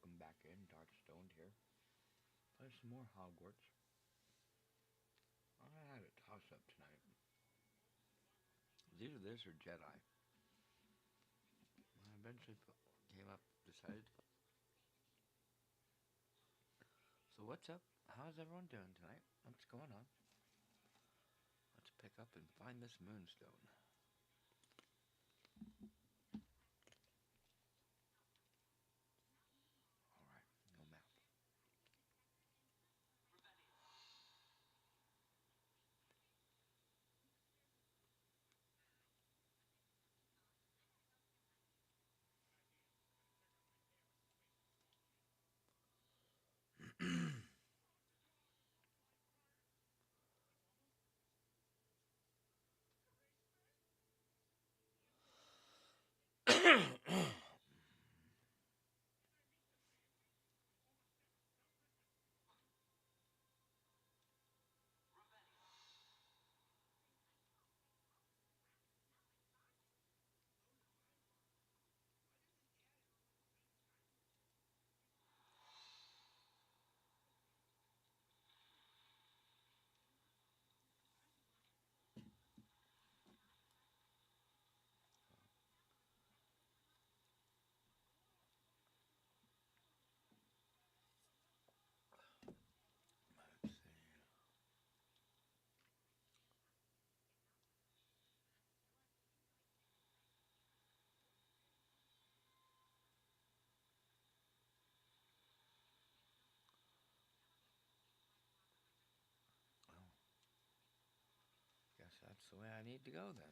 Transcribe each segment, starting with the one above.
welcome back in. Darkstoned here. Play some more Hogwarts. I had a toss-up tonight. It's either this or Jedi. I eventually came up, decided. So what's up? How's everyone doing tonight? What's going on? Let's pick up and find this moonstone. Alright, no map. Let's see. Oh, guess that's the way I need to go then.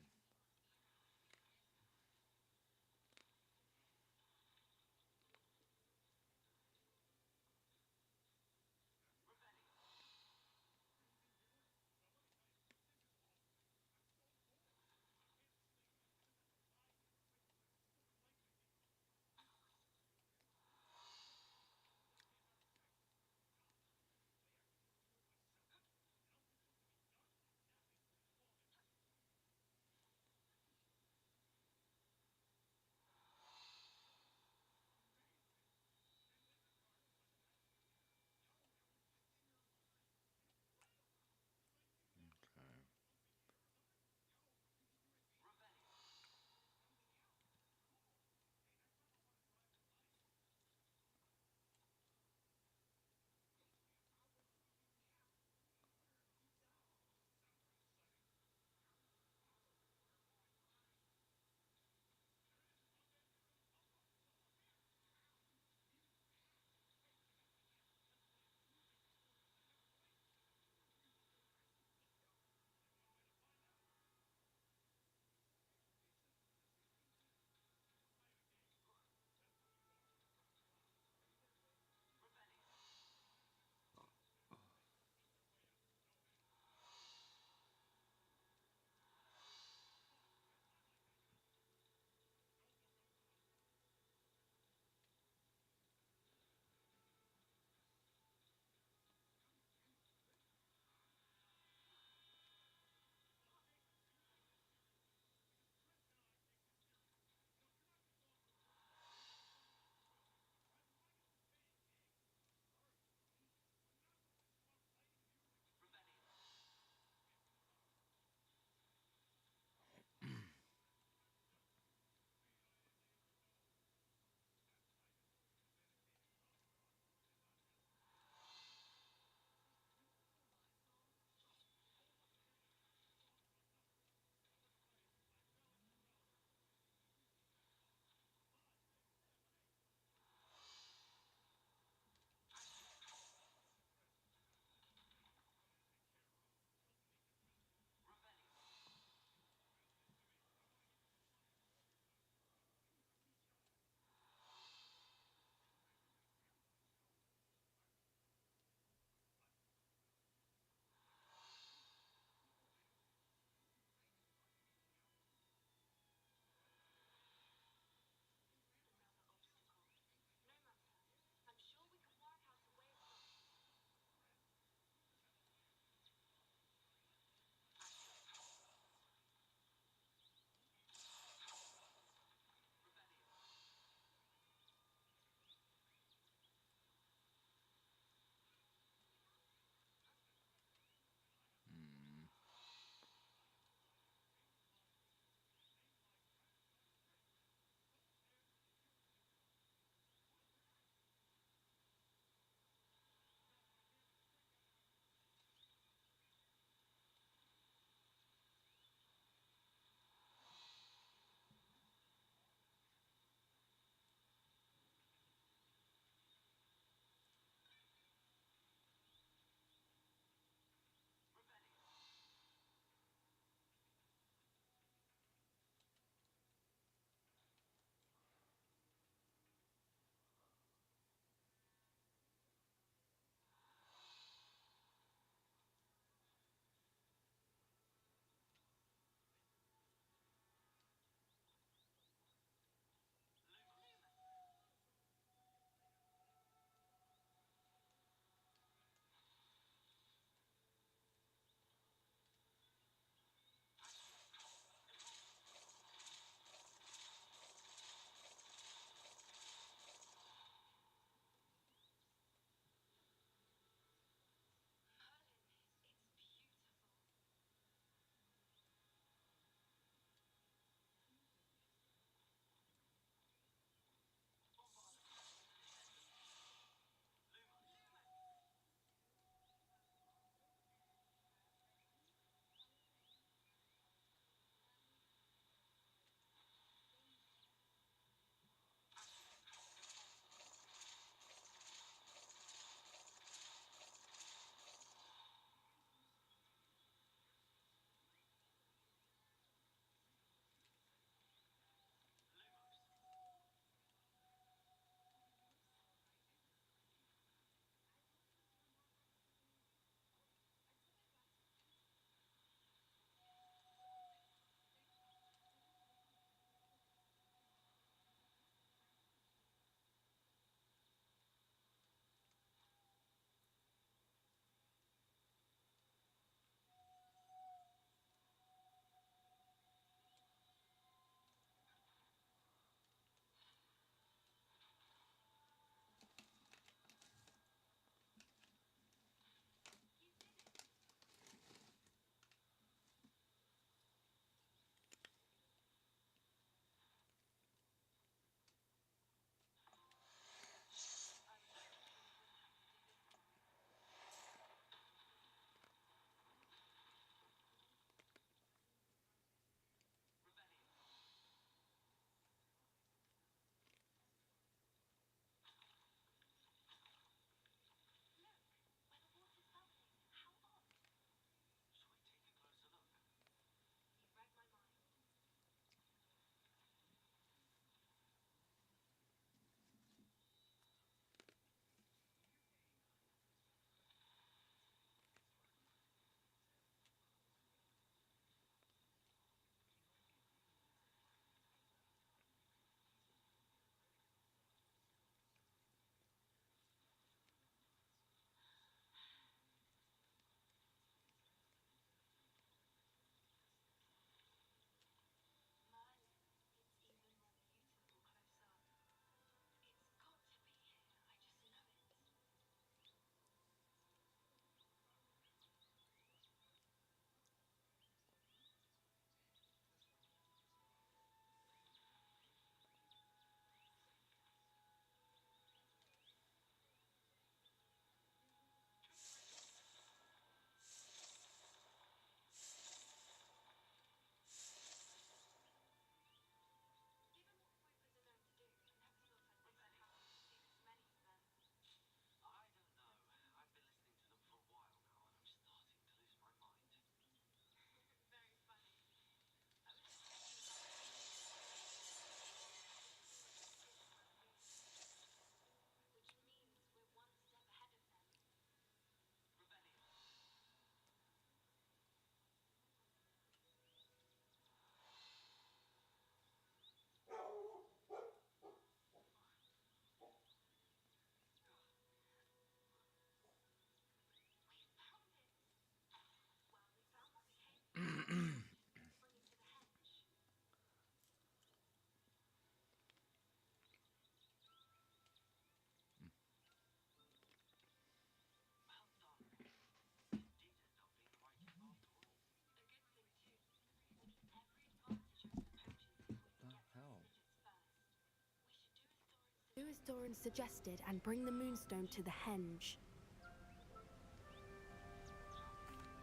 as Doran suggested and bring the moonstone to the henge.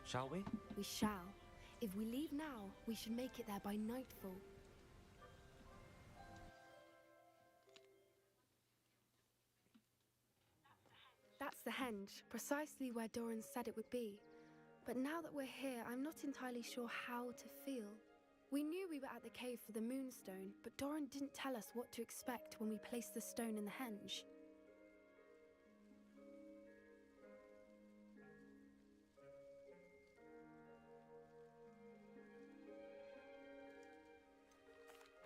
Shall we? We shall. If we leave now, we should make it there by nightfall. That's the henge, precisely where Doran said it would be. But now that we're here, I'm not entirely sure how to feel. We knew we were at the cave for the moonstone, but Doran didn't tell us what to expect when we placed the stone in the henge.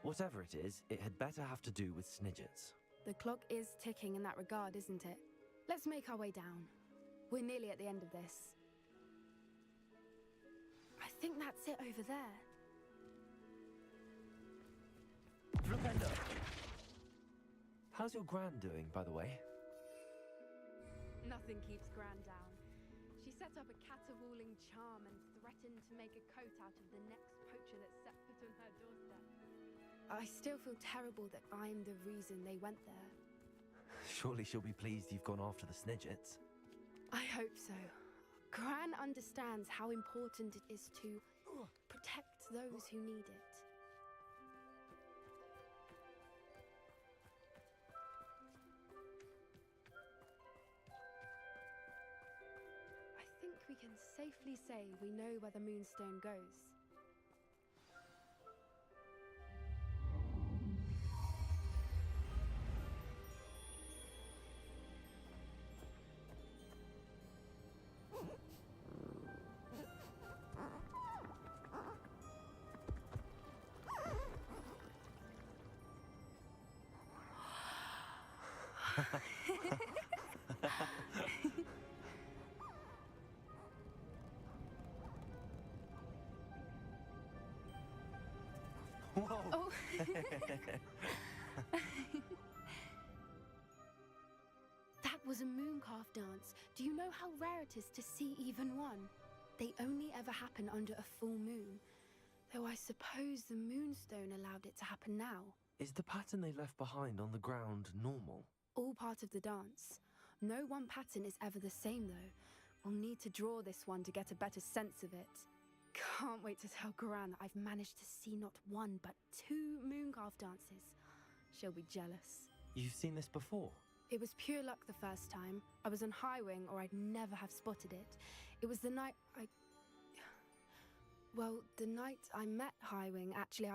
Whatever it is, it had better have to do with Snidgets. The clock is ticking in that regard, isn't it? Let's make our way down. We're nearly at the end of this. I think that's it over there. Flipendo! How's your gran doing, by the way? Nothing keeps Gran down. She set up a caterwauling charm and threatened to make a coat out of the next poacher that set foot on her doorstep. I still feel terrible that I'm the reason they went there. Surely she'll be pleased you've gone after the Snidgets. I hope so. Gran understands how important it is to protect those who need it. I think we can safely say we know where the moonstone goes. Whoa! Oh. That was a mooncalf dance. Do you know how rare it is to see even one? They only ever happen under a full moon. Though I suppose the moonstone allowed it to happen now. Is the pattern they left behind on the ground normal? All part of the dance. No one pattern is ever the same, though. We'll need to draw this one to get a better sense of it. Can't wait to tell Gran that I've managed to see not one, but 2 mooncalf dances. She'll be jealous. You've seen this before? It was pure luck the first time. I was on Highwing, or I'd never have spotted it. It was the night Well, the night I met Highwing, actually,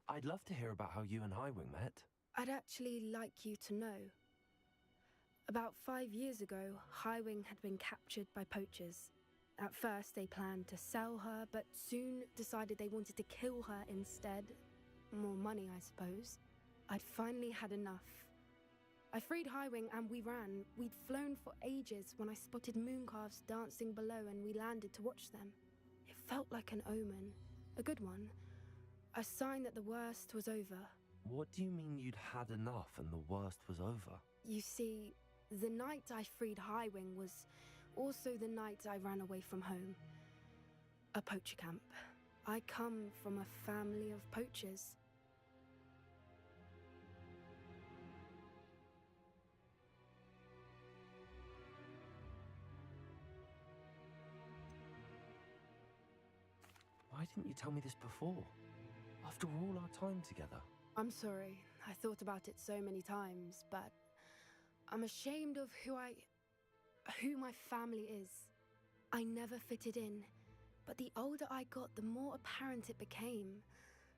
I'd love to hear about how you and Highwing met. I'd actually like you to know. About 5 years ago, Highwing had been captured by poachers. At first, they planned to sell her, but soon decided they wanted to kill her instead. More money, I suppose. I'd finally had enough. I freed Highwing and we ran. We'd flown for ages when I spotted mooncalves dancing below and we landed to watch them. It felt like an omen. A good one. A sign that the worst was over. What do you mean you'd had enough and the worst was over? You see, the night I freed Highwing was also the night I ran away from home. A poacher camp. I come from a family of poachers. Why didn't you tell me this before? After all our time together. I'm sorry. I thought about it so many times, but I'm ashamed of who my family is. I never fitted in, but the older I got, the more apparent it became.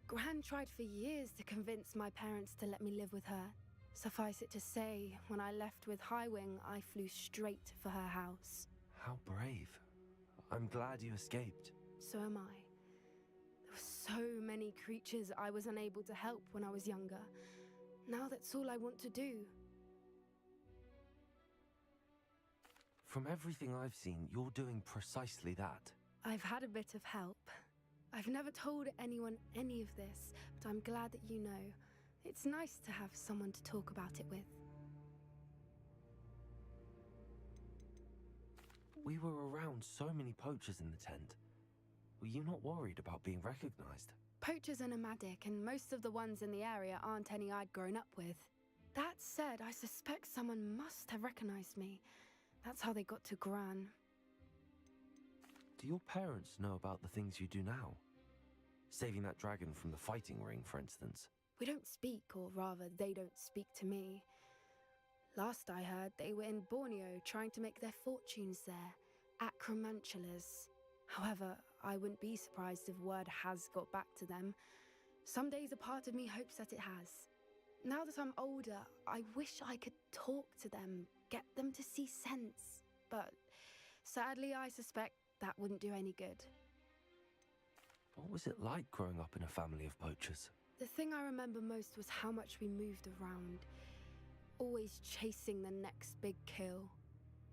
Gran tried for years to convince my parents to let me live with her. Suffice it to say, when I left with Highwing, I flew straight for her house. How brave. I'm glad you escaped. So am I. There were so many creatures I was unable to help when I was younger. Now that's all I want to do. From everything I've seen, you're doing precisely that. I've had a bit of help. I've never told anyone any of this, but I'm glad that you know. It's nice to have someone to talk about it with. We were around so many poachers in the tent. Were you not worried about being recognized? Poachers are nomadic, and most of the ones in the area aren't any I'd grown up with. That said, I suspect someone must have recognized me. That's how they got to Gran. Do your parents know about the things you do now? Saving that dragon from the fighting ring, for instance. We don't speak, or rather, they don't speak to me. Last I heard, they were in Borneo trying to make their fortunes there, acromantulas. However, I wouldn't be surprised if word has got back to them. Some days a part of me hopes that it has. Now that I'm older, I wish I could talk to them, get them to see sense. But sadly, I suspect that wouldn't do any good. What was it like growing up in a family of poachers? The thing I remember most was how much we moved around, always chasing the next big kill.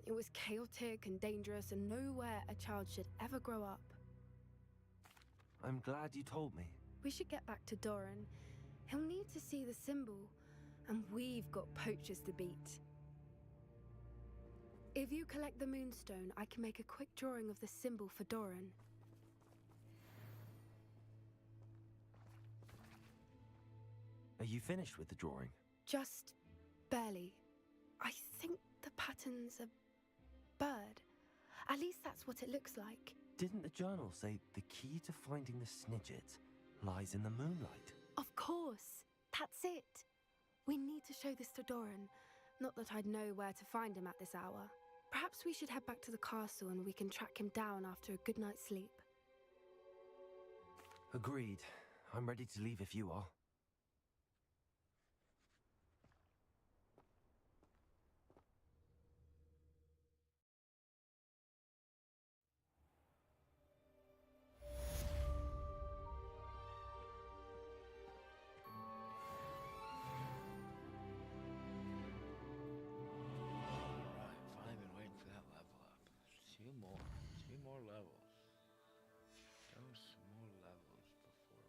It was chaotic and dangerous, and nowhere a child should ever grow up. I'm glad you told me. We should get back to Doran. He'll need to see the symbol, and we've got poachers to beat. If you collect the moonstone, I can make a quick drawing of the symbol for Doran. Are you finished with the drawing? Just barely. I think the pattern's a bird. At least that's what it looks like. Didn't the journal say the key to finding the Snidget lies in the moonlight? Of course. That's it. We need to show this to Doran. Not that I'd know where to find him at this hour. Perhaps we should head back to the castle and we can track him down after a good night's sleep. Agreed. I'm ready to leave if you are. More levels. Those more levels before we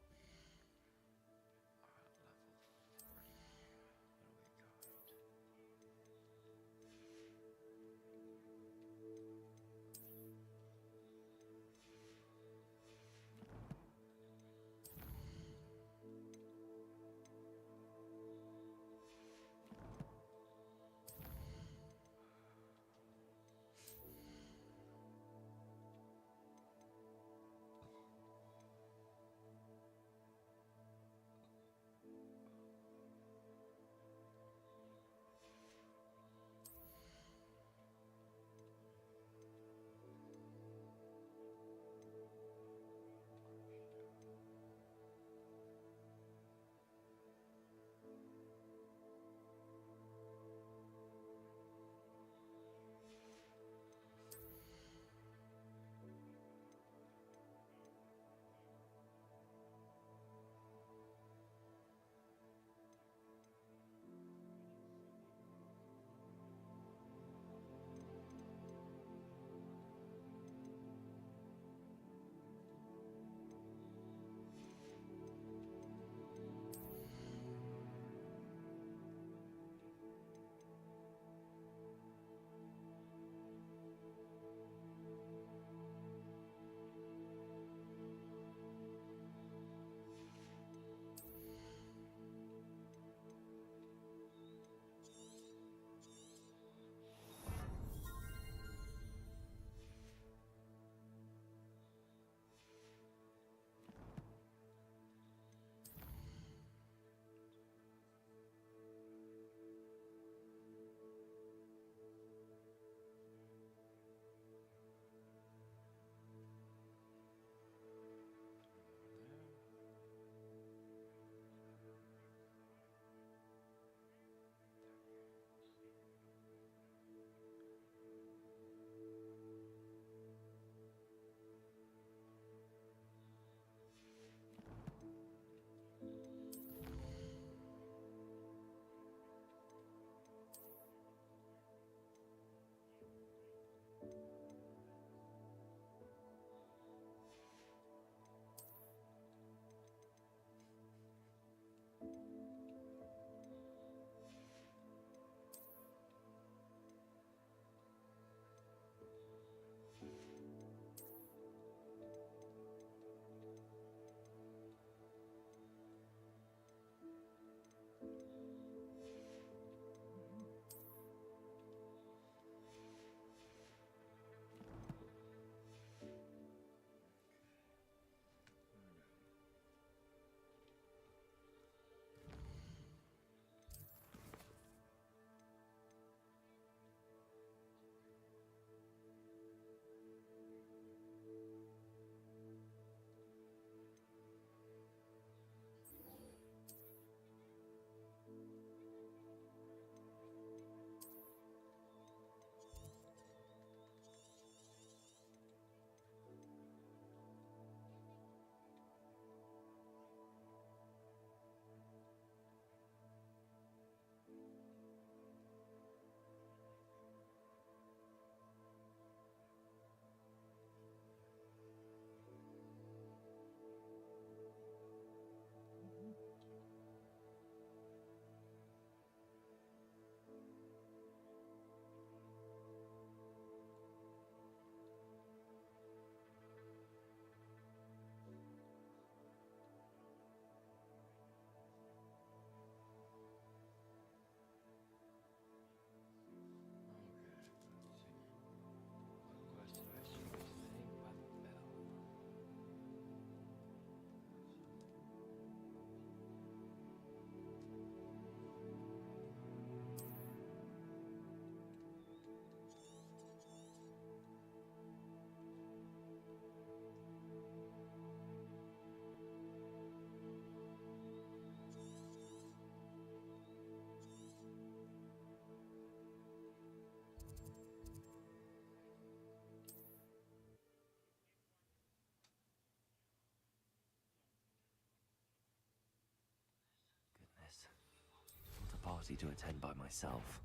party to attend by myself.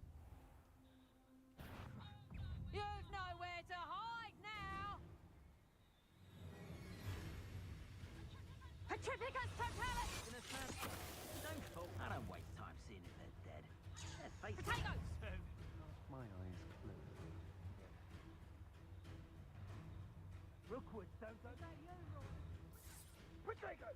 You've nowhere to hide now! Petrificus totalis! Don't fall. I don't waste time seeing if they're dead. Their faces. Potatoes! My eyes closed. Rookwood, don't go back. Potato!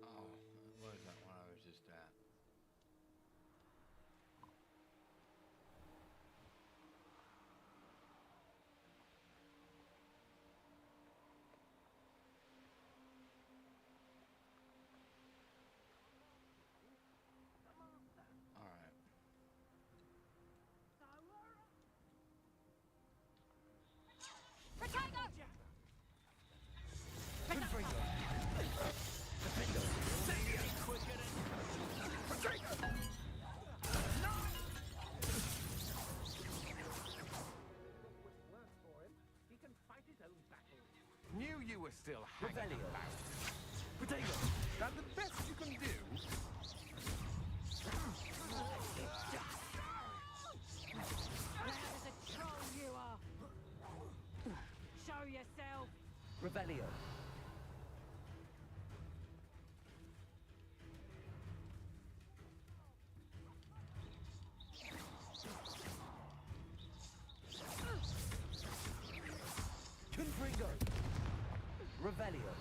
Oh, what is that one I was just at? Alright. Potato! He can fight his own battles. Knew you were still hanging Revelio. about. Potato! That's the best you can do. Loud as a troll you are! Show yourself! Revelio. Confringo. Revelio.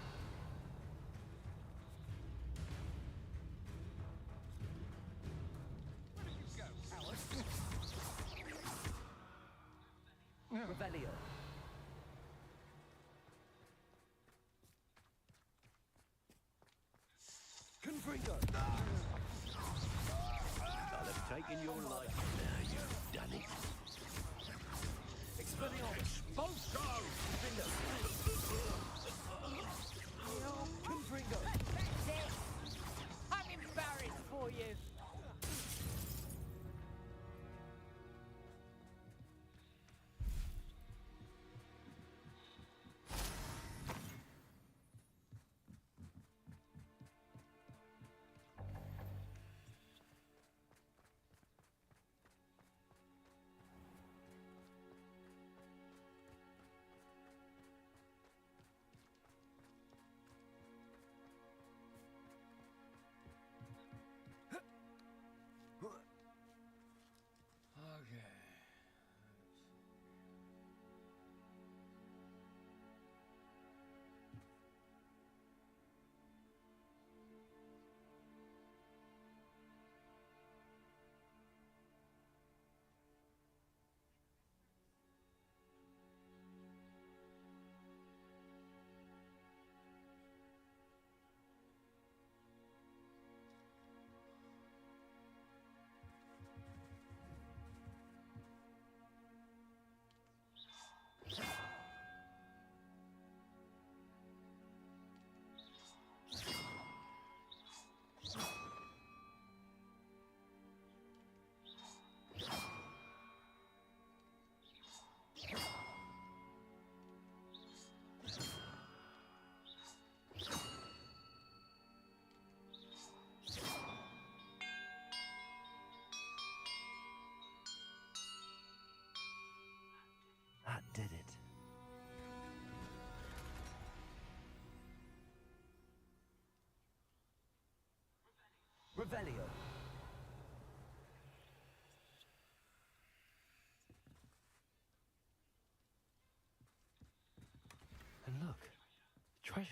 Revelio. Confringo. I'll have taken your life now you've done it. Expelliarmus. Bongo! Confringo. I'm embarrassed for you! Okay. That did it. Revelio. And look, treasure.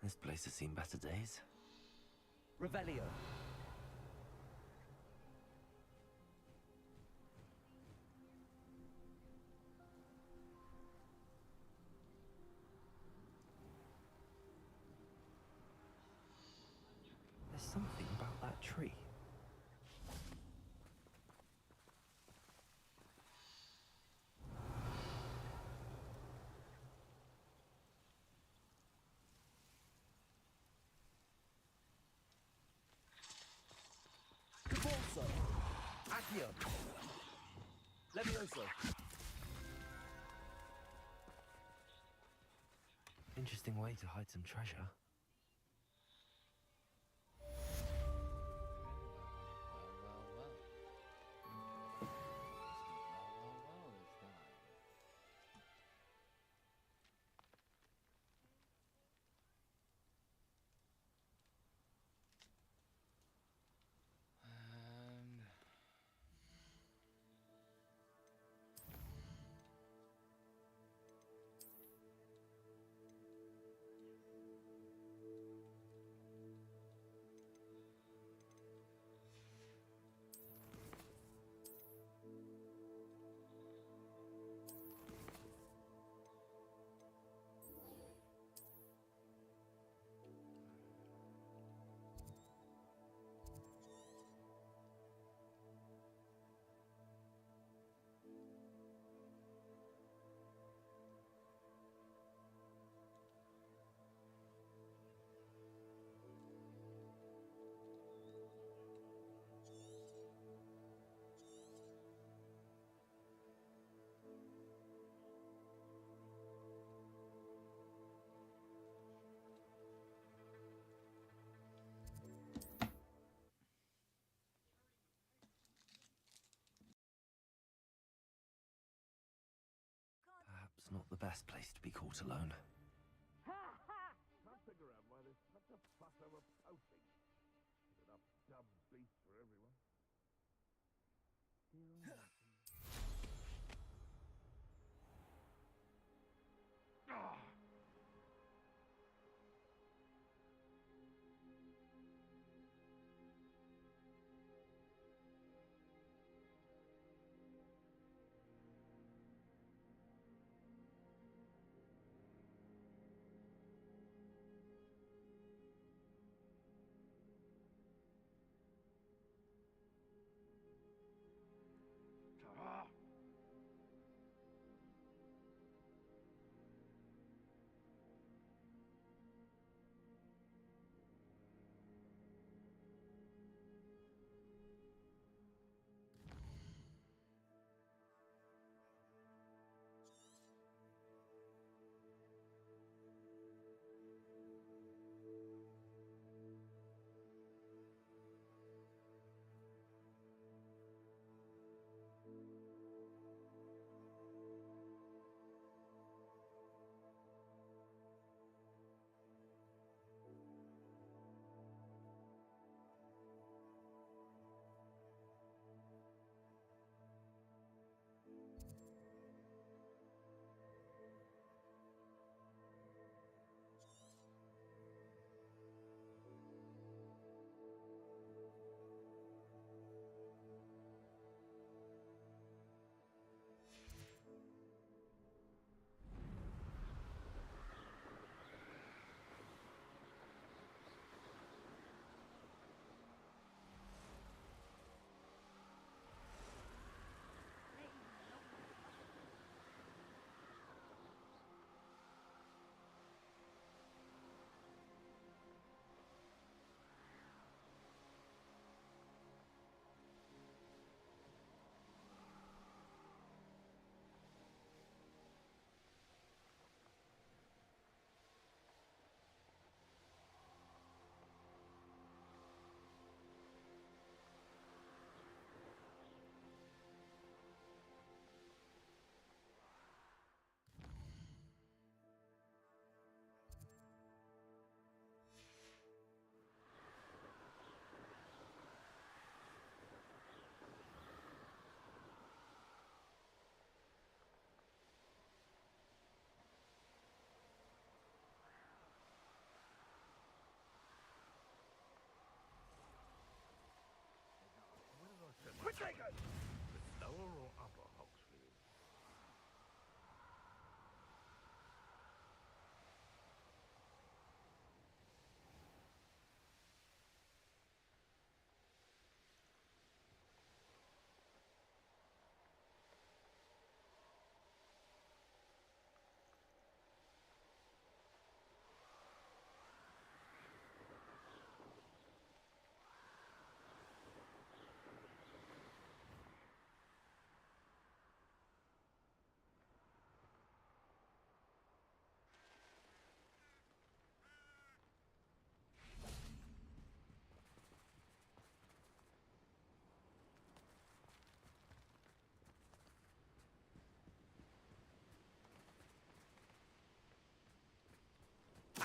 This place has seen better days. Revelio. There's something about that tree. Cavalso. Accio. Levioso. Interesting way to hide some treasure. Perhaps not the best place to be caught alone. Can't figure out why there's such a fuss over poaching. Put enough dumb beasts for everyone.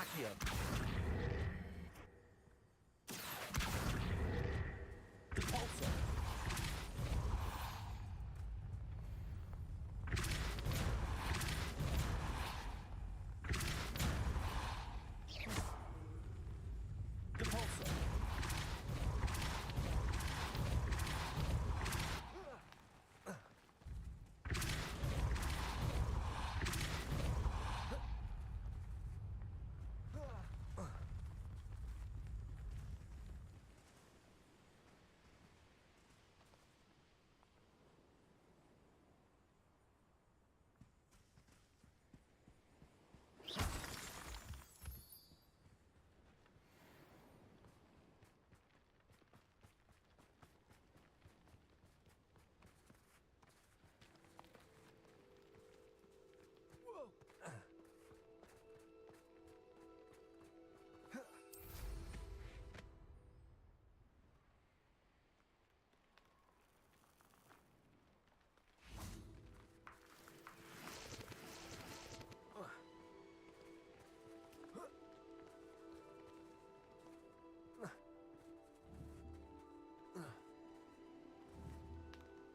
Accio. Repulsor. Repulsor.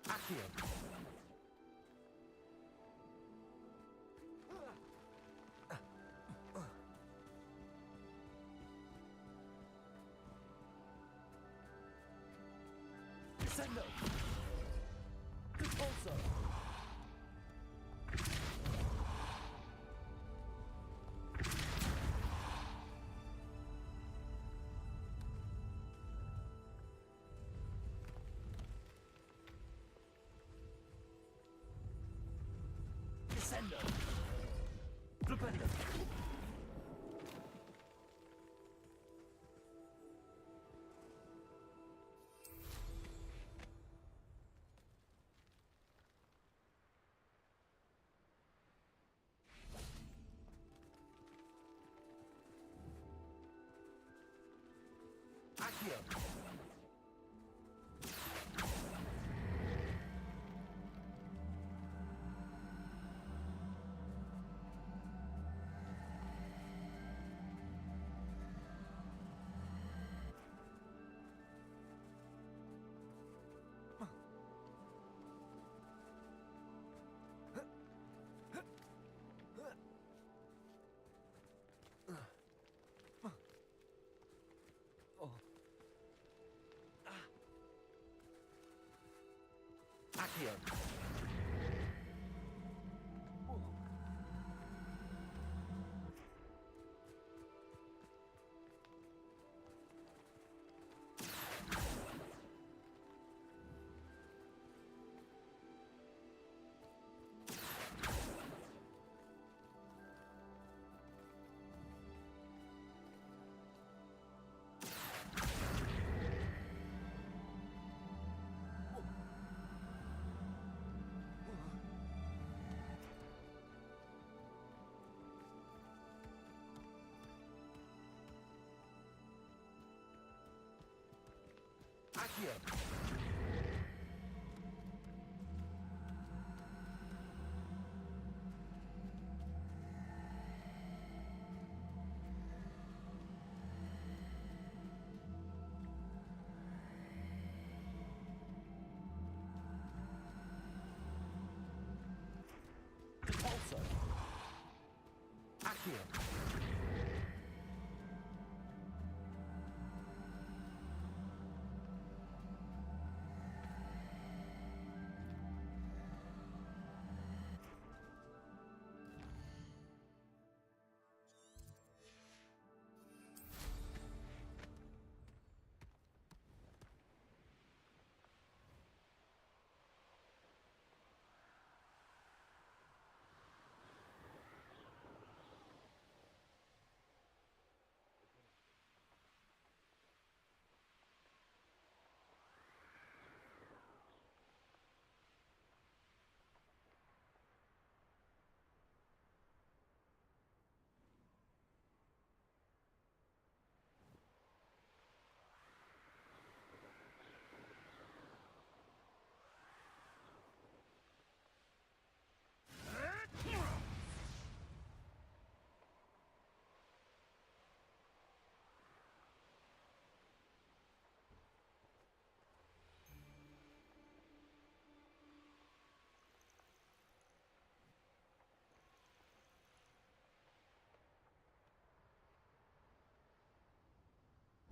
Accio. Descendo. Repulsor. Descendo. Flipendo. Accio. Accio. Accio. Repulsor. Accio.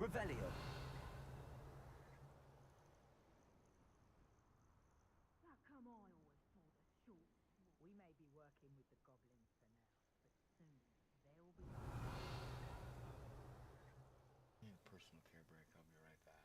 Revelio. How come I always saw the short We may be working with the goblins for now, but soon there will be... Need a personal care break. I'll be right back.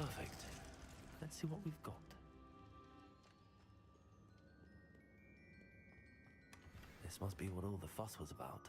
Perfect. Let's see what we've got. This must be what all the fuss was about.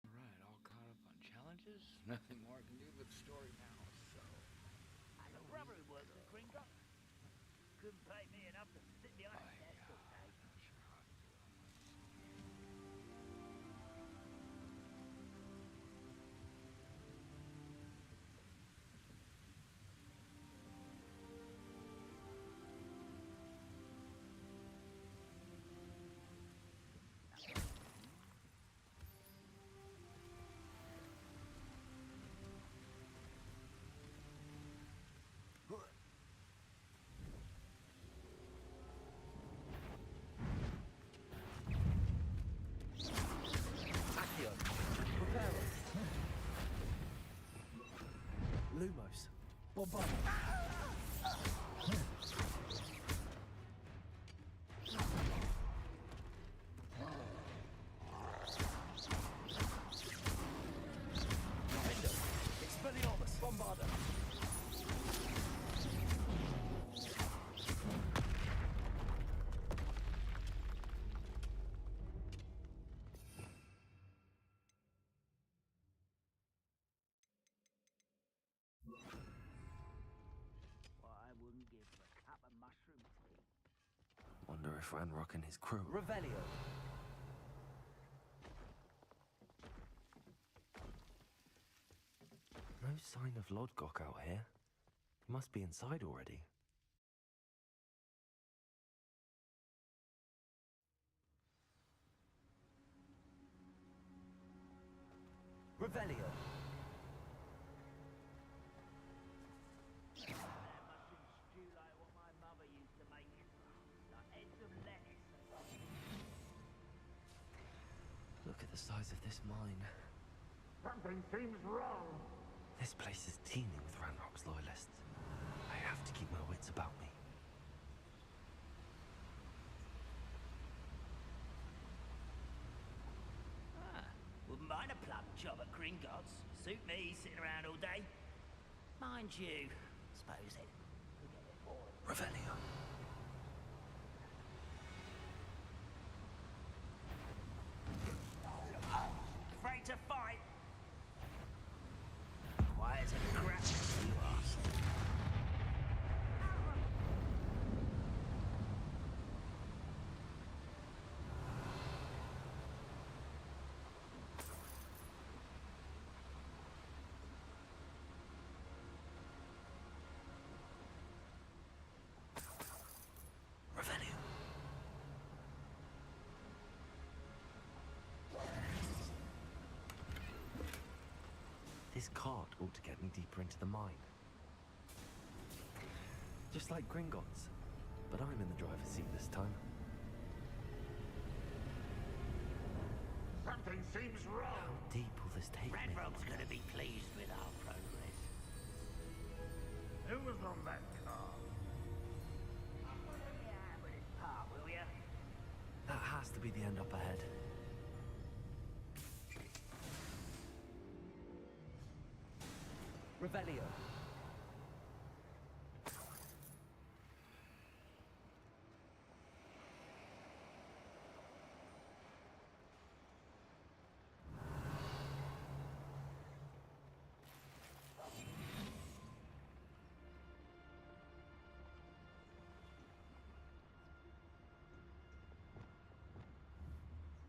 Alright, all caught up on challenges. Nothing more I can do with the story now, so... And a brother who works at Gringotts. Couldn't pay me enough to sit behind a desk all day. Lumos. Bombard. Expelliarmus. Bombarda. I wouldn't give for a cup of mushroom tea. Wonder if Ranrock and his crew... Revelio. No sign of Lodgok out here. He must be inside already. Revelio. Look at the size of this mine. Something seems wrong. This place is teeming with Ranrock's loyalists. I have to keep my wits about me. Wouldn't mind a plum job at Gringotts. Suit me sitting around all day. Mind you, suppose it could get a bit boring. Revelio. Afraid to fight? Quiet as a crap, you ask. Revelio. This cart ought to get me deeper into the mine. Just like Gringotts. But I'm in the driver's seat this time. Something seems How wrong. deep will this take me? Radrock's gonna be pleased with our progress. Who was on that car? Yeah, with his part, will ya? That has to be the end up ahead. Revelio.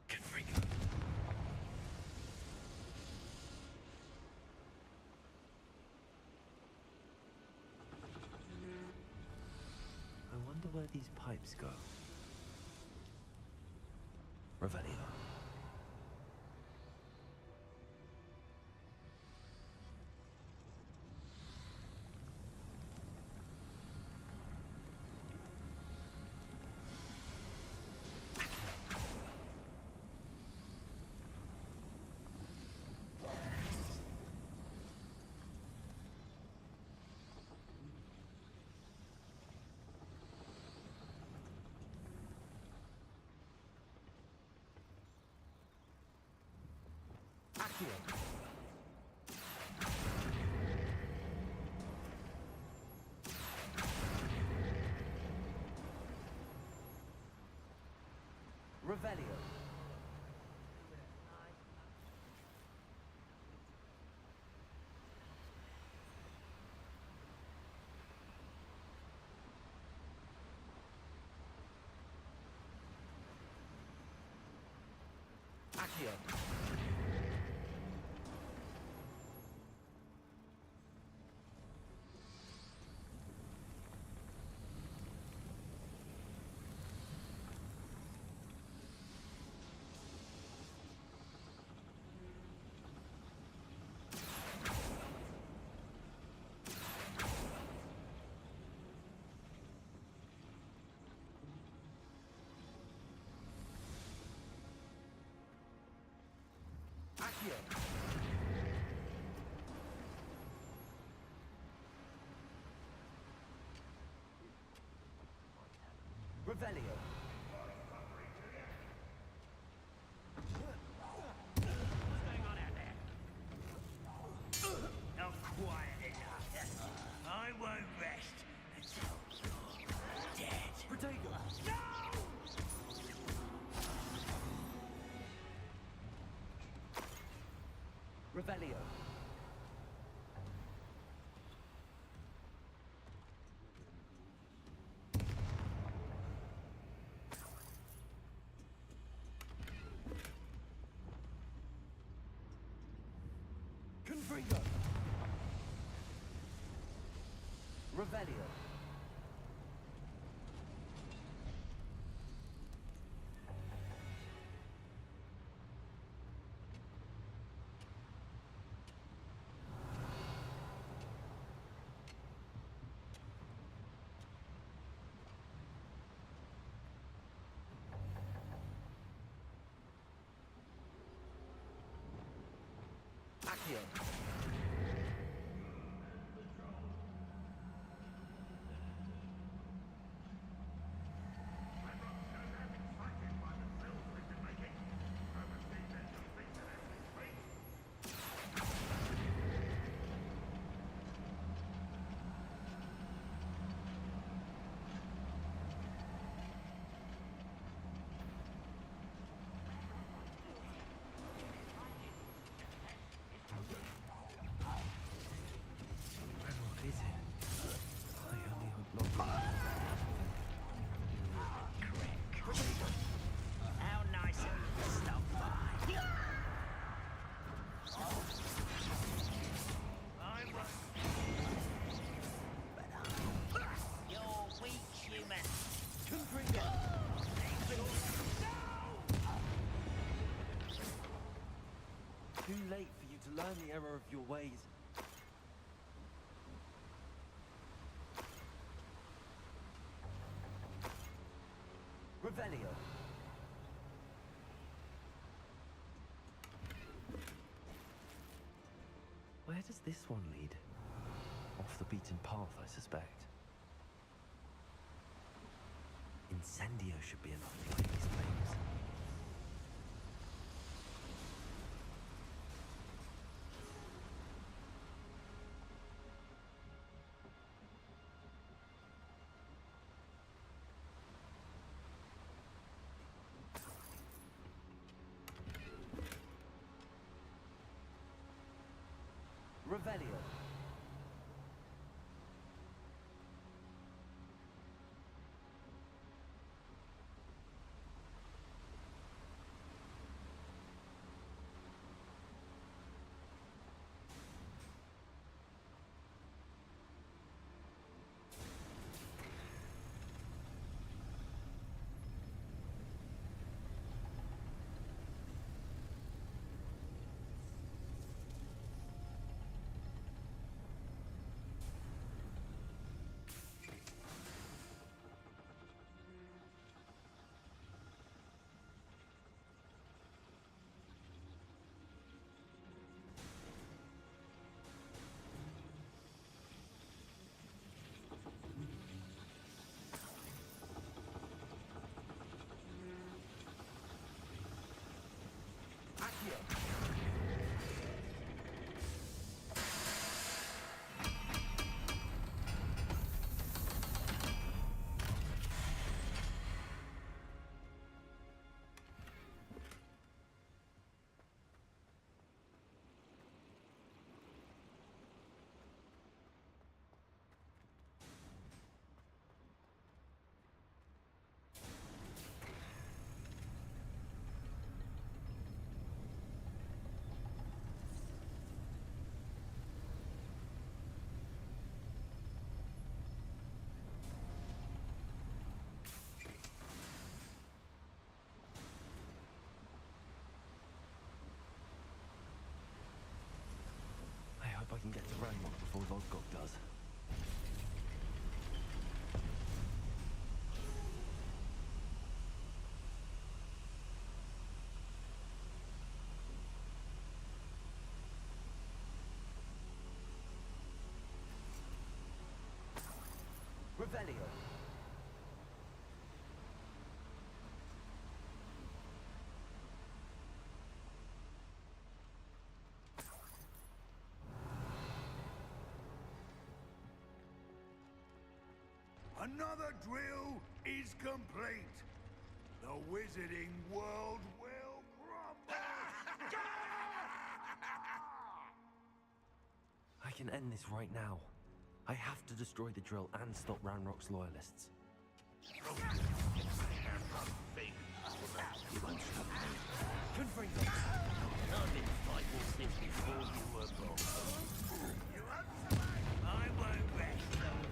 Confringo. I wonder where these pipes go. Revelio. Accio. Revelio. Accio. Accio. Revelio. What's going on out there? Not quiet enough. I won't rest until you're dead. Protego. Revelio. Confringo. Revelio. Accio. What is it? I only hope not. How nice of you to stop by. I won't. But you're weak, human. Confringo. Too late for you to learn the error of your ways. Revelio. Where does this one lead? Off the beaten path, I suspect. Incendio should be enough to light these flames. Revelio. I hope I can get to Ranrock before Lodgok does. Revelio. Another drill is complete. The wizarding world will crumble. I can end this right now. I have to destroy the drill and stop Ranrock's loyalists. You won't stop me. Confringo. I've been fighting since before you were born. You won't survive. I won't rest until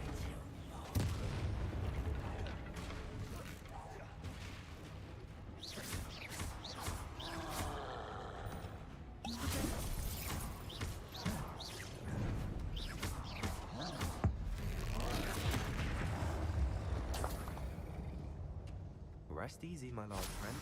Rest easy, my large friend.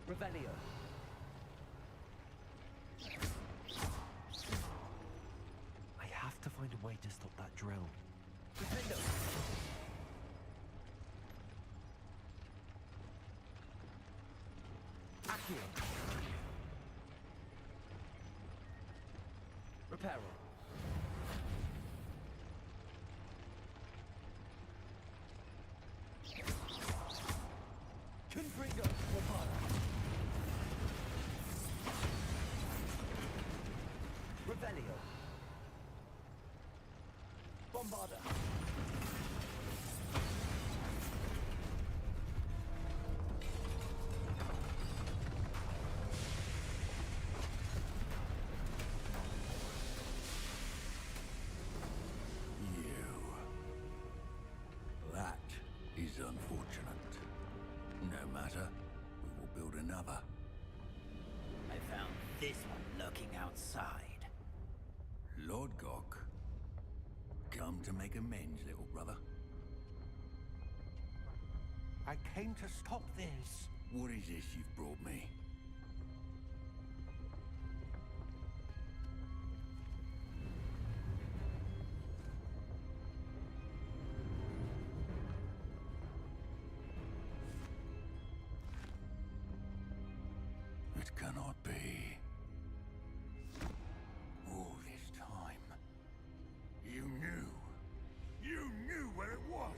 Revelio. I have to find a way to stop that drill. Defendo. Accio. Reparo. Confringo. Revelio. Bombarda. That is unfortunate. No matter. Lord Gok. Come to make amends, little brother. I came to stop this. What is this you've brought me? It cannot be. All this time, you knew. You knew where it was.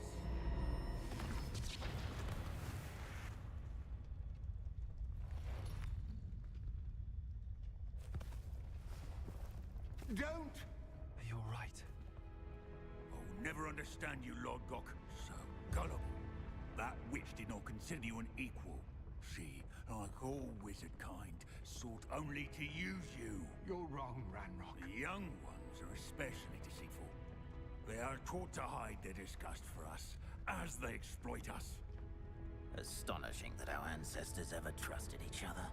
Don't! Are you all right? I'll never understand you, Lord Gok. So gullible. That witch did not consider you an equal. She, like all wizard kind, sought only to use you. You're wrong, Ranrock. The young ones are especially deceitful. They are taught to hide their disgust for us, as they exploit us. Astonishing that our ancestors ever trusted each other.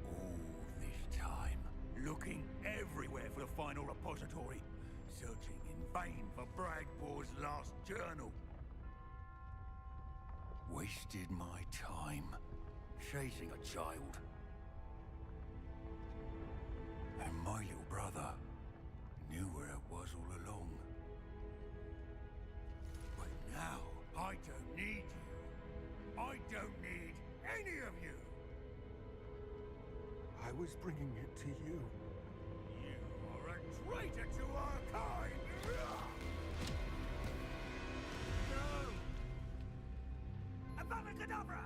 All this time, looking everywhere for the final repository, searching in vain for Bragbor's last journal. Wasted my time, chasing a child. And my little brother knew where it was all along. But now, I don't need you. I don't need any of you. I was bringing it to you. You are a traitor to our kind! No! Avada Kedavra!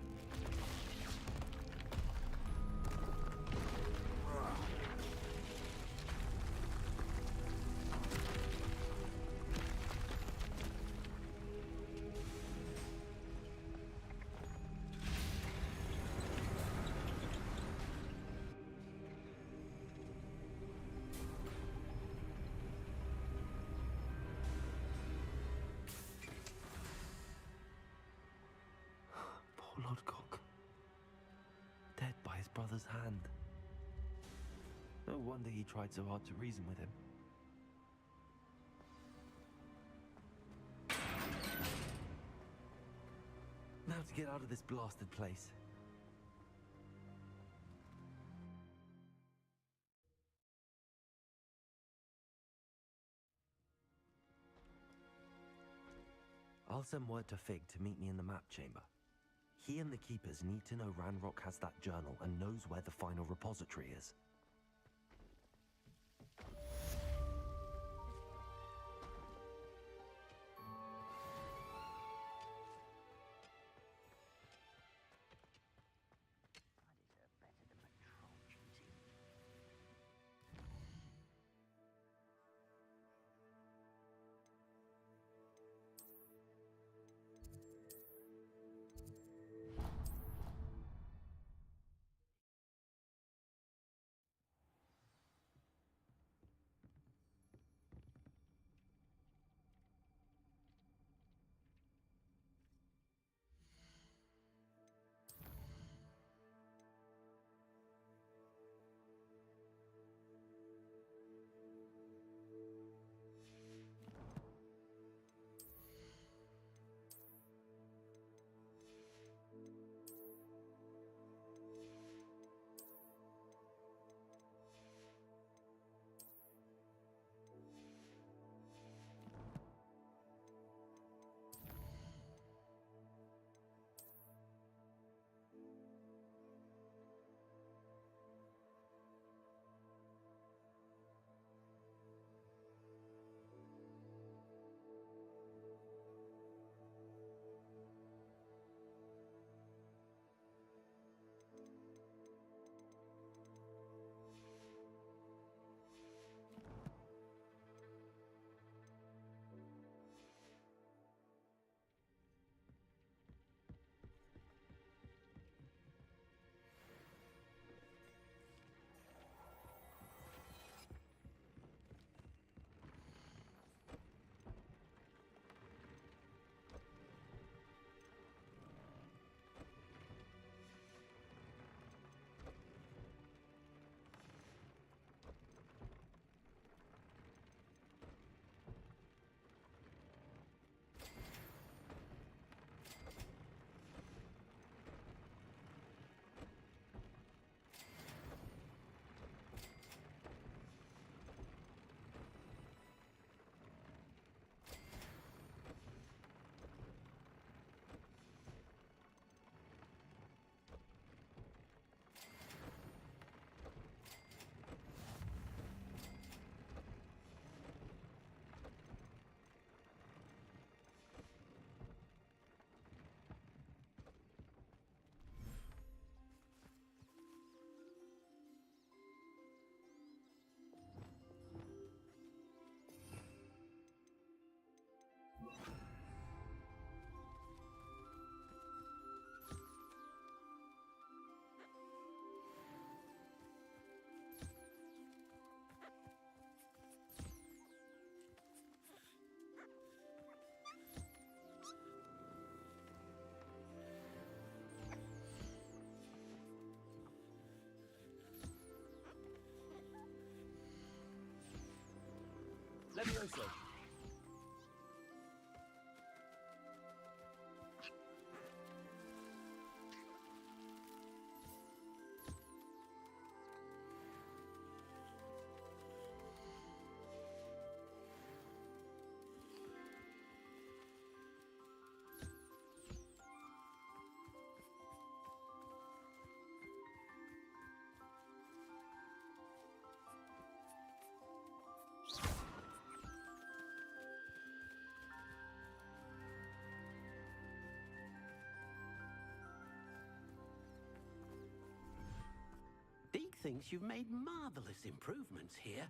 Poor Lord Gok. Dead by his brother's hand. No wonder he tried so hard to reason with him. Now to get out of this blasted place. I'll send word to Fig to meet me in the map chamber. He and the Keepers need to know Ranrock has that journal and knows where the final repository is. Levioso! Deke thinks you've made marvelous improvements here.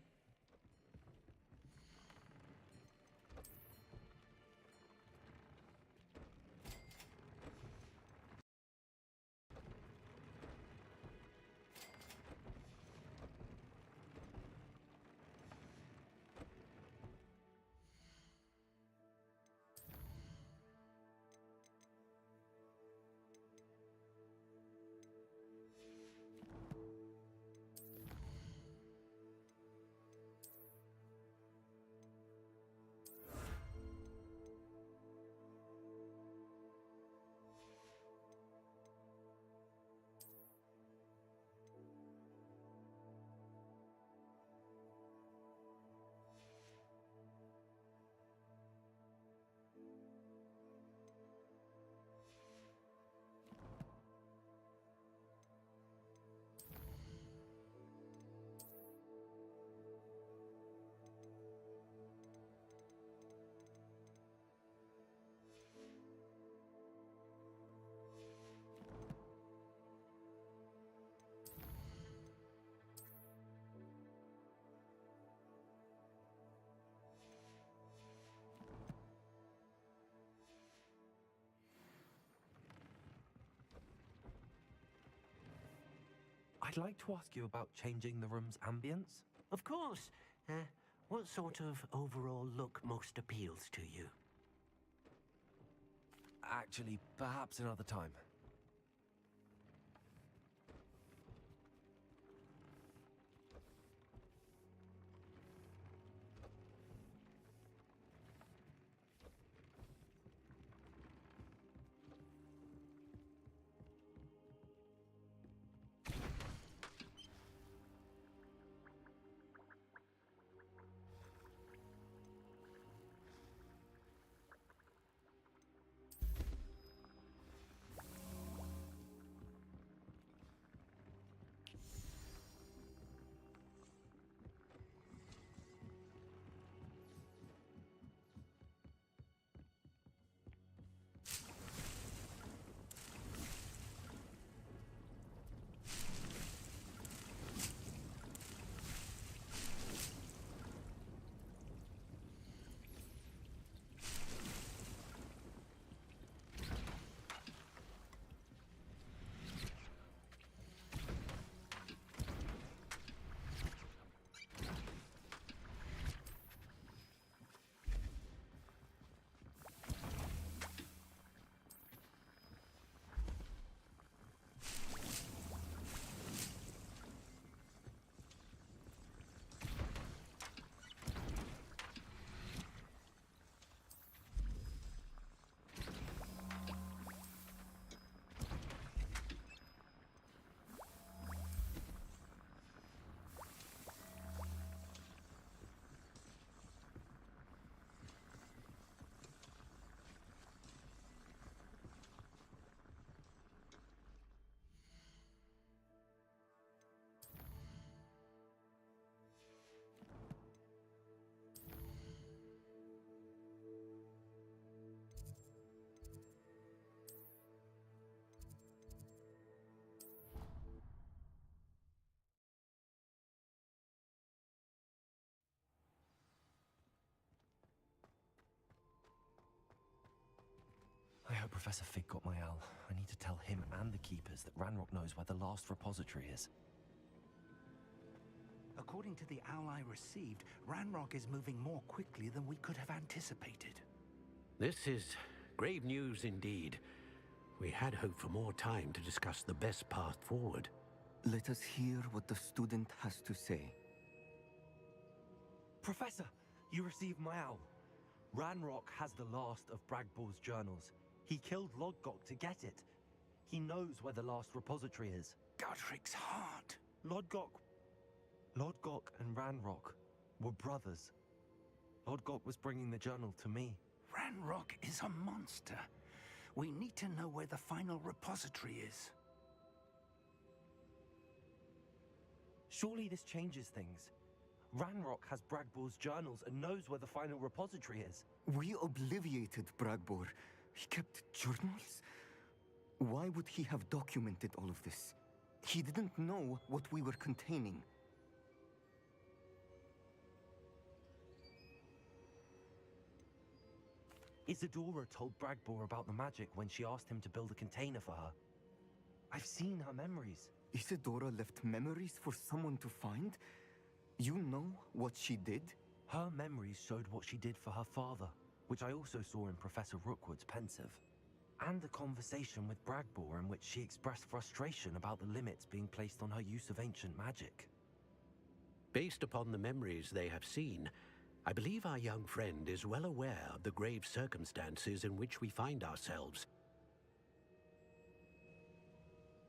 I'd like to ask you about changing the room's ambience. Of course. What sort of overall look most appeals to you? Actually, perhaps another time. I hope Professor Fig got my owl. I need to tell him and the Keepers that Ranrock knows where the last repository is. According to the owl I received, Ranrock is moving more quickly than we could have anticipated. This is grave news indeed. We had hoped for more time to discuss the best path forward. Let us hear what the student has to say. Professor, You receive my owl. Ranrock has the last of Bragbor's journals. He killed Lodgok to get it. He knows where the last repository is. Godric's heart. Lodgok and Ranrock were brothers. Lodgok was bringing the journal to me. Ranrock is a monster. We need to know where the final repository is. Surely this changes things. Ranrock has Bragbor's journals and knows where the final repository is. We obliviated Bragbor. He kept journals? Why would he have documented all of this? He didn't know what we were containing. Isadora told Bragbor about the magic when she asked him to build a container for her. I've seen her memories. Isadora left memories for someone to find? You know what she did? Her memories showed what she did for her father, which I also saw in Professor Rookwood's pensive. And a conversation with Bragbor in which she expressed frustration about the limits being placed on her use of ancient magic. Based upon the memories they have seen, I believe our young friend is well aware of the grave circumstances in which we find ourselves.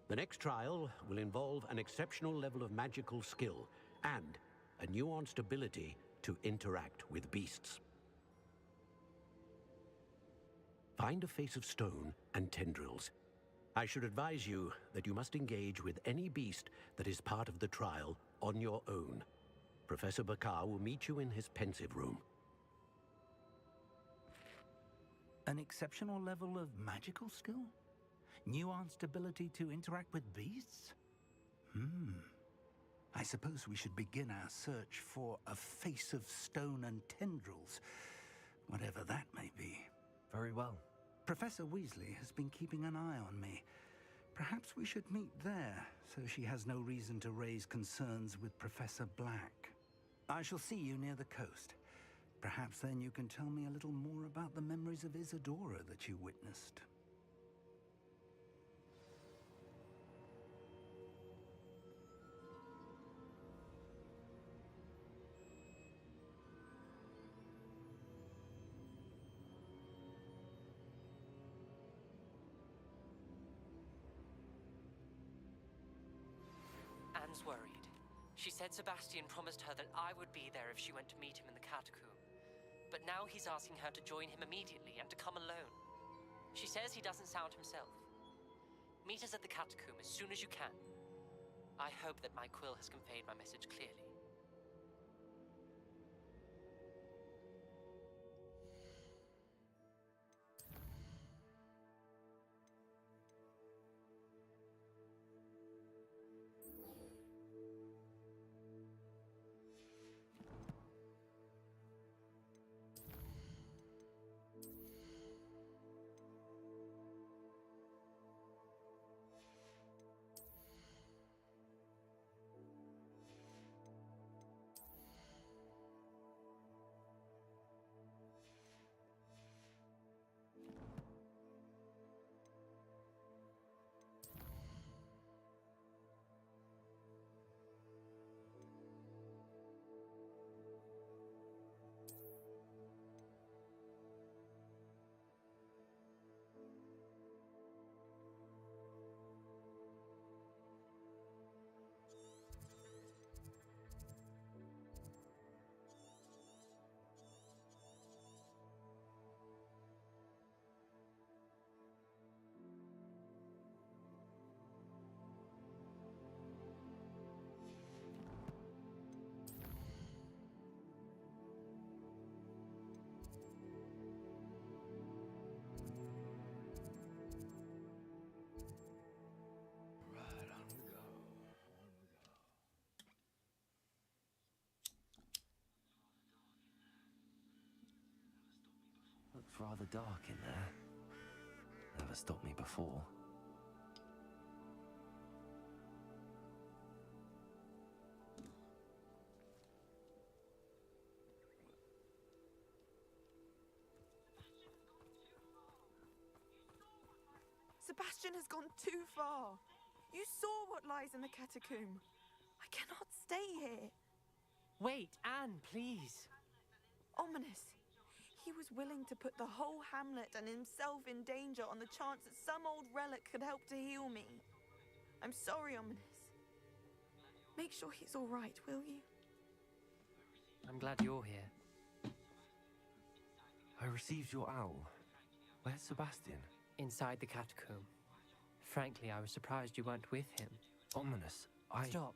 The next trial will involve an exceptional level of magical skill and a nuanced ability to interact with beasts. Find a face of stone and tendrils. I should advise you that you must engage with any beast that is part of the trial on your own. Professor Bakar will meet you in his pensive room. An exceptional level of magical skill? Nuanced ability to interact with beasts? I suppose we should begin our search for a face of stone and tendrils, whatever that may be. Very well. Professor Weasley has been keeping an eye on me. Perhaps we should meet there, so she has no reason to raise concerns with Professor Black. I shall see you near the coast. Perhaps then you can tell me a little more about the memories of Isadora that you witnessed. Anne's worried. She said Sebastian promised her that I would be there if she went to meet him in the catacomb. But now he's asking her to join him immediately and to come alone. She says he doesn't sound himself. Meet us at the catacomb as soon as you can. I hope that my quill has conveyed my message clearly. Looks rather dark in there. Never stopped me before. Sebastian has gone too far. You saw what lies in the catacomb. I cannot stay here. Wait, Anne, please. Ominous. He was willing to put the whole hamlet and himself in danger on the chance that some old relic could help to heal me. I'm sorry, Ominous. Make sure he's all right, will you? I'm glad you're here. I received your owl. Where's Sebastian? Inside the catacomb. Frankly, I was surprised you weren't with him. Ominous, Stop.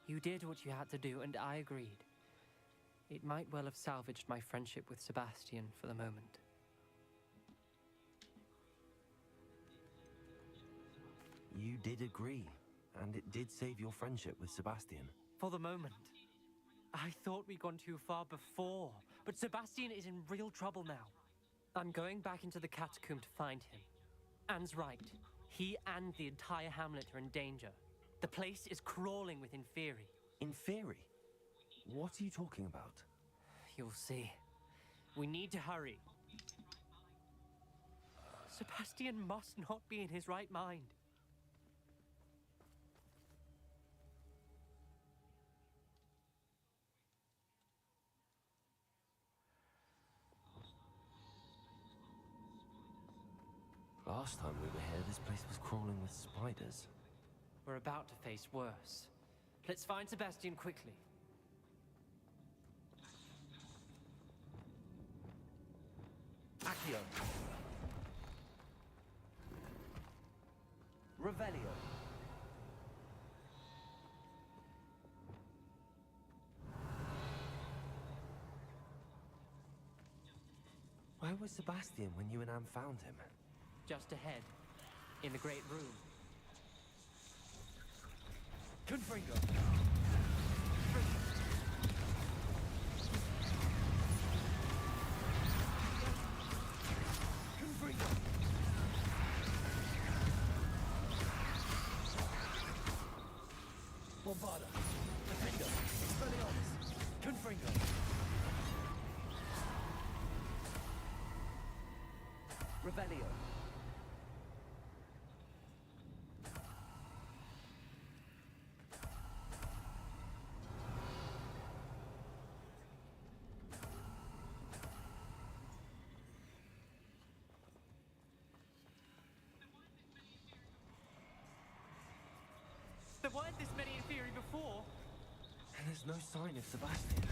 You did what you had to do, and I agreed. It might well have salvaged my friendship with Sebastian for the moment. You did agree, and it did save your friendship with Sebastian. For the moment. I thought we'd gone too far before, but Sebastian is in real trouble now. I'm going back into the catacomb to find him. Anne's right. He and the entire hamlet are in danger. The place is crawling with Inferi. Inferi? What are you talking about? You'll see. We need to hurry. Sebastian must not be in his right mind. Last time we were here, this place was crawling with spiders. We're about to face worse. Let's find Sebastian quickly. Accio. Revelio. Where was Sebastian when you and Anne found him? Just ahead, in the great room. Confringo. Confringo. Bombarda. Defendo. Expelliarmus. Confringo. Revelio. There weren't this many Inferi before. And there's no sign of Sebastian.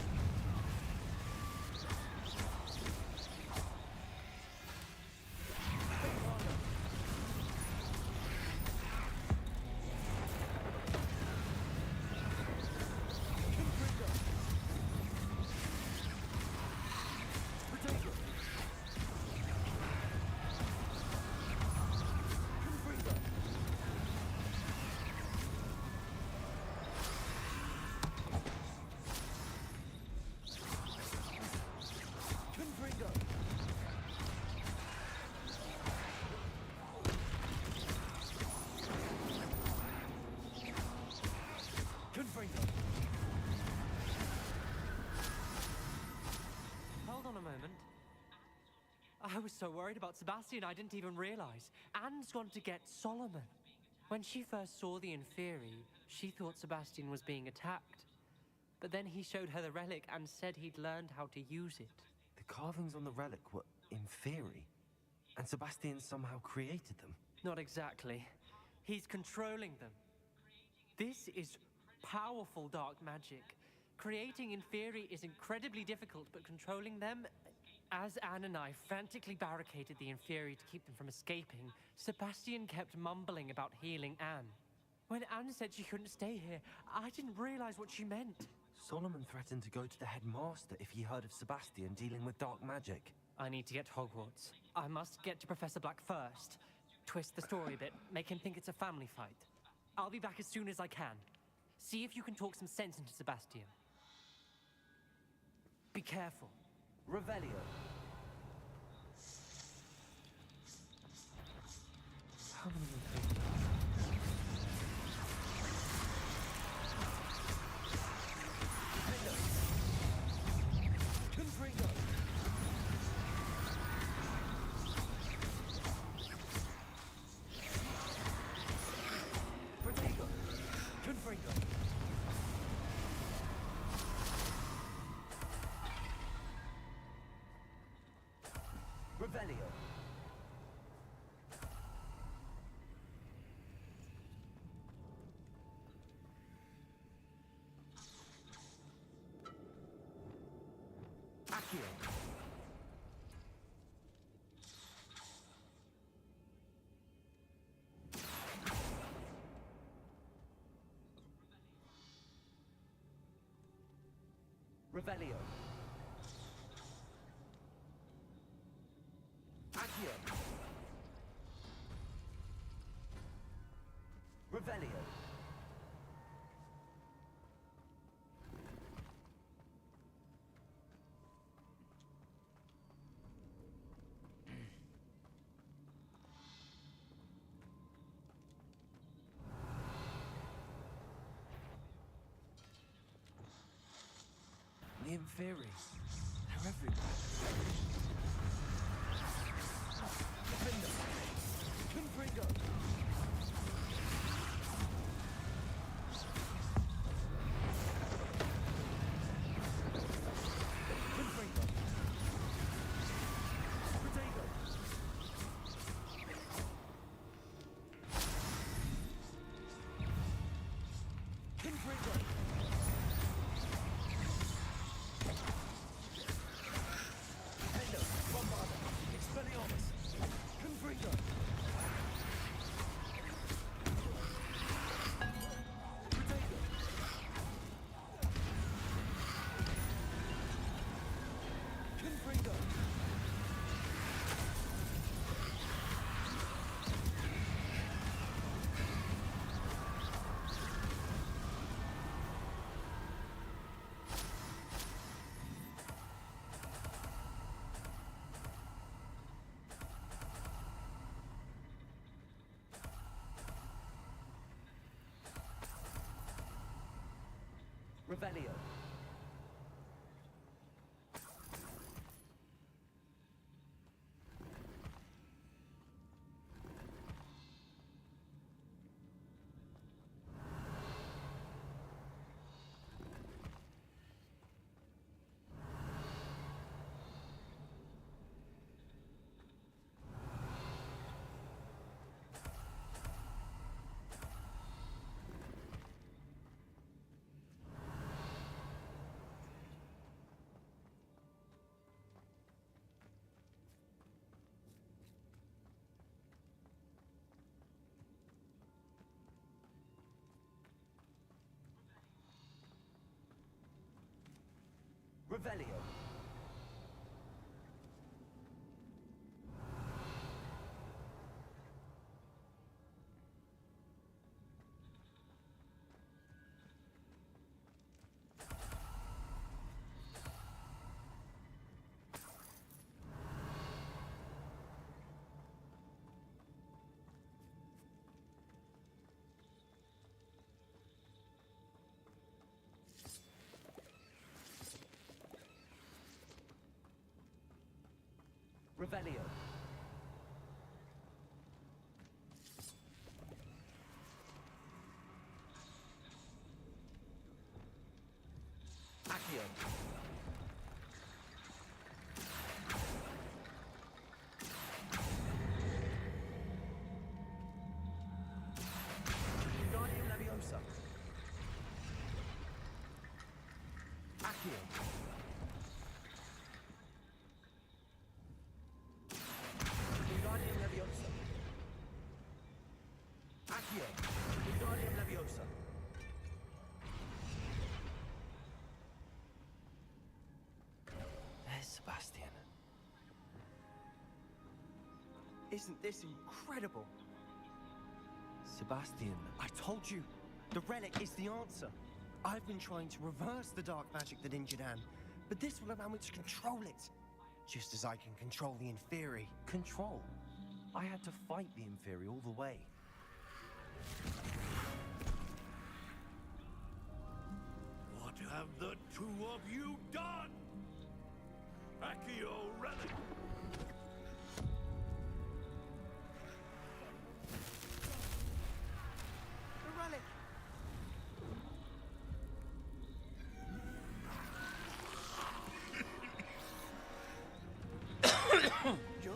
Hold on a moment. I was so worried about Sebastian I didn't even realize. Anne's gone to get Solomon. When she first saw the Inferi, she thought Sebastian was being attacked. But then he showed her the relic and said he'd learned how to use it. The carvings on the relic were Inferi, and Sebastian somehow created them. Not exactly. He's controlling them. This is powerful dark magic. Creating Inferi is incredibly difficult, but controlling them... As Anne and I frantically barricaded the Inferi to keep them from escaping, Sebastian kept mumbling about healing Anne. When Anne said she couldn't stay here, I didn't realize what she meant. Solomon threatened to go to the headmaster if he heard of Sebastian dealing with dark magic. I need to get to Hogwarts. I must get to Professor Black first. Twist the story a bit, make him think it's a family fight. I'll be back as soon as I can. See if you can talk some sense into Sebastian. Be careful. Revelio. How many Inferi? Confringo. Protego. Confringo. Revelio. Accio. Revelio. Accio. Revelio. The Inferi. They're everywhere. Defender. Confringo. Confringo. Protego. Confringo. Defender. Bombarda. Expelliarmus. Confringo. Protego. Confringo. Revelio. Revelio. Revelio. Accio. Wingardium Leviosa. Accio. Wingardium Leviosa. Accio. Wingardium Leviosa. There's Sebastian. Isn't this incredible? Sebastian. I told you, the relic is the answer. I've been trying to reverse the dark magic that injured Anne, but this will allow me to control it. Just as I can control the Inferi. Control? I had to fight the Inferi all the way. What have the two of you done? Accio relic! The relic! Your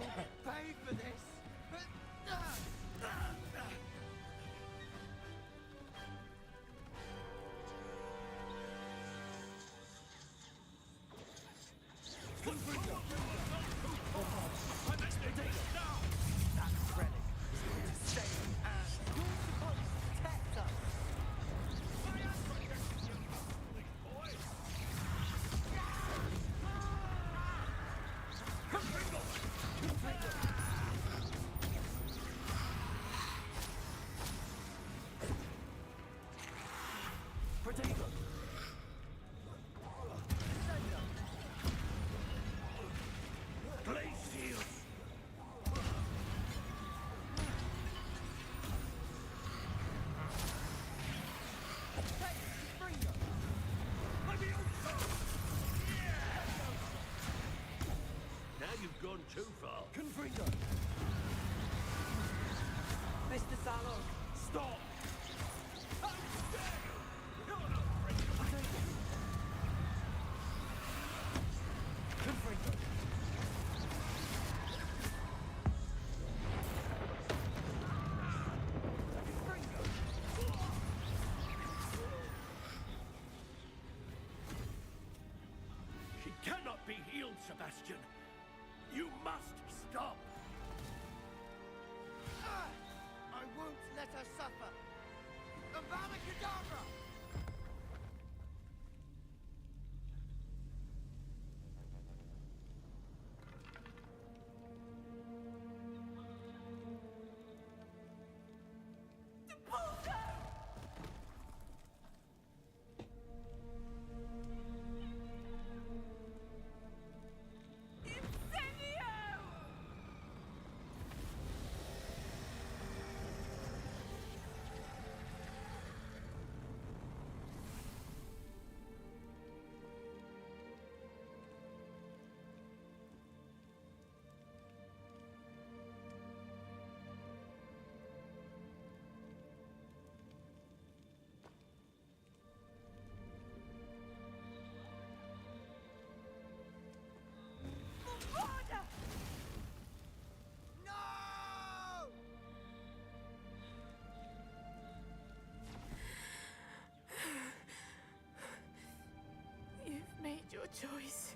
gone too far. Confringo! Mr. Salon, Stop! How dare you! You're not free! Confringo! She cannot be healed, Sebastian. You must stop. I won't let her suffer! Avada Kedavra! You've made your choice.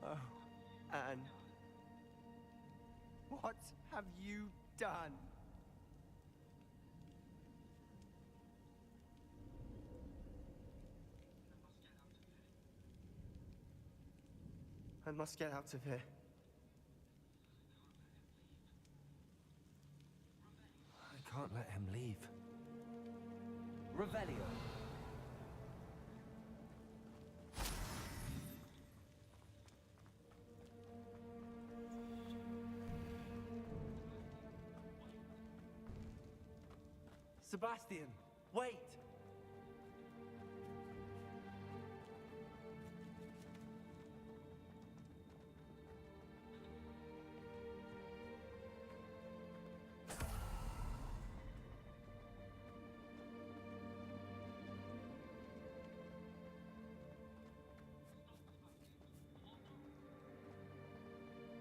Oh, Anne. What have you done? I must get out of here. I can't let him leave. Revelio. Sebastian, wait!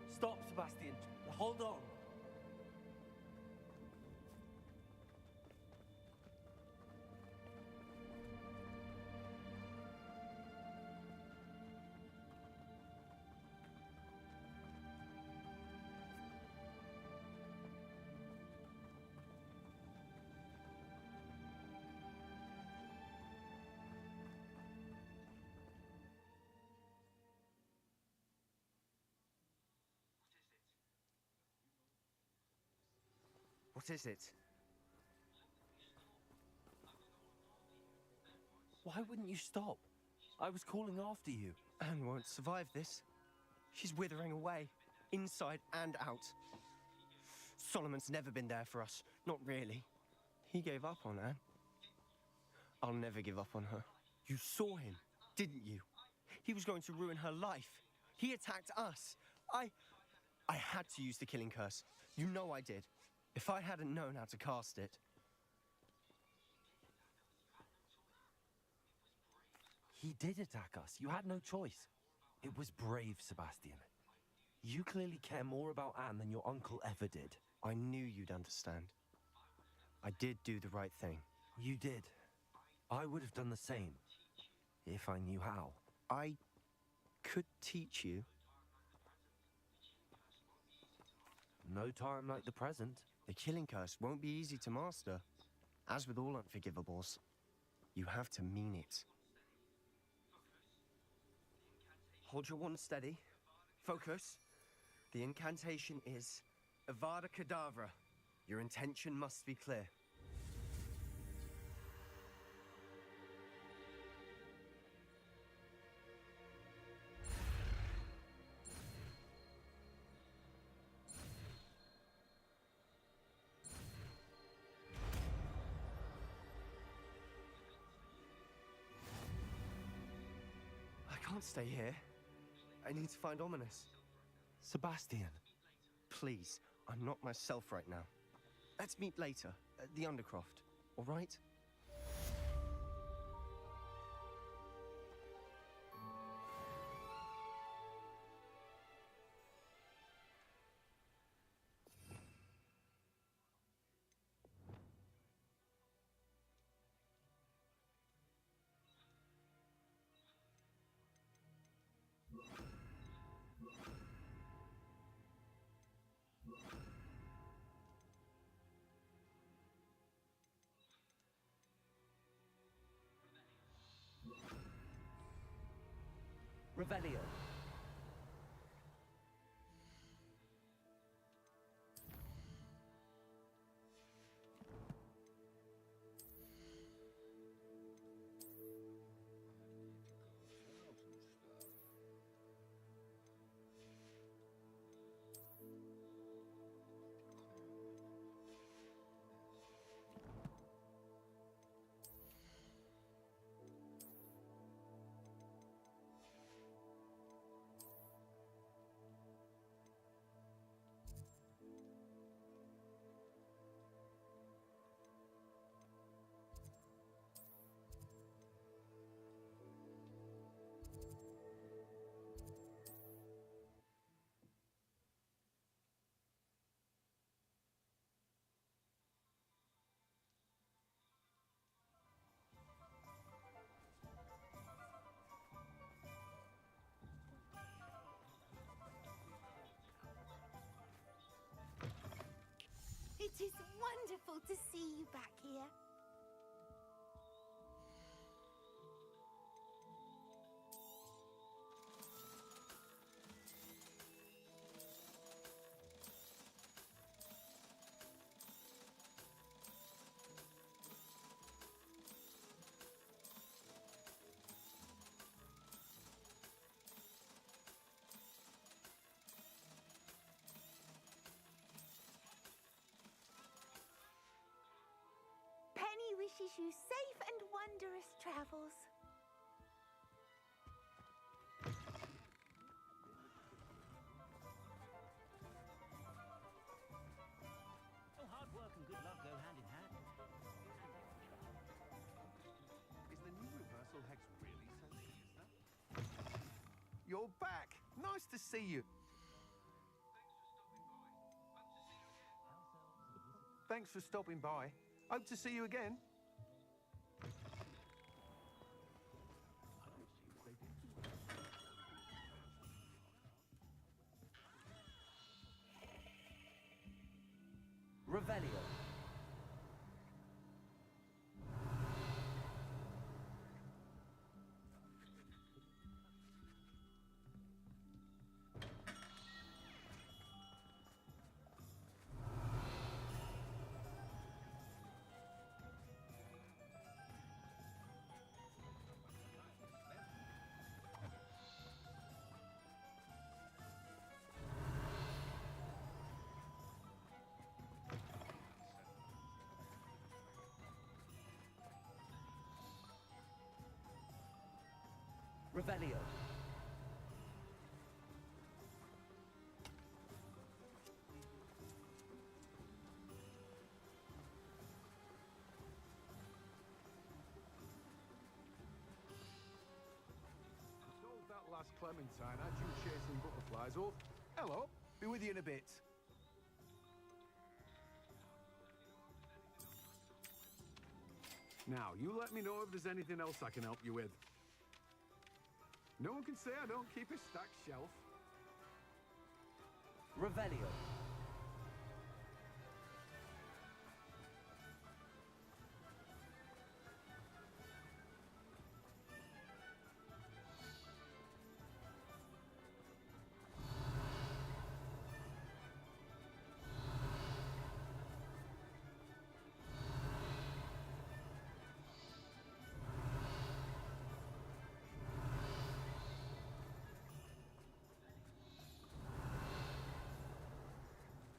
Stop, Sebastian. Hold on. What is it? Why wouldn't you stop? I was calling after you. Anne won't survive this. She's withering away, inside and out. Solomon's never been there for us. Not really. He gave up on Anne. I'll never give up on her. You saw him, didn't you? He was going to ruin her life. He attacked us. I had to use the killing curse. You know I did. If I hadn't known how to cast it... He did attack us. You had no choice. It was brave, Sebastian. You clearly care more about Anne than your uncle ever did. I knew you'd understand. I did do the right thing. You did. I would have done the same, if I knew how. I could teach you. No time like the present. The killing curse won't be easy to master. As with all unforgivables, you have to mean it. Hold your wand steady. Focus. The incantation is Avada Kedavra. Your intention must be clear. can't stay here. I need to find Ominous. Sebastian. Please, I'm not myself right now. Let's meet later at the Undercroft, all right? Revelio. It is wonderful to see you back here. Penny wishes you safe and wondrous travels. Oh, hard work and good luck go hand in hand. Is the new reversal hex really so sinister? You're back! Nice to see you. Thanks for stopping by. Hope to see you again. Revelio. Revelio. Told that last Clementine had you chasing butterflies off. Hello, be with you in a bit. Now, you let me know if there's anything else I can help you with. No one can say I don't keep a stacked shelf. Revelio.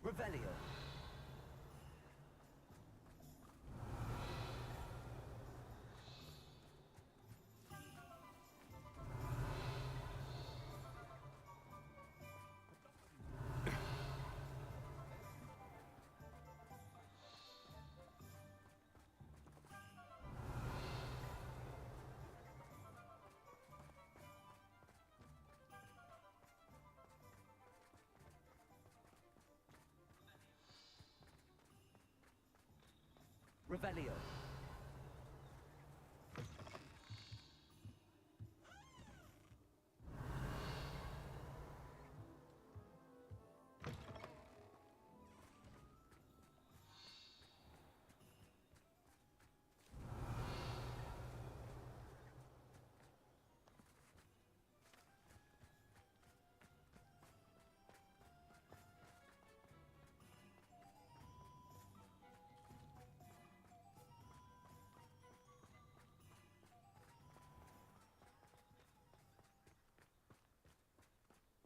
Revelio. Revelio.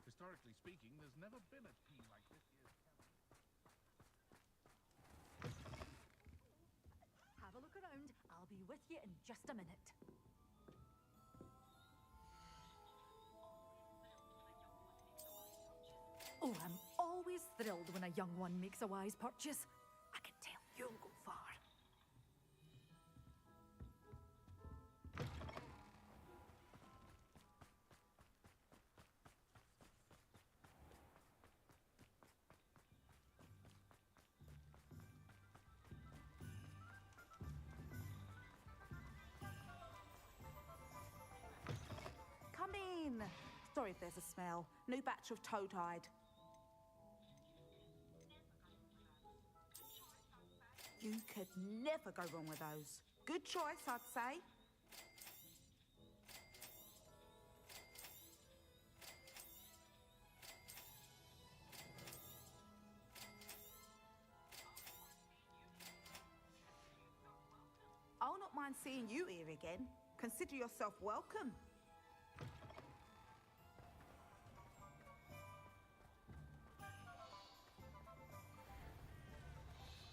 Historically speaking, there's never been a team like this year's Have a look around. I'll be with you in just a minute. Oh, I'm always thrilled when a young one makes a wise purchase. I can tell you'll go far. Come in. Sorry if there's a smell. New batch of toad-hide. You could never go wrong with those. Good choice, I'd say. I'll not mind seeing you here again. Consider yourself welcome.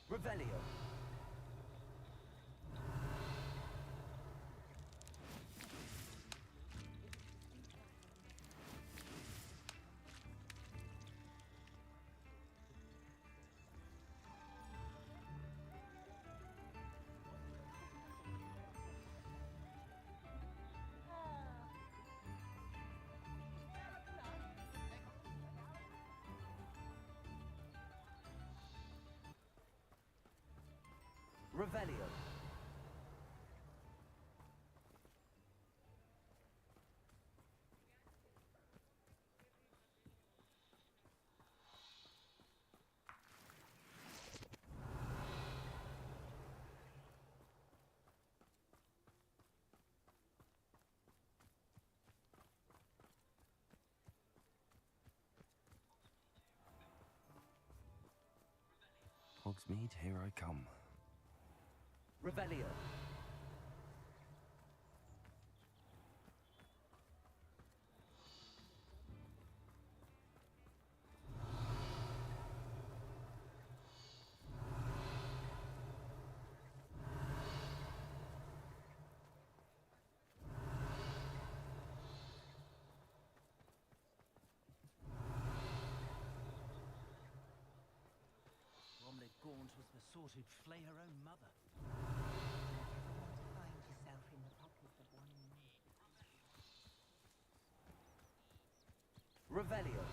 Revelio. Revelio. Hogsmeade, here I come. Revelio. Bromley Gaunt was the sort who'd flay her own mother. Find yourself in the pocket of one more. Revelio.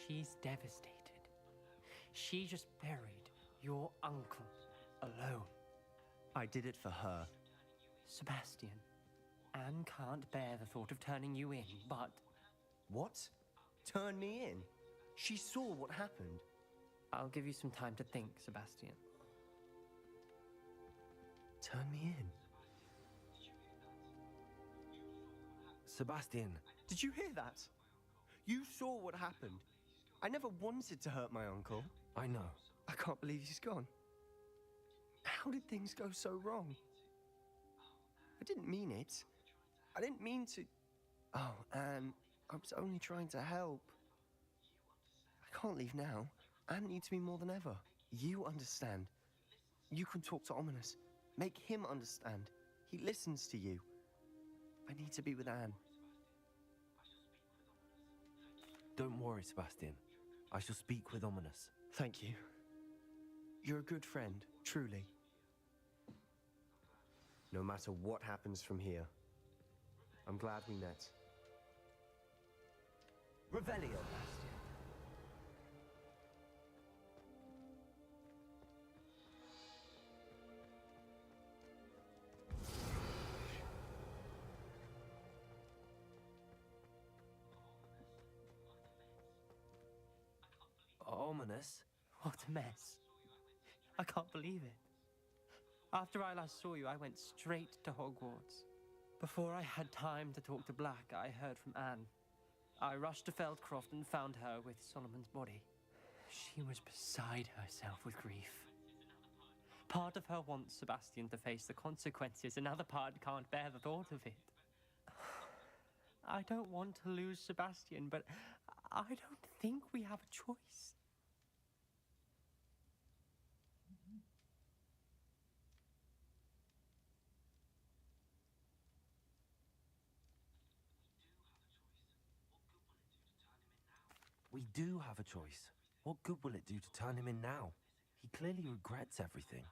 She's devastated. She just buried your uncle alone. I did it for her. Sebastian, Anne can't bear the thought of turning you in, but... What? Turn me in? She saw what happened. I'll give you some time to think, Sebastian. Turn me in? Sebastian. Did you hear that? You saw what happened. I never wanted to hurt my uncle. I know. I can't believe he's gone. How did things go so wrong? I didn't mean it. I didn't mean to... Oh, Anne, I was only trying to help. I can't leave now. Anne needs me more than ever. You understand. You can talk to Ominous. Make him understand. He listens to you. I need to be with Anne. Don't worry, Sebastian. I shall speak with Ominous. Thank you. You're a good friend, truly. No matter what happens from here, I'm glad we met. Revelio. Ominous? What a mess. I can't believe it. After I last saw you, I went straight to Hogwarts. Before I had time to talk to Black, I heard from Anne. I rushed to Feldcroft and found her with Solomon's body. She was beside herself with grief. Part of her wants Sebastian to face the consequences, another part can't bear the thought of it. I don't want to lose Sebastian, but I don't think we have a choice. We do have a choice. What good will it do to turn him in now? He clearly regrets everything.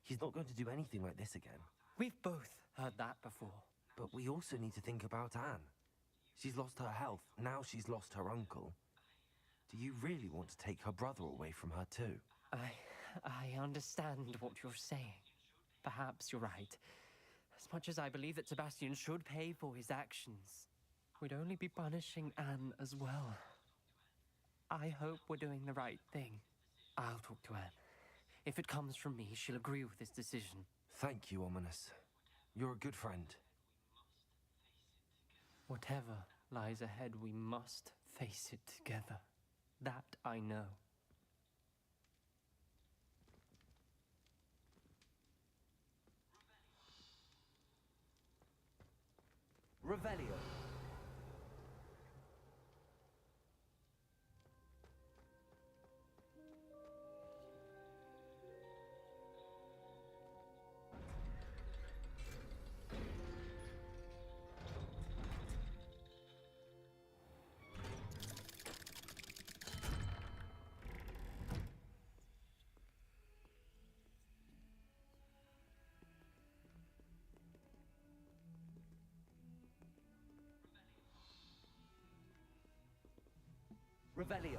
He's not going to do anything like this again. We've both heard that before. But we also need to think about Anne. She's lost her health, now she's lost her uncle. Do you really want to take her brother away from her too? I understand what you're saying. Perhaps you're right. As much as I believe that Sebastian should pay for his actions, we'd only be punishing Anne as well. I hope we're doing the right thing. I'll talk to Anne. If it comes from me, she'll agree with this decision. Thank you, Ominous. You're a good friend. Whatever lies ahead, we must face it together. That I know. Revelio. Revelio.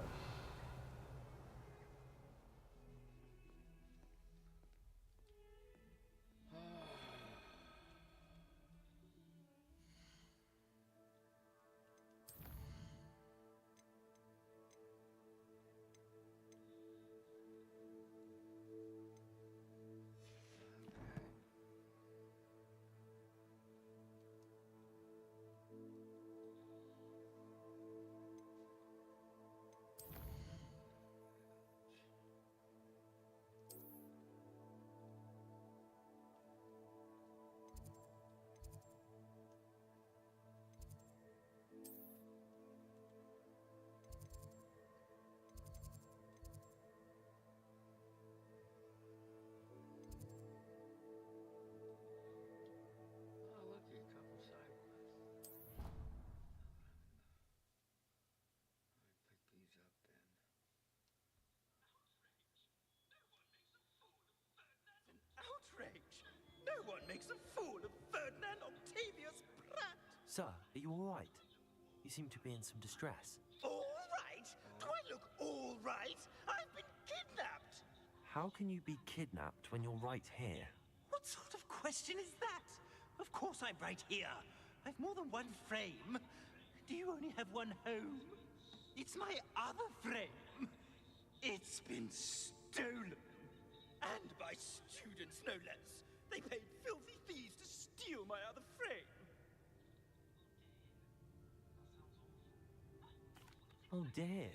No one makes a fool of Ferdinand Octavius Pratt! Sir, are you all right? You seem to be in some distress. All right? Do I look all right. I've been kidnapped. How can you be kidnapped when you're right here? What sort of question is that? Of course I'm right here. I've more than one frame. Do you only have one home? It's my other frame. It's been stolen. And by students, no less. They paid filthy thieves to steal my other frame. Oh dear.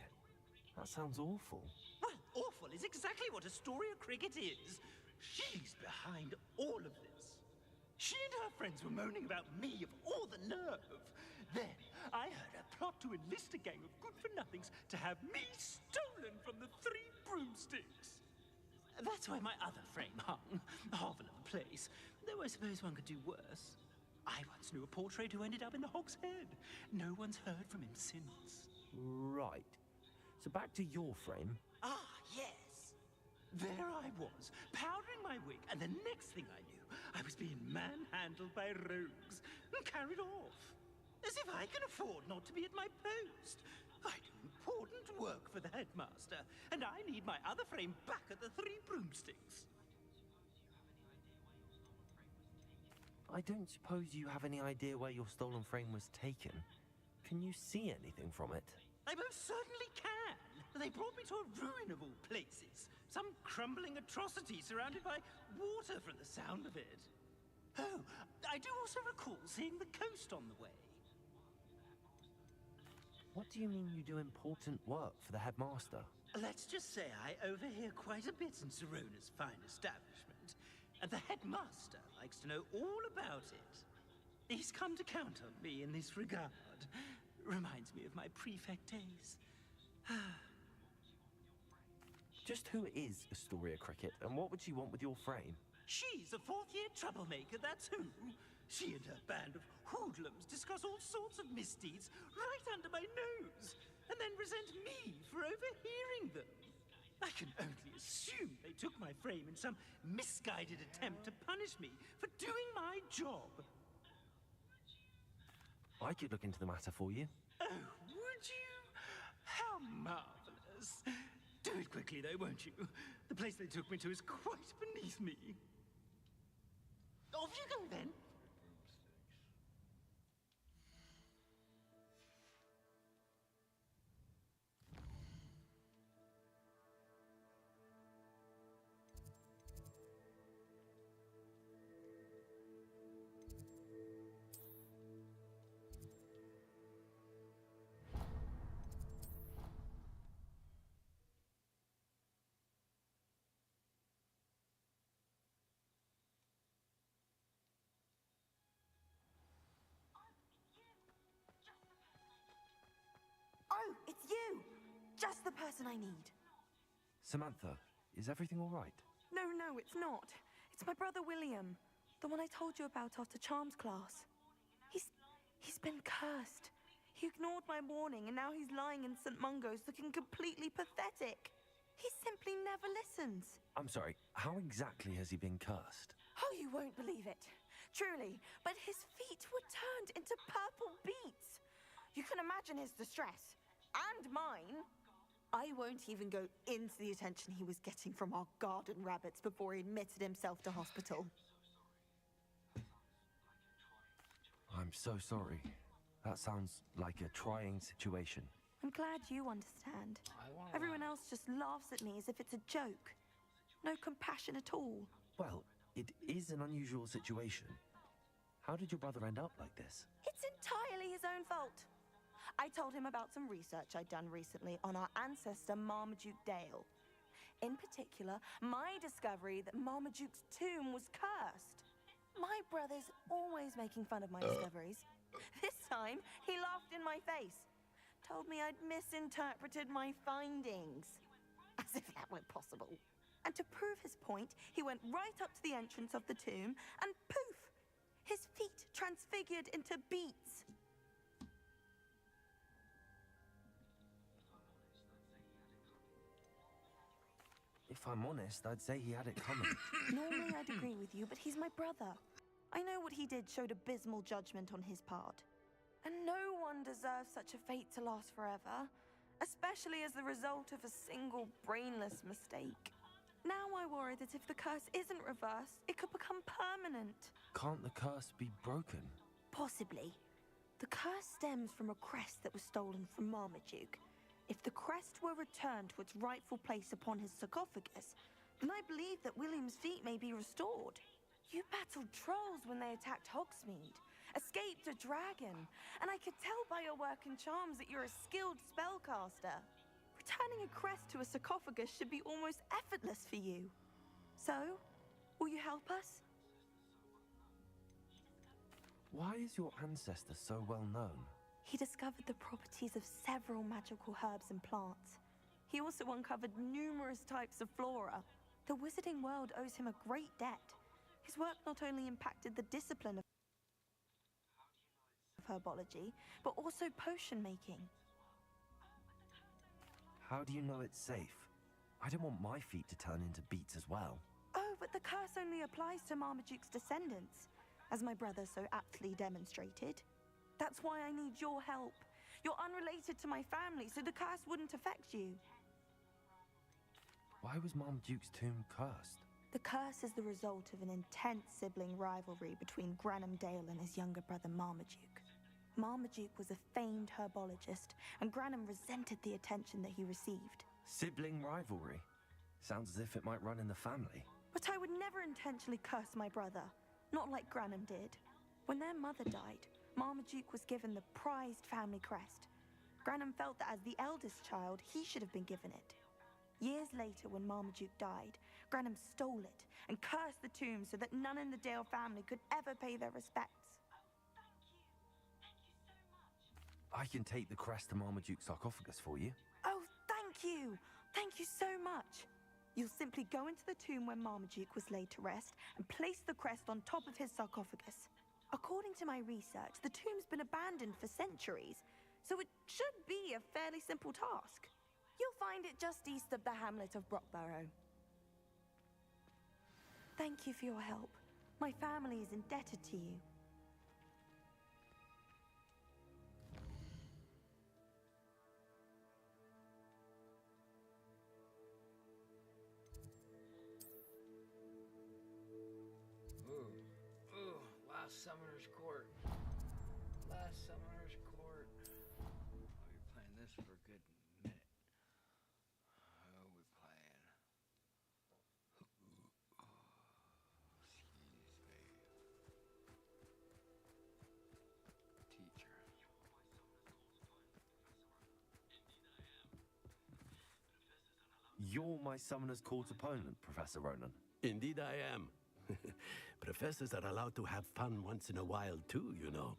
That sounds awful. Well, awful is exactly what Astoria Cricket is. She's behind all of this. She and her friends were moaning about me of all the nerve. Then I heard her plot to enlist a gang of good-for-nothings to have me stolen from the Three Broomsticks. That's where my other frame hung. Half another place. Though I suppose one could do worse. I once knew a portrait who ended up in the Hog's Head. No one's heard from him since. Right. So back to your frame. Ah, yes. There I was, powdering my wig, and the next thing I knew, I was being manhandled by rogues and carried off. As if I can afford not to be at my post. I do important work for the headmaster, and I need my other frame back at the Three Broomsticks. I don't suppose you have any idea where your stolen frame was taken. Can you see anything from it? I most certainly can. They brought me to a ruin of all places. Some crumbling atrocity surrounded by water from the sound of it. Oh, I do also recall seeing the coast on the way. What do you mean you do important work for the headmaster? Let's just say I overhear quite a bit in Serona's fine establishment, and the headmaster likes to know all about it. He's come to count on me in this regard. Reminds me of my prefect days. Just who is Astoria Cricket, and what would she want with your frame? She's a fourth-year troublemaker, that's who. She and her band of hoodlums discuss all sorts of misdeeds right under my nose, and then resent me for overhearing them. I can only assume they took my frame in some misguided attempt to punish me for doing my job. I could look into the matter for you. Oh, would you? How marvelous. Do it quickly, though, won't you? The place they took me to is quite beneath me. Off you go, then. Oh, it's you! Just the person I need. Samantha, is everything all right? No, it's not. It's my brother William. The one I told you about after Charms class. He's been cursed. He ignored my warning, and now he's lying in St. Mungo's looking completely pathetic. He simply never listens. I'm sorry, how exactly has he been cursed? Oh, you won't believe it. Truly, but his feet were turned into purple beets. You can imagine his distress. And mine. I won't even go into the attention he was getting from our garden rabbits before he admitted himself to hospital. I'm so sorry. That sounds like a trying situation. I'm glad you understand. Everyone else just laughs at me as if it's a joke. No compassion at all. Well, it is an unusual situation. How did your brother end up like this? It's entirely his own fault. I told him about some research I'd done recently on our ancestor Marmaduke Dale. In particular, my discovery that Marmaduke's tomb was cursed. My brother's always making fun of my discoveries. This time, he laughed in my face. Told me I'd misinterpreted my findings. As if that were possible. And to prove his point, he went right up to the entrance of the tomb and poof! His feet transfigured into beets. If I'm honest, I'd say he had it coming. Normally I'd agree with you, but he's my brother. I know what he did showed abysmal judgment on his part. And no one deserves such a fate to last forever. especially as the result of a single brainless mistake. Now I worry that if the curse isn't reversed, it could become permanent. Can't the curse be broken? Possibly. The curse stems from a crest that was stolen from Marmaduke. If the crest were returned to its rightful place upon his sarcophagus, then I believe that William's feet may be restored. You battled trolls when they attacked Hogsmeade, escaped a dragon, and I could tell by your work and charms that you're a skilled spellcaster. Returning a crest to a sarcophagus should be almost effortless for you. So, will you help us? Why is your ancestor so well known? He discovered the properties of several magical herbs and plants. He also uncovered numerous types of flora. The wizarding world owes him a great debt. His work not only impacted the discipline of herbology, but also potion making. How do you know it's safe? I don't want my feet to turn into beets as well. Oh, but the curse only applies to Marmaduke's descendants, as my brother so aptly demonstrated. That's why I need your help. You're unrelated to my family, so the curse wouldn't affect you. Why was Marmaduke's tomb cursed? The curse is the result of an intense sibling rivalry between Granham Dale and his younger brother Marmaduke. Marmaduke was a famed herbologist, and Granham resented the attention that he received. Sibling rivalry? Sounds as if it might run in the family. But I would never intentionally curse my brother, not like Granham did. When their mother died, Marmaduke was given the prized family crest. Granham felt that as the eldest child, he should have been given it. Years later, when Marmaduke died, Granham stole it and cursed the tomb so that none in the Dale family could ever pay their respects. I can take the crest to Marmaduke's sarcophagus for you. Oh, thank you! Thank you so much! You'll simply go into the tomb where Marmaduke was laid to rest and place the crest on top of his sarcophagus. According to my research, the tomb's been abandoned for centuries, so it should be a fairly simple task. You'll find it just east of the hamlet of Brockborough. Thank you for your help. My family is indebted to you. Last Summoner's Court. Last Summoner's Court. Oh, you're playing this for a good minute. Oh, we're playing. Excuse me. Teacher. You're my Summoner's Court opponent, Professor Ronan. Indeed I am. Professors are allowed to have fun once in a while too, you know.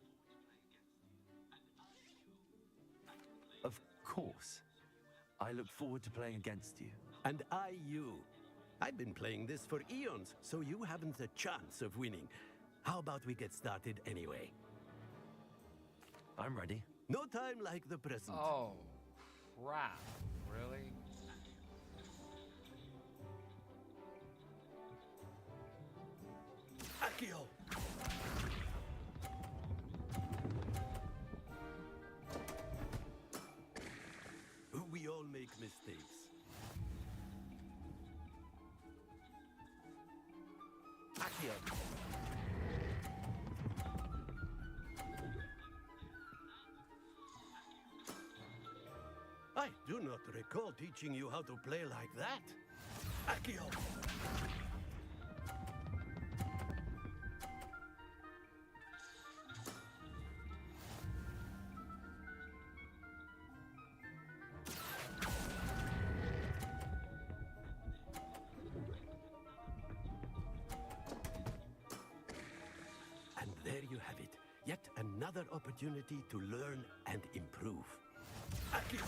Of course. I look forward to playing against you. And I you. I've been playing this for eons, so you haven't a chance of winning. How about we get started anyway? I'm ready. No time like the present. Oh, crap. Really? Accio! We all make mistakes. Accio! I do not recall teaching you how to play like that. Accio! And there you have it. Yet another opportunity to learn and improve. Accio!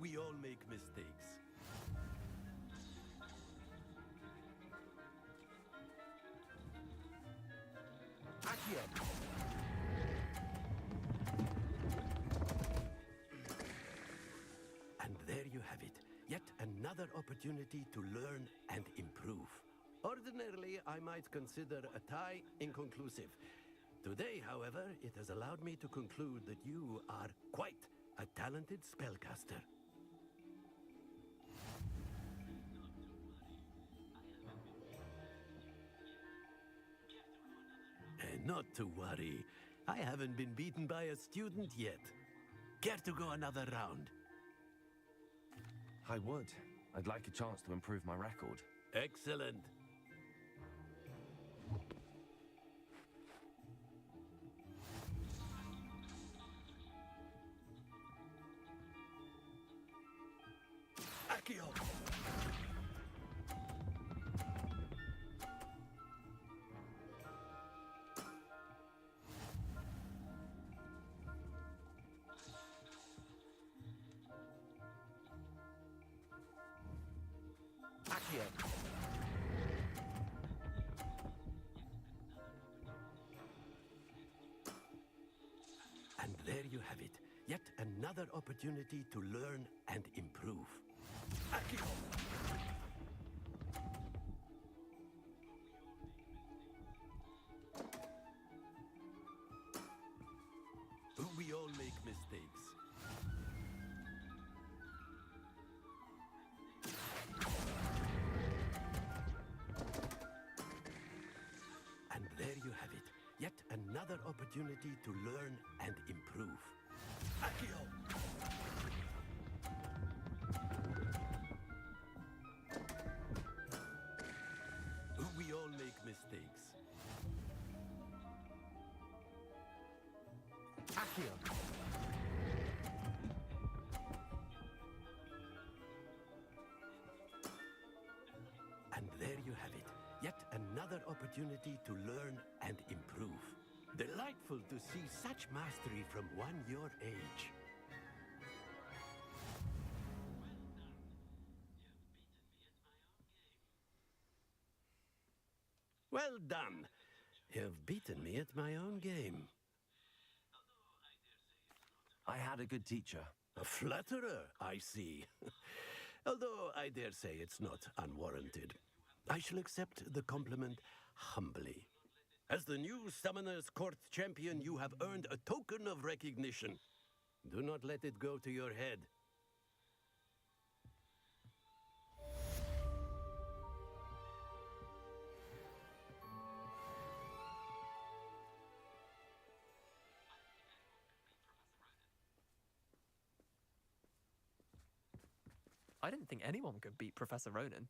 We all make mistakes. Accio! And there you have it. Yet another opportunity to learn and improve. Ordinarily, I might consider a tie inconclusive. Today, however, it has allowed me to conclude that you are quite a talented spellcaster. And not to worry, I haven't been beaten by a student yet. Care to go another round? I would. I'd like a chance to improve my record. Excellent. Accio! Accio! And there you have it. Yet another opportunity to learn and improve. Accio! We all make mistakes. And there you have it. Yet another opportunity to learn and improve. Accio! We all make mistakes. Accio! And there you have it. Yet another opportunity to learn and improve. Delightful to see such mastery from one your age. Well done. You've beaten me at my own game. I had a good teacher. A flatterer, I see. Although I dare say it's not unwarranted. I shall accept the compliment humbly. As the new Summoner's Court champion, you have earned a token of recognition. Do not let it go to your head. I didn't think anyone could beat Professor Ronan.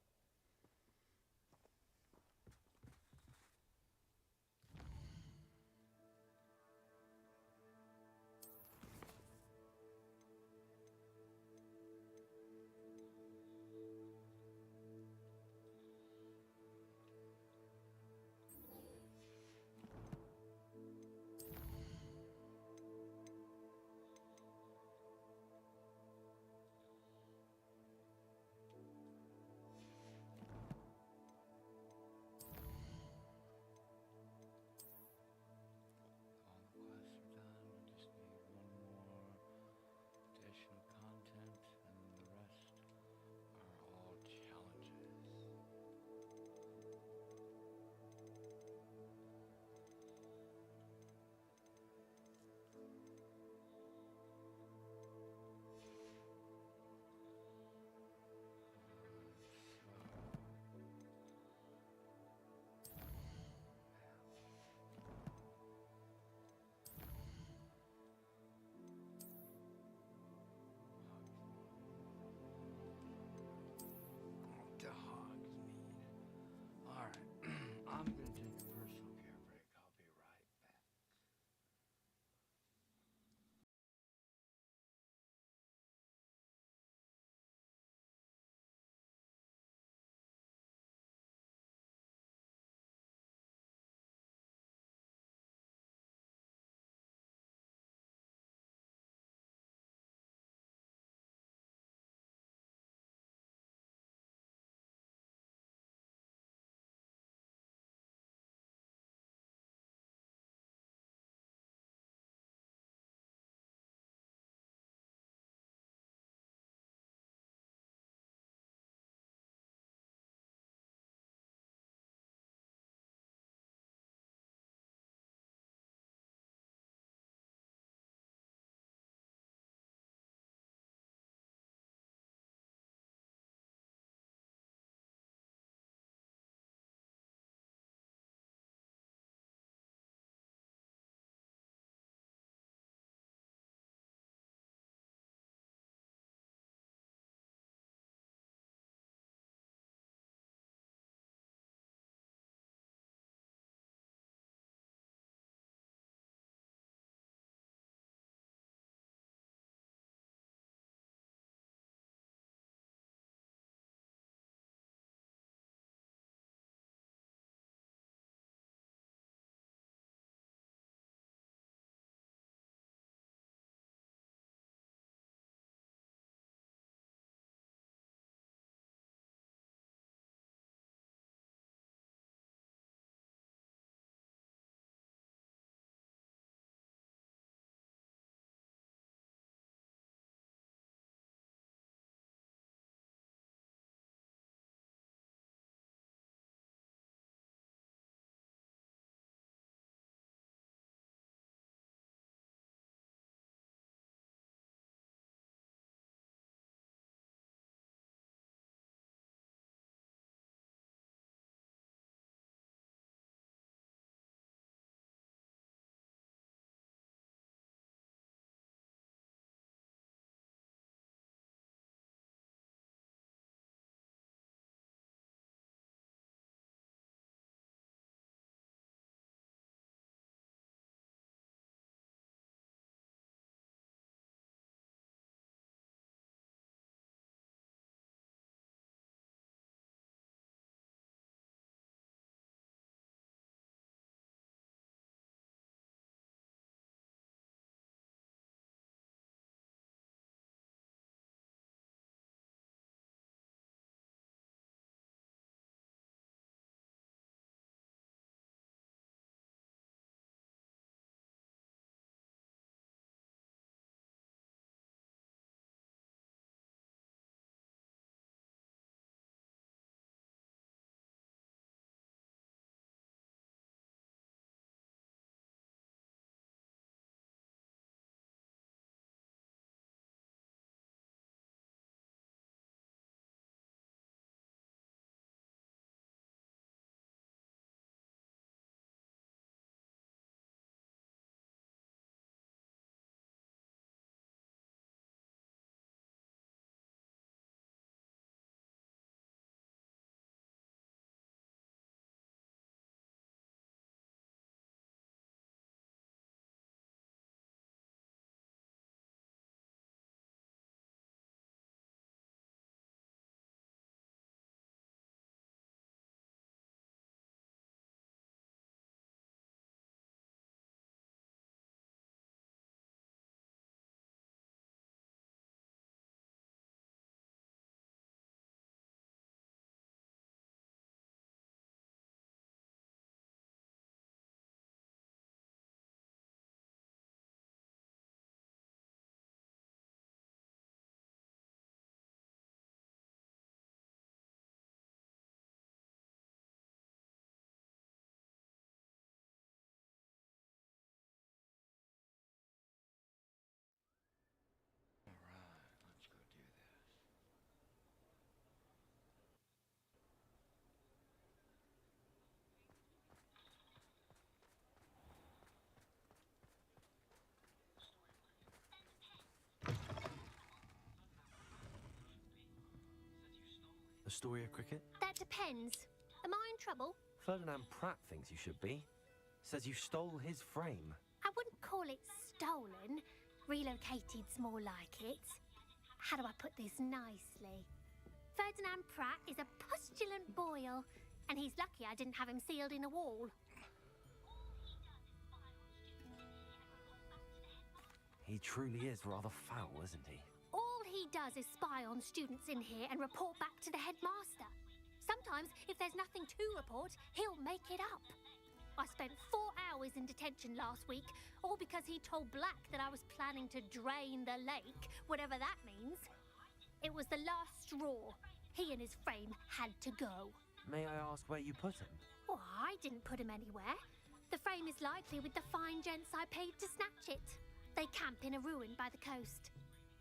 Astoria Cricket? That depends. Am I in trouble? Ferdinand Pratt thinks you should be. Says you stole his frame. I wouldn't call it stolen. Relocated's more like it. How do I put this nicely? Ferdinand Pratt is a postulant boil, and he's lucky I didn't have him sealed in a wall. He truly is rather foul, isn't he? All he does is spy on students in here and report back to the headmaster. Sometimes, if there's nothing to report, he'll make it up. I spent 4 hours in detention last week, all because he told Black that I was planning to drain the lake, whatever that means. It was the last straw. He and his frame had to go. May I ask where you put him? Oh, I didn't put him anywhere. The frame is likely with the fine gents I paid to snatch it. They camp in a ruin by the coast.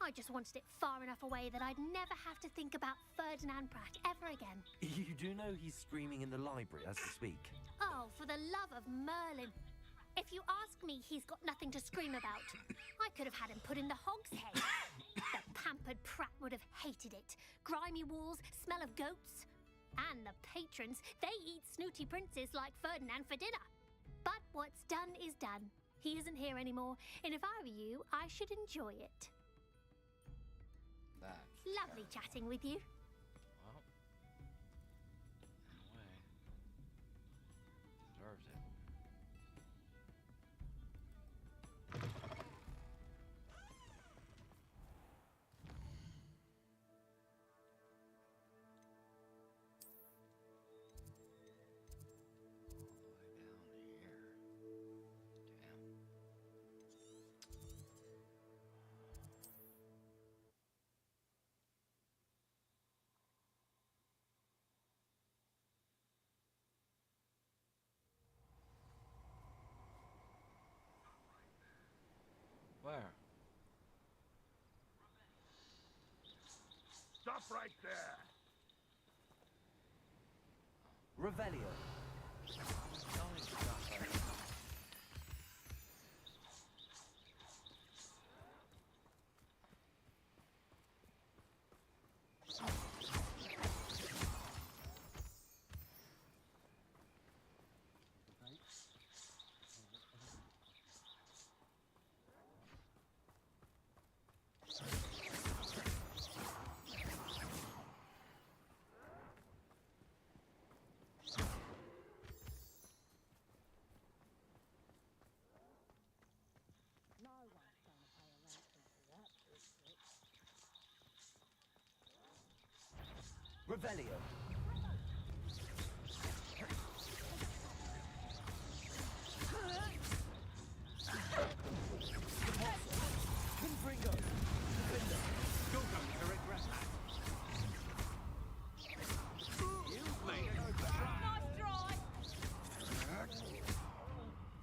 I just wanted it far enough away that I'd never have to think about Ferdinand Pratt ever again. You do know he's screaming in the library as we speak. Oh, for the love of Merlin. If you ask me, he's got nothing to scream about. I could have had him put in the hogshead. The pampered Pratt would have hated it. Grimy walls, smell of goats. And the patrons, they eat snooty princes like Ferdinand for dinner. But what's done is done. He isn't here anymore, and if I were you, I should enjoy it. That's Lovely chatting with you. Well, in a way, deserves it. Where? Stop right there! Revelio. Tell me to stop right now. Revelio. Confringo. Defender. You're going to regret that. You've made it over. Nice try.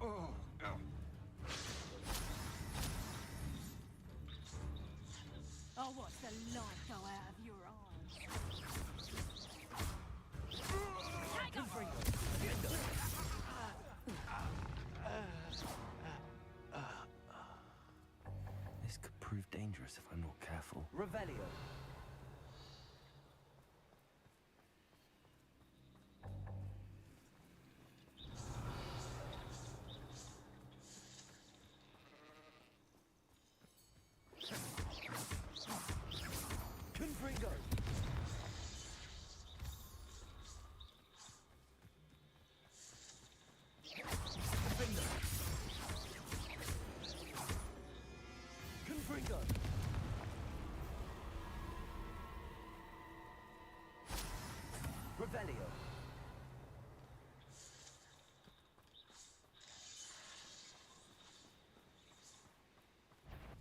Oh, Oh, what's the light go out of your eyes? This could prove dangerous if I'm not careful. Revelio. Confringo. Defender. Confringo. Revelio.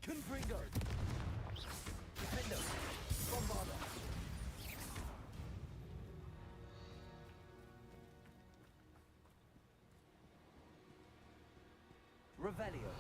Confringo. Defender. Bombarda. Revelio.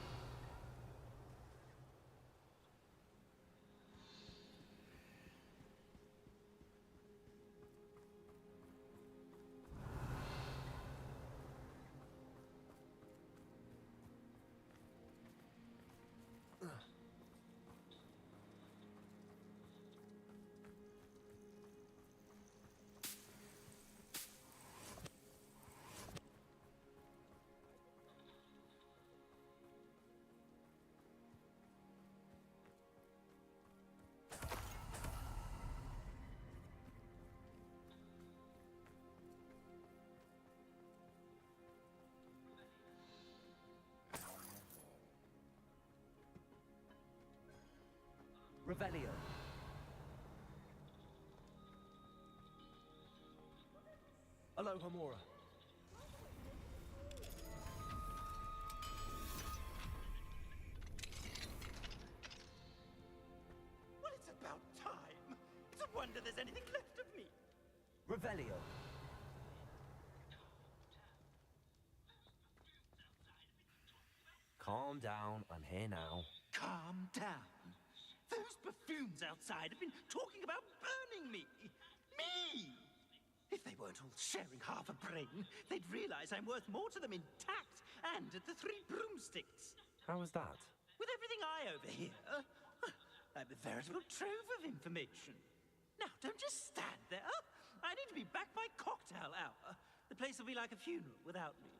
Revelio. Alohomora. Well, it's about time. It's a wonder there's anything left of me. Revelio. Calm down, I'm here now. Calm down. Those buffoons outside have been talking about burning me. Me! If they weren't all sharing half a brain, they'd realize I'm worth more to them intact and at the Three Broomsticks. How was that? With everything I overhear, I'm a veritable trove of information. Now, don't just stand there. I need to be back by cocktail hour. The place will be like a funeral without me.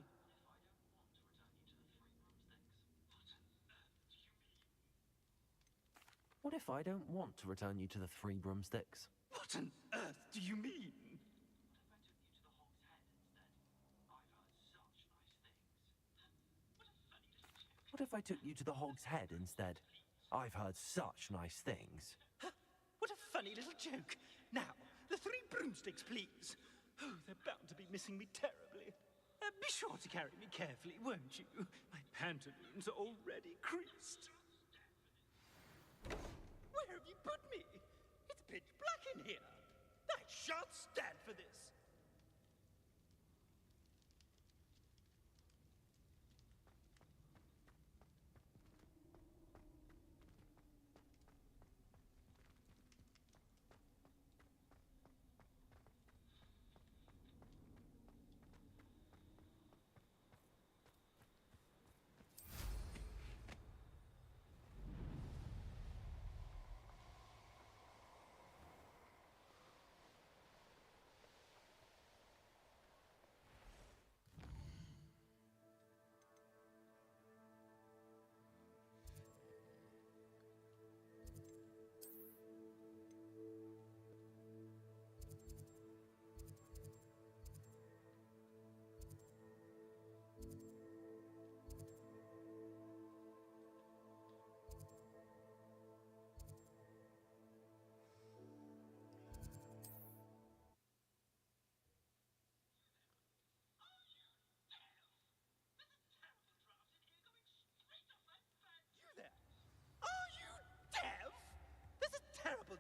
What if I don't want to return you to the Three Broomsticks? What on earth do you mean? What if I took you to the Hog's Head instead? I've heard such nice things. What a funny little joke. Now, the Three Broomsticks, please. Oh, they're bound to be missing me terribly. Be sure to carry me carefully, won't you? My pantaloons are already creased. Where have you put me? It's pitch black in here. I shan't stand for this.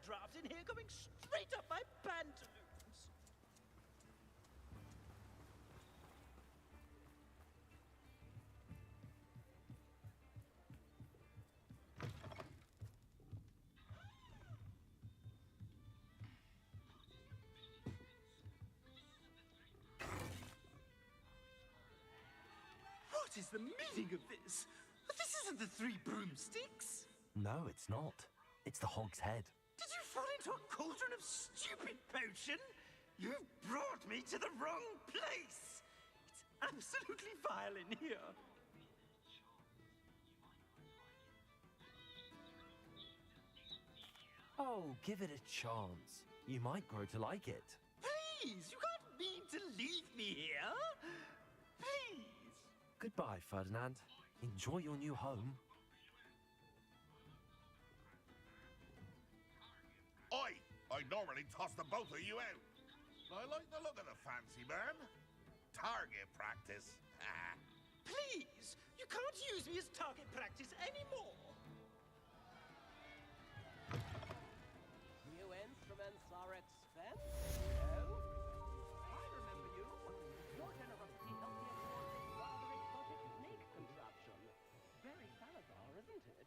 Draft in here coming straight up my pantaloons. What is the meaning of this? This isn't the Three Broomsticks. No, it's not. It's the Hog's Head. Did you fall into a cauldron of stupid potion? You've brought me to the wrong place! It's absolutely vile in here. Oh, give it a chance. You might grow to like it. Please, you can't mean to leave me here. Please. Goodbye, Ferdinand. Enjoy your new home. I normally toss the both of you out. I like the look of the fancy man. Target practice. Please, you can't use me as target practice anymore. New instruments are expensive. I remember you. Your generosity helped me afford this rather exotic snake contraption. Very Salazar, isn't it?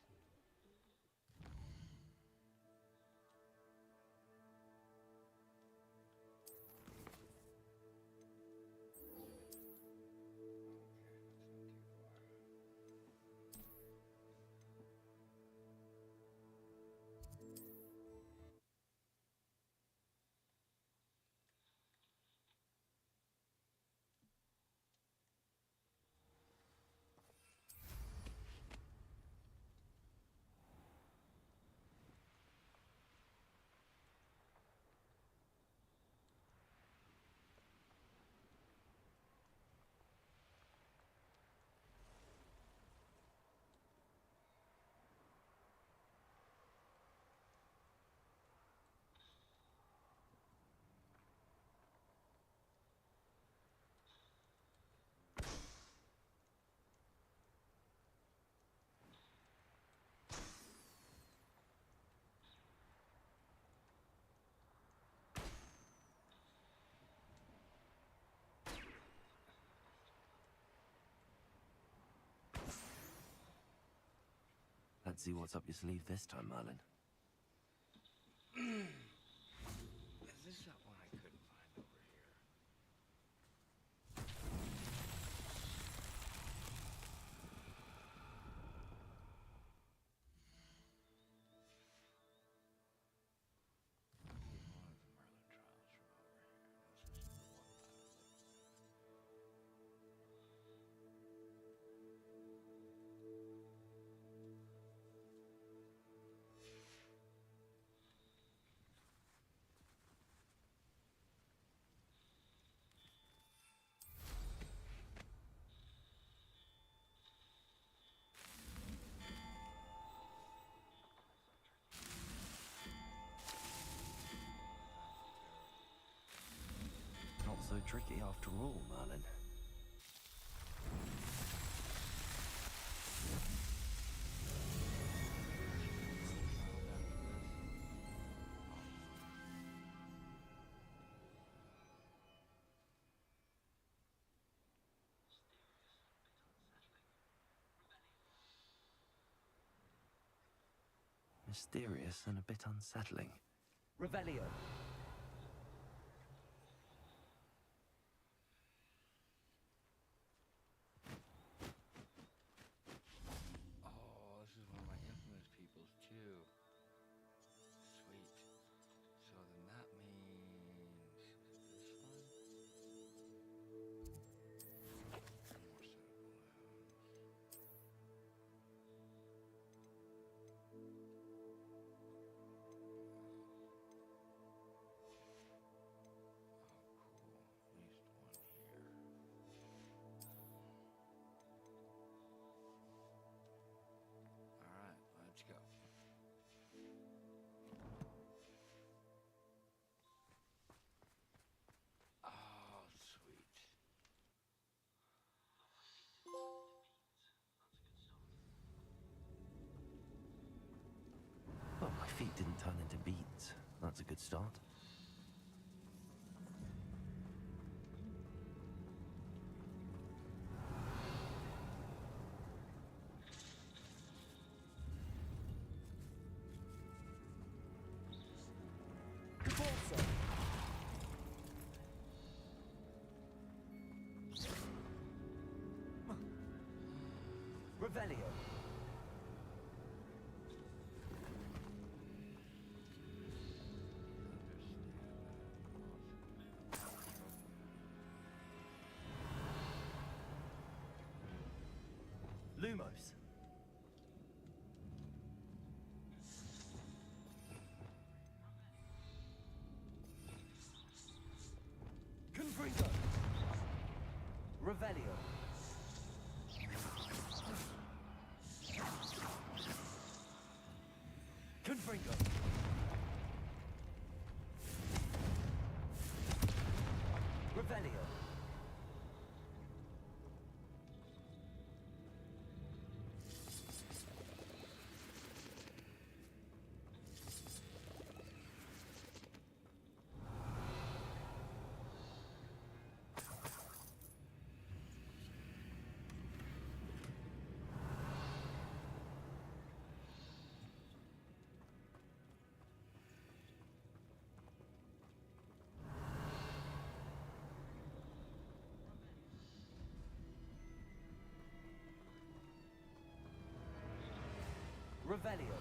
Let's see what's up your sleeve this time, Merlin. Is this that one I couldn't find over here? Not so tricky after all, Merlin. Mysterious and a bit unsettling. Revelio. Oh, this is one of my infamous peoples too. Sweet. So then that means this one. One more set of balloons. Alright, let's go. Oh, sweet. Well, my feet didn't turn into beads. That's a good start. Revelio. Lumos. Confringo. Revelio. Confringo. Revelio. Revelio.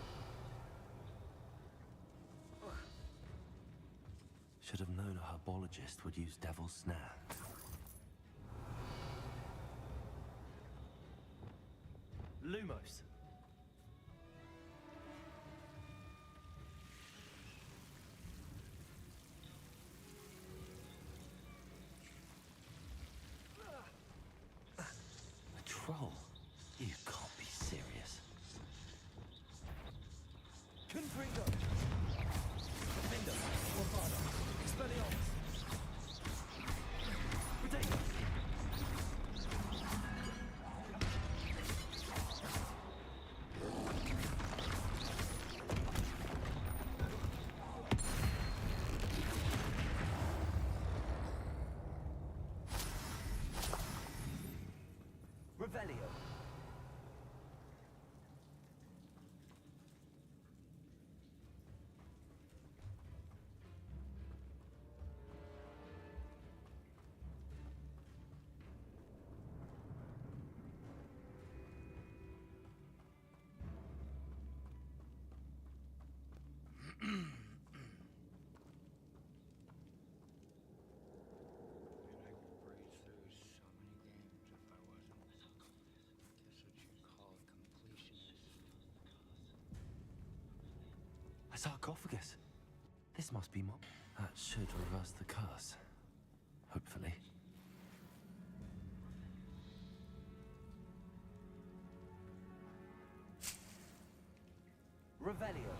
Should have known a herbologist would use Devil's Snare. Lumos. A troll? You can't be serious. Confringo. Defendo. Morfado. Expelliarmus. Potato. A sarcophagus. This must be Mom. That should reverse the curse. Hopefully. Revelio.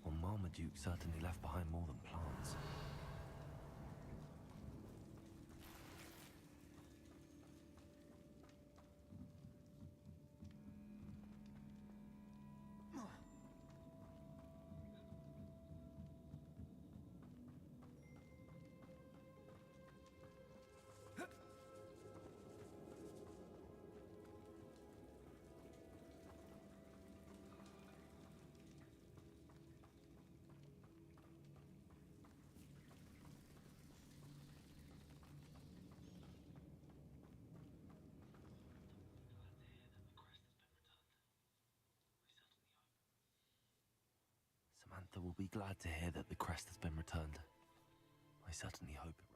Well, Marmaduke certainly left behind more than plants. Samantha will be glad to hear that the crest has been returned. I certainly hope it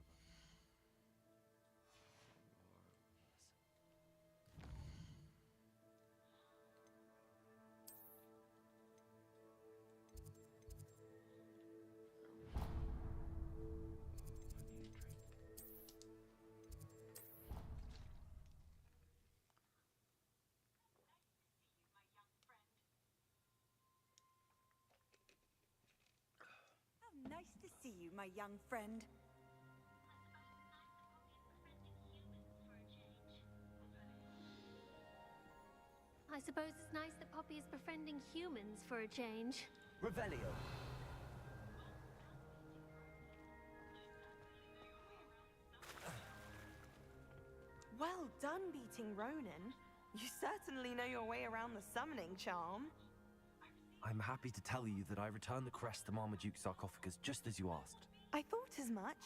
How nice to see you, my young friend. I suppose it's nice that Poppy is befriending humans for a change. Revelio. Well done beating Ronan. You certainly know your way around the summoning charm. I'm happy to tell you that I returned the crest to Marmaduke's sarcophagus just as you asked. I thought as much.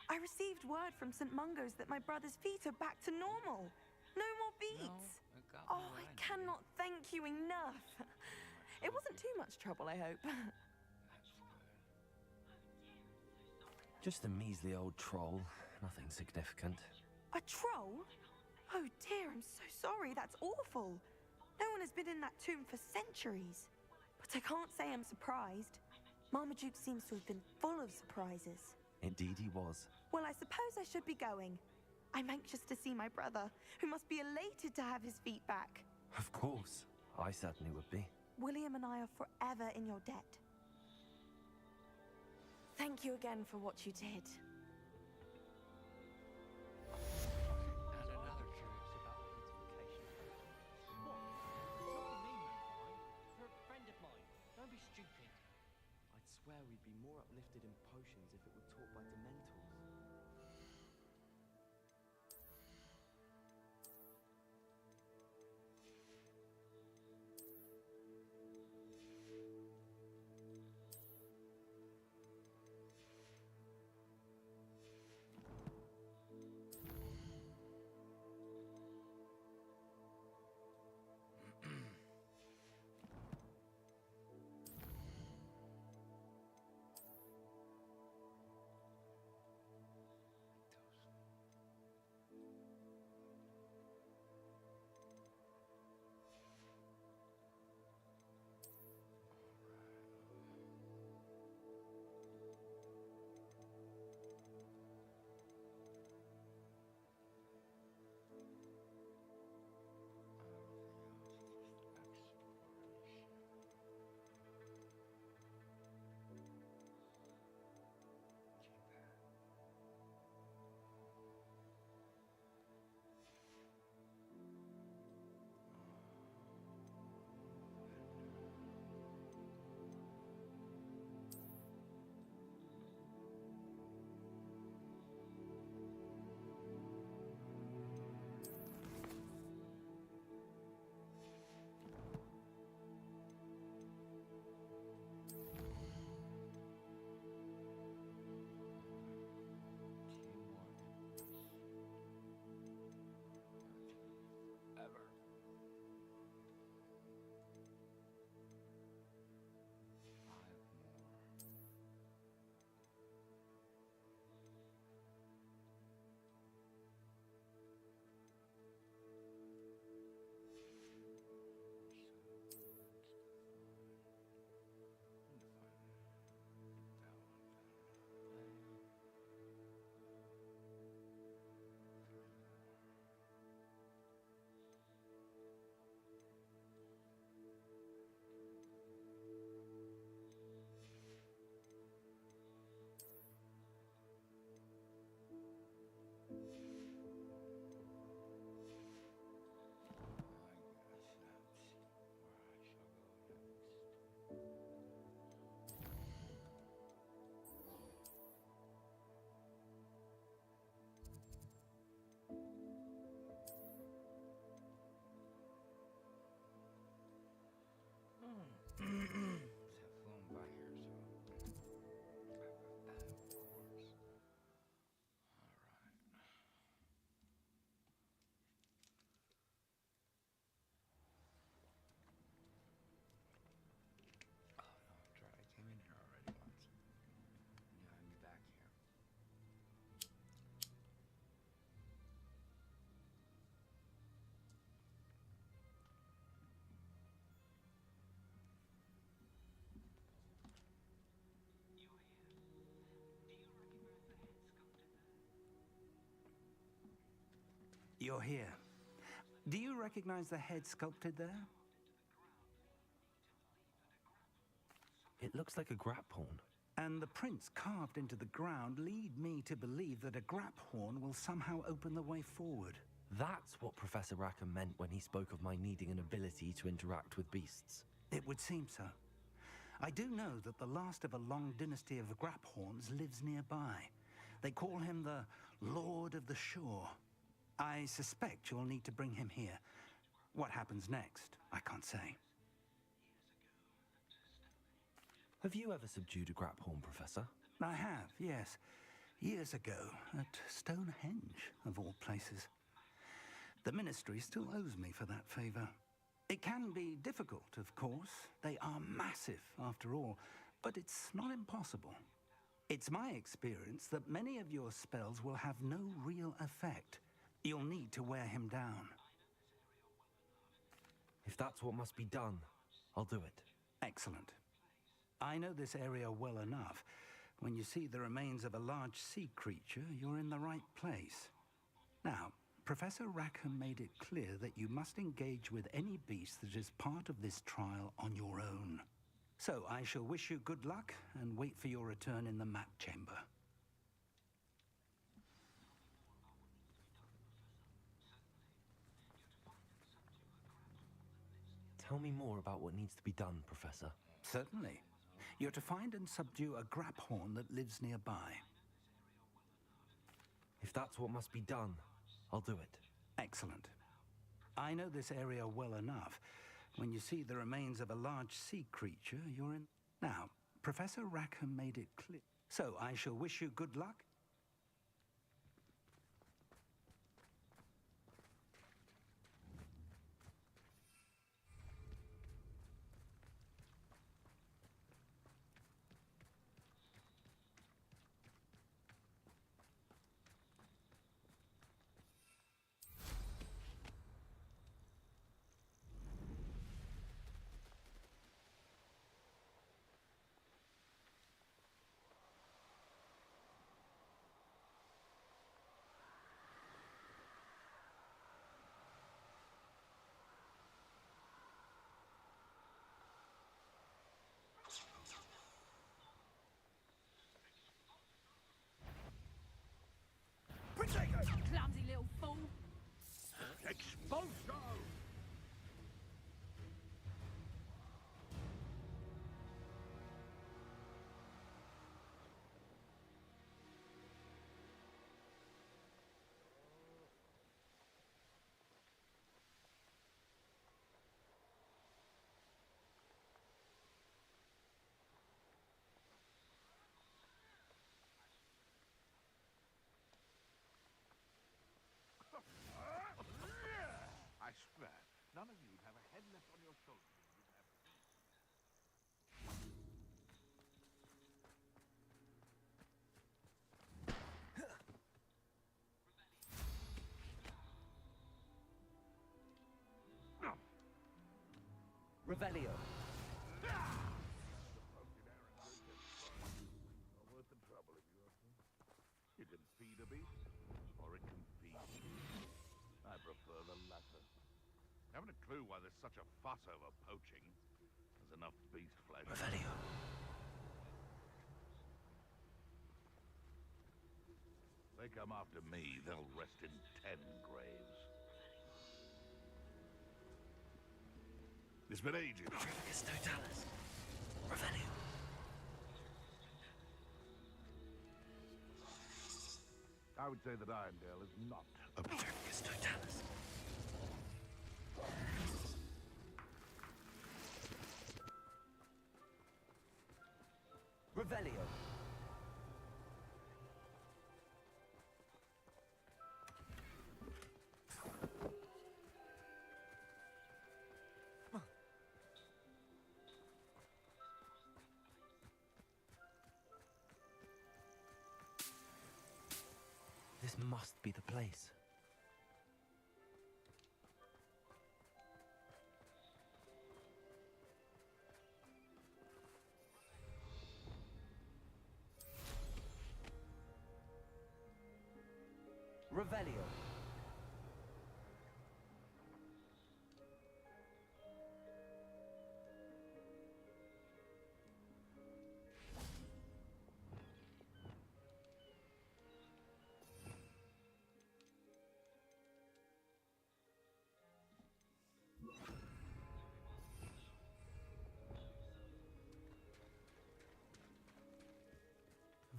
I received word from St. Mungo's that my brother's feet are back to normal. No more beats. Oh, I cannot thank you enough. It wasn't too much trouble, I hope. Just a measly old troll, nothing significant. A troll? Oh dear, I'm so sorry. That's awful. No one has been in that tomb for centuries. But I can't say I'm surprised. Marmaduke seems to have been full of surprises. Indeed he was. Well, I suppose I should be going. I'm anxious to see my brother, who must be elated to have his feet back. Of course. I certainly would be. William and I are forever in your debt. Thank you again for what you did. I'd swear we'd be more uplifted in potions if it were taught by Dementors. You're here. Do you recognize the head sculpted there? It looks like a grap horn. And the prints carved into the ground lead me to believe that a grap horn will somehow open the way forward. That's what Professor Rackham meant when he spoke of my needing an ability to interact with beasts. It would seem so. I do know that the last of a long dynasty of grap horns lives nearby. They call him the Lord of the Shore. I suspect you'll need to bring him here. What happens next, I can't say. Have you ever subdued a grap horn, Professor? I have, yes. Years ago, at Stonehenge, of all places. The Ministry still owes me for that favor. It can be difficult, of course. They are massive, after all, but it's not impossible. It's my experience that many of your spells will have no real effect. You'll need to wear him down. If that's what must be done, I'll do it. Excellent. I know this area well enough. When you see the remains of a large sea creature, you're in the right place. Now, Professor Rackham made it clear that you must engage with any beast that is part of this trial on your own. So I shall wish you good luck and wait for your return in the map chamber. Tell me more about what needs to be done, Professor. Certainly. You're to find and subdue a grap horn that lives nearby. If that's what must be done, I'll do it. Excellent. I know this area well enough. When you see the remains of a large sea creature, you're in... Now, Professor Rackham made it clear. So I shall wish you good luck. Clumsy little fool. Expulso! I swear, none of you'd have a head left on your shoulders. Revelio. Not worth the trouble, if you ask me. You can feed a beast, or it can feed you. I prefer the latter. Haven't a clue why there's such a fuss over poaching. There's enough beast flesh. Revelio. They come after me, they'll rest in 10 graves. It's been ages. It's Totalis. Revelio. I would say that Irondale is not a... It's Totalis. Revelio. This must be the place. Revelio.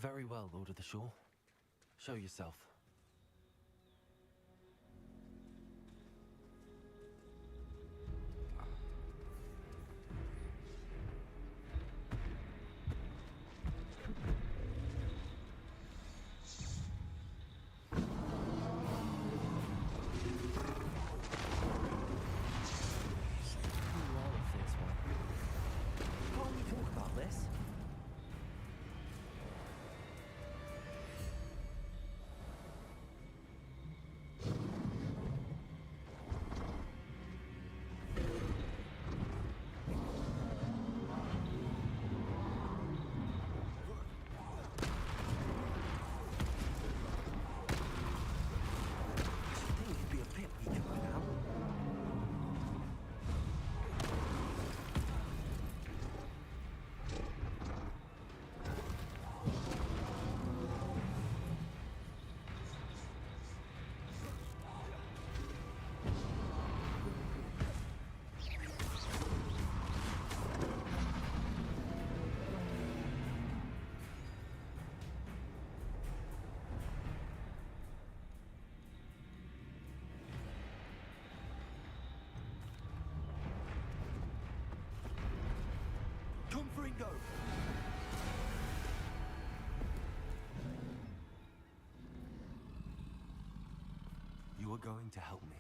Very well, Lord of the Shore. Show yourself. Confringo! You are going to help me.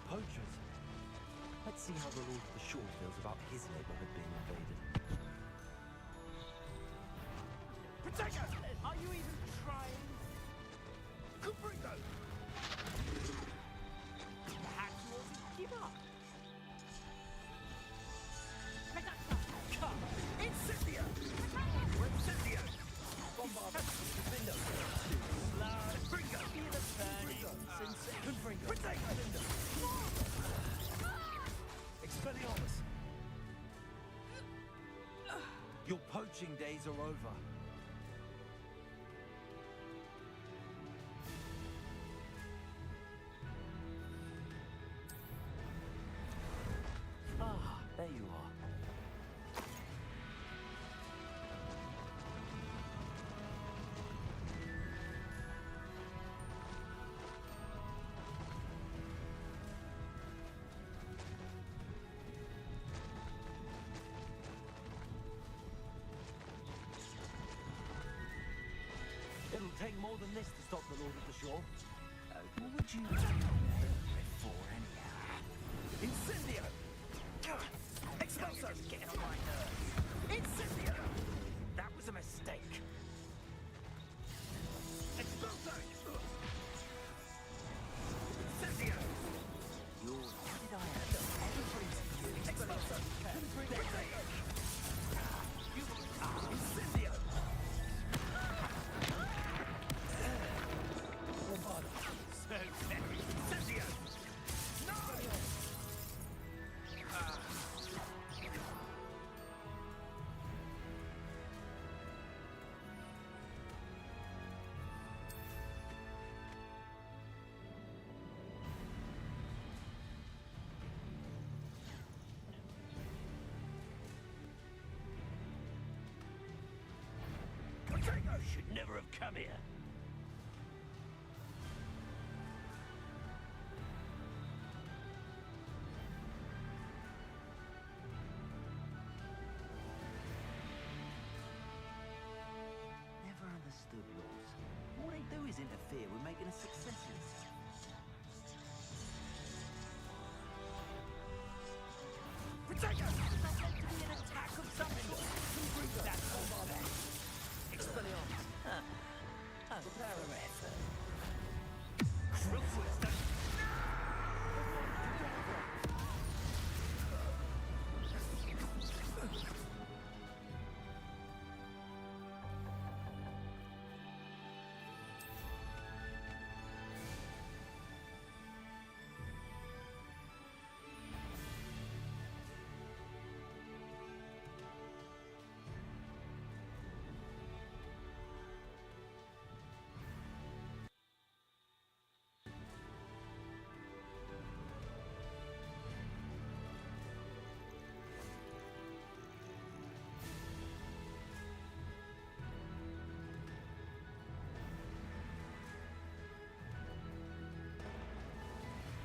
Poachers. Let's see how the Lord of the Shore feels about his neighborhood being invaded. Protect us! Are you even trying? Confringo! Perhaps you ought to give up. Come! Incendio! Incendio! Bombard! Confringo! Confringo! Feel the burning! Confringo! Protect! Expelliarmus! Your poaching days are over. Ah, there you are. It'll take more than this to stop the Lord of the Shore. What would you do for anyhow? Incendio! Expulso! Getting on my nerves. Incendio! That was a mistake. Expulso! Incendio! How did I end up everything to you? Expulso! Incendio! So very Incendio! No! Potato should never have come here. please interfere with making a success of yourself? Protego! It's not meant to be an attack of some sort. That's all that. Expelliarmus. A thorough effort. Cruelty.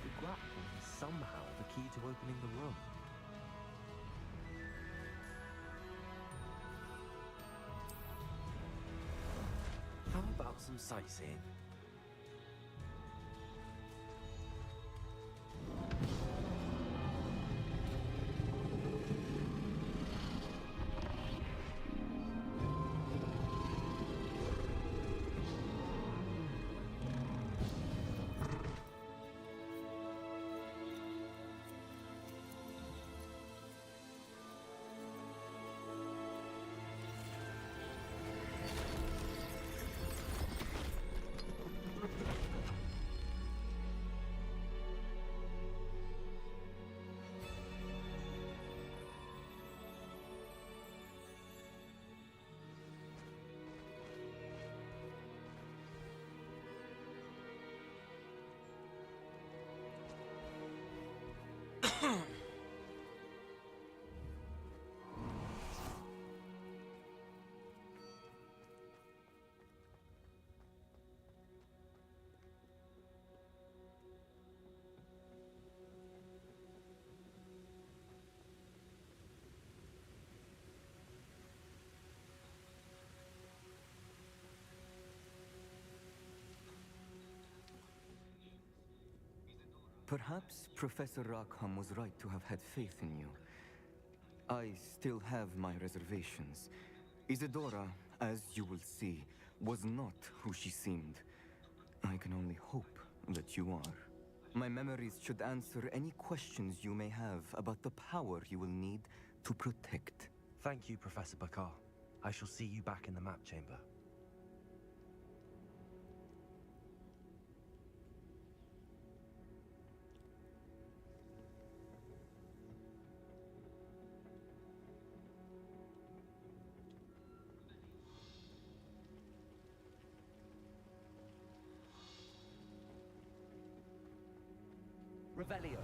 The grapple is somehow the key to opening the room. How about some sightseeing? Perhaps Professor Rackham was right to have had faith in you. I still have my reservations. Isadora, as you will see, was not who she seemed. I can only hope that you are. My memories should answer any questions you may have about the power you will need to protect. Thank you, Professor Bakar. I shall see you back in the map chamber. Revelio.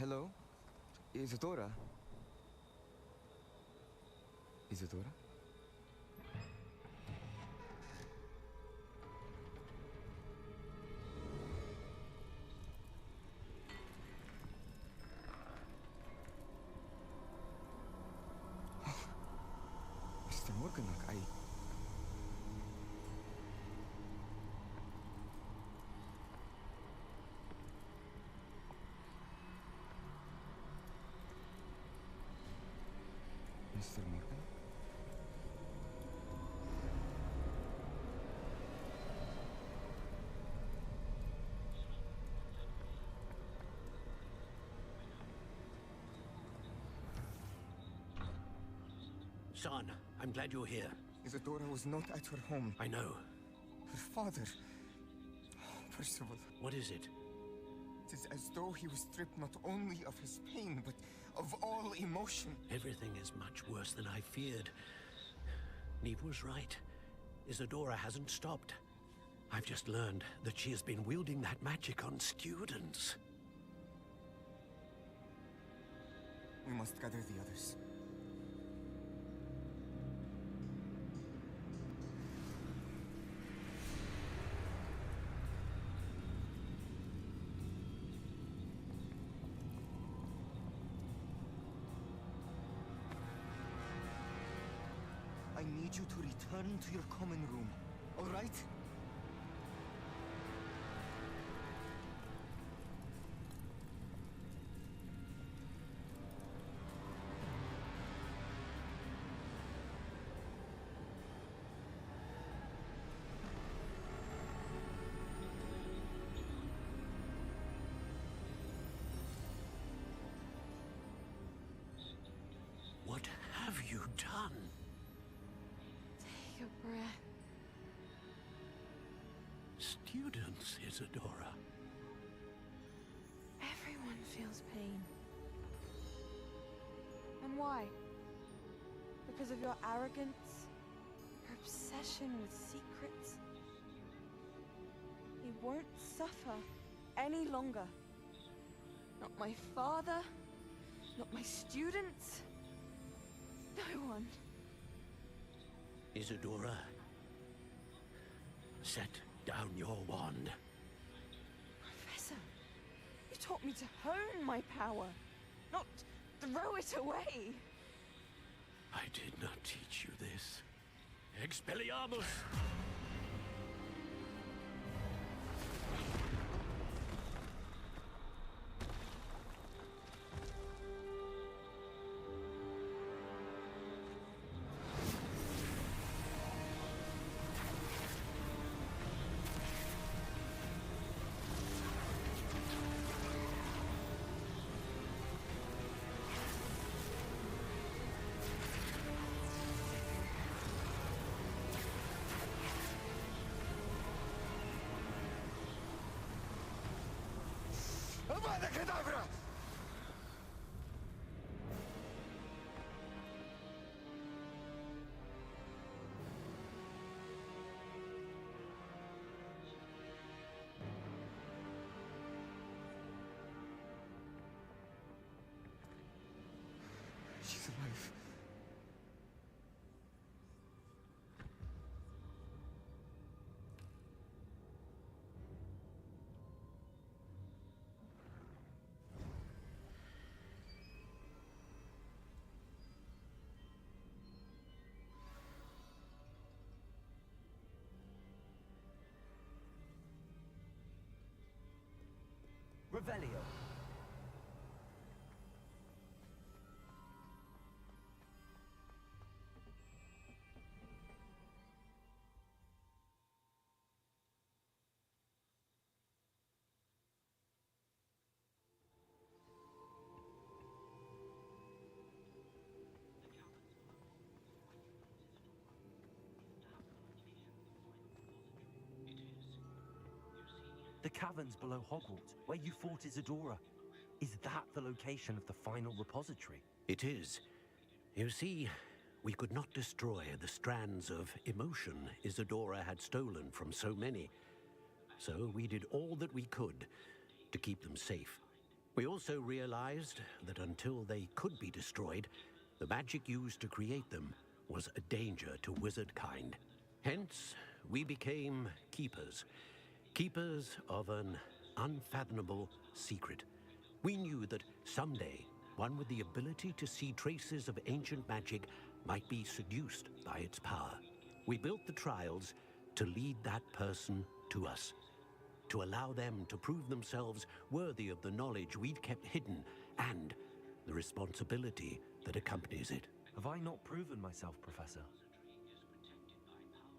Hello? Isadora? Isadora? Mr. Morganach, Mr. Morgan? Son, I'm glad you're here. Isadora was not at her home. I know. Her father... Percival. What is it? It is as though he was stripped not only of his pain, but of all emotion. Everything is much worse than I feared. Neve was right. Isadora hasn't stopped. I've just learned that she has been wielding that magic on students. We must gather the others. I need you to return to your common room, all right? What have you done? Take a breath. Students, Isadora. Everyone feels pain. And why? Because of your arrogance? Your obsession with secrets? He won't suffer any longer. Not my father, not my students, no one. Isadora, set down your wand. Professor, you taught me to hone my power, not throw it away. I did not teach you this. Expelliarmus! Avada Kedavra! She's alive. Revelio. The caverns below Hogwarts, where you fought Isadora. Is that the location of the final repository? It is. You see, we could not destroy the strands of emotion Isadora had stolen from so many. So we did all that we could to keep them safe. We also realized that until they could be destroyed, the magic used to create them was a danger to wizard kind. Hence, we became keepers. Keepers of an unfathomable secret. We knew that someday, one with the ability to see traces of ancient magic might be seduced by its power. We built the trials to lead that person to us, to allow them to prove themselves worthy of the knowledge we'd kept hidden and the responsibility that accompanies it. Have I not proven myself, Professor?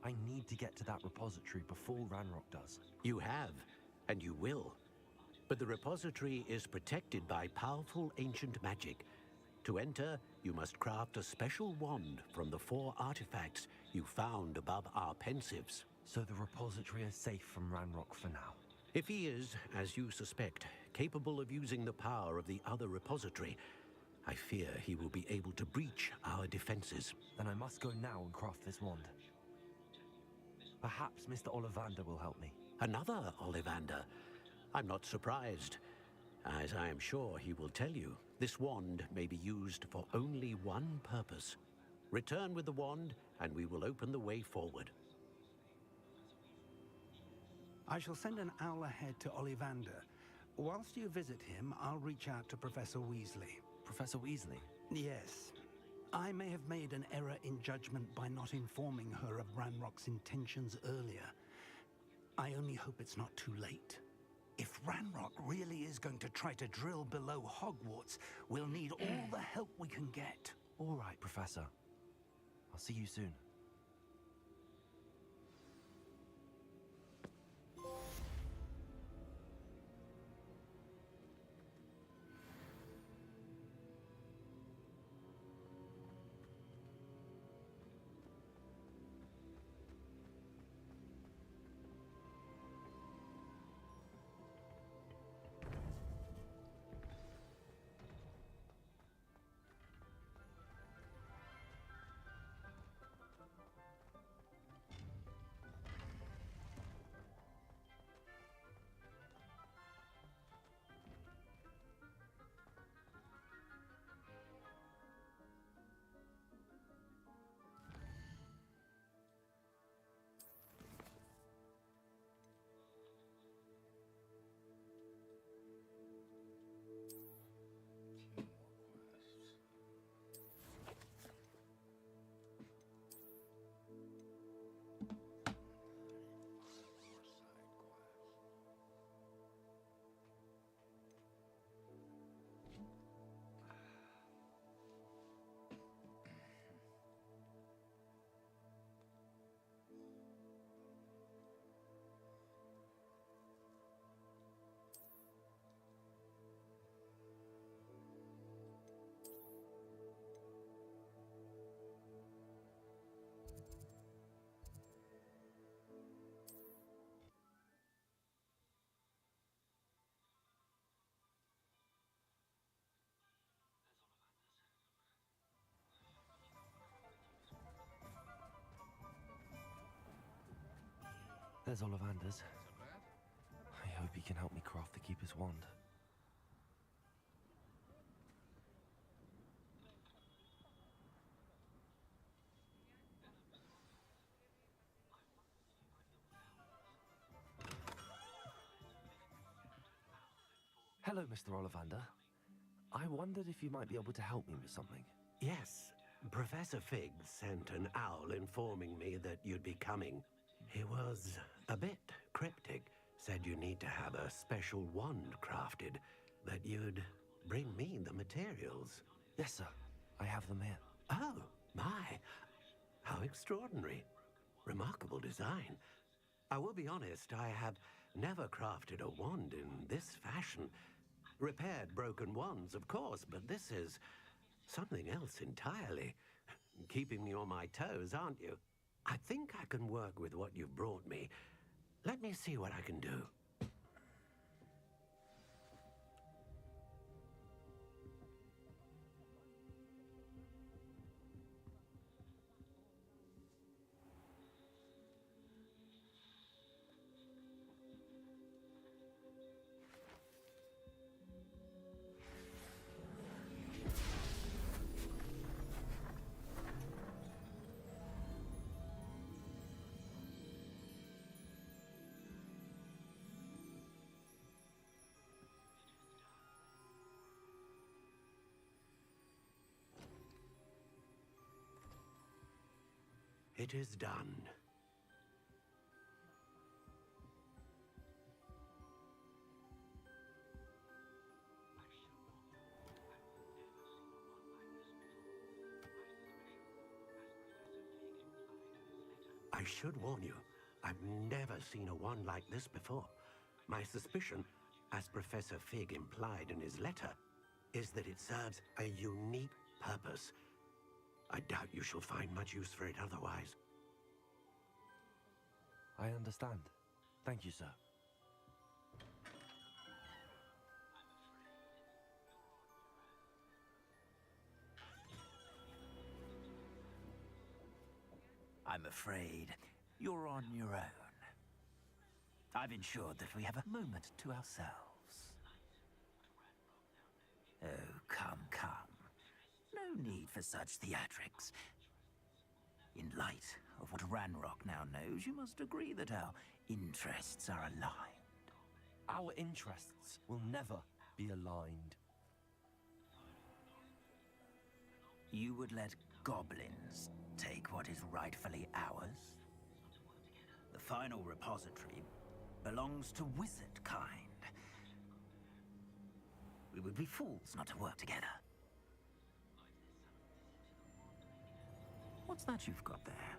I need to get to that repository before Ranrock does. You have, and you will. But the repository is protected by powerful ancient magic. To enter, you must craft a special wand from the 4 artifacts you found above our pensives. So the repository is safe from Ranrock for now. If he is, as you suspect, capable of using the power of the other repository, I fear he will be able to breach our defenses. Then I must go now and craft this wand. Perhaps Mr. Ollivander will help me. Another Ollivander? I'm not surprised. As I am sure he will tell you, this wand may be used for only one purpose. Return with the wand, and we will open the way forward. I shall send an owl ahead to Ollivander. Whilst you visit him, I'll reach out to Professor Weasley. Professor Weasley? Yes. I may have made an error in judgment by not informing her of Ranrock's intentions earlier. I only hope it's not too late. If Ranrock really is going to try to drill below Hogwarts, we'll need all the help we can get. All right, Professor. I'll see you soon. There's Ollivander's. I hope he can help me craft the Keeper's wand. Hello, Mr. Ollivander. I wondered if you might be able to help me with something. Yes, Professor Fig sent an owl informing me that you'd be coming. He was a bit cryptic, said you need to have a special wand crafted, that you'd bring me the materials. Yes, sir. I have them here. Oh, my. How extraordinary. Remarkable design. I will be honest, I have never crafted a wand in this fashion. Repaired broken wands, of course, but this is something else entirely. Keeping me on my toes, aren't you? I think I can work with what you've brought me. Let me see what I can do. It is done. I should warn you, I've never seen a wand like this before. My suspicion, as Professor Fig implied in his letter, is that it serves a unique purpose. I doubt you shall find much use for it otherwise. I understand. Thank you, sir. I'm afraid you're on your own. I've ensured that we have a moment to ourselves. Oh, come, come. No need for such theatrics. In light of what Ranrock now knows, you must agree that our interests are aligned. Our interests will never be aligned. You would let goblins take what is rightfully ours? The final repository belongs to wizard kind. We would be fools not to work together. What's that you've got there?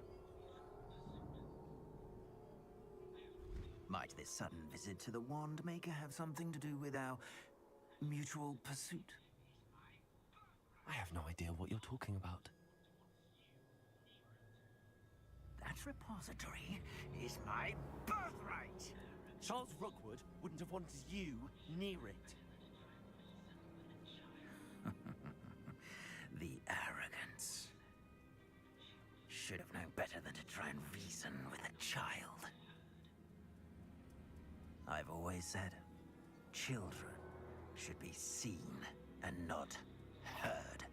Might this sudden visit to the Wand Maker have something to do with our mutual pursuit? I have no idea what you're talking about. That repository is my birthright! Charles Rookwood wouldn't have wanted you near it. The arrogance. Should have known better than to try and reason with a child. I've always said, children should be seen and not heard.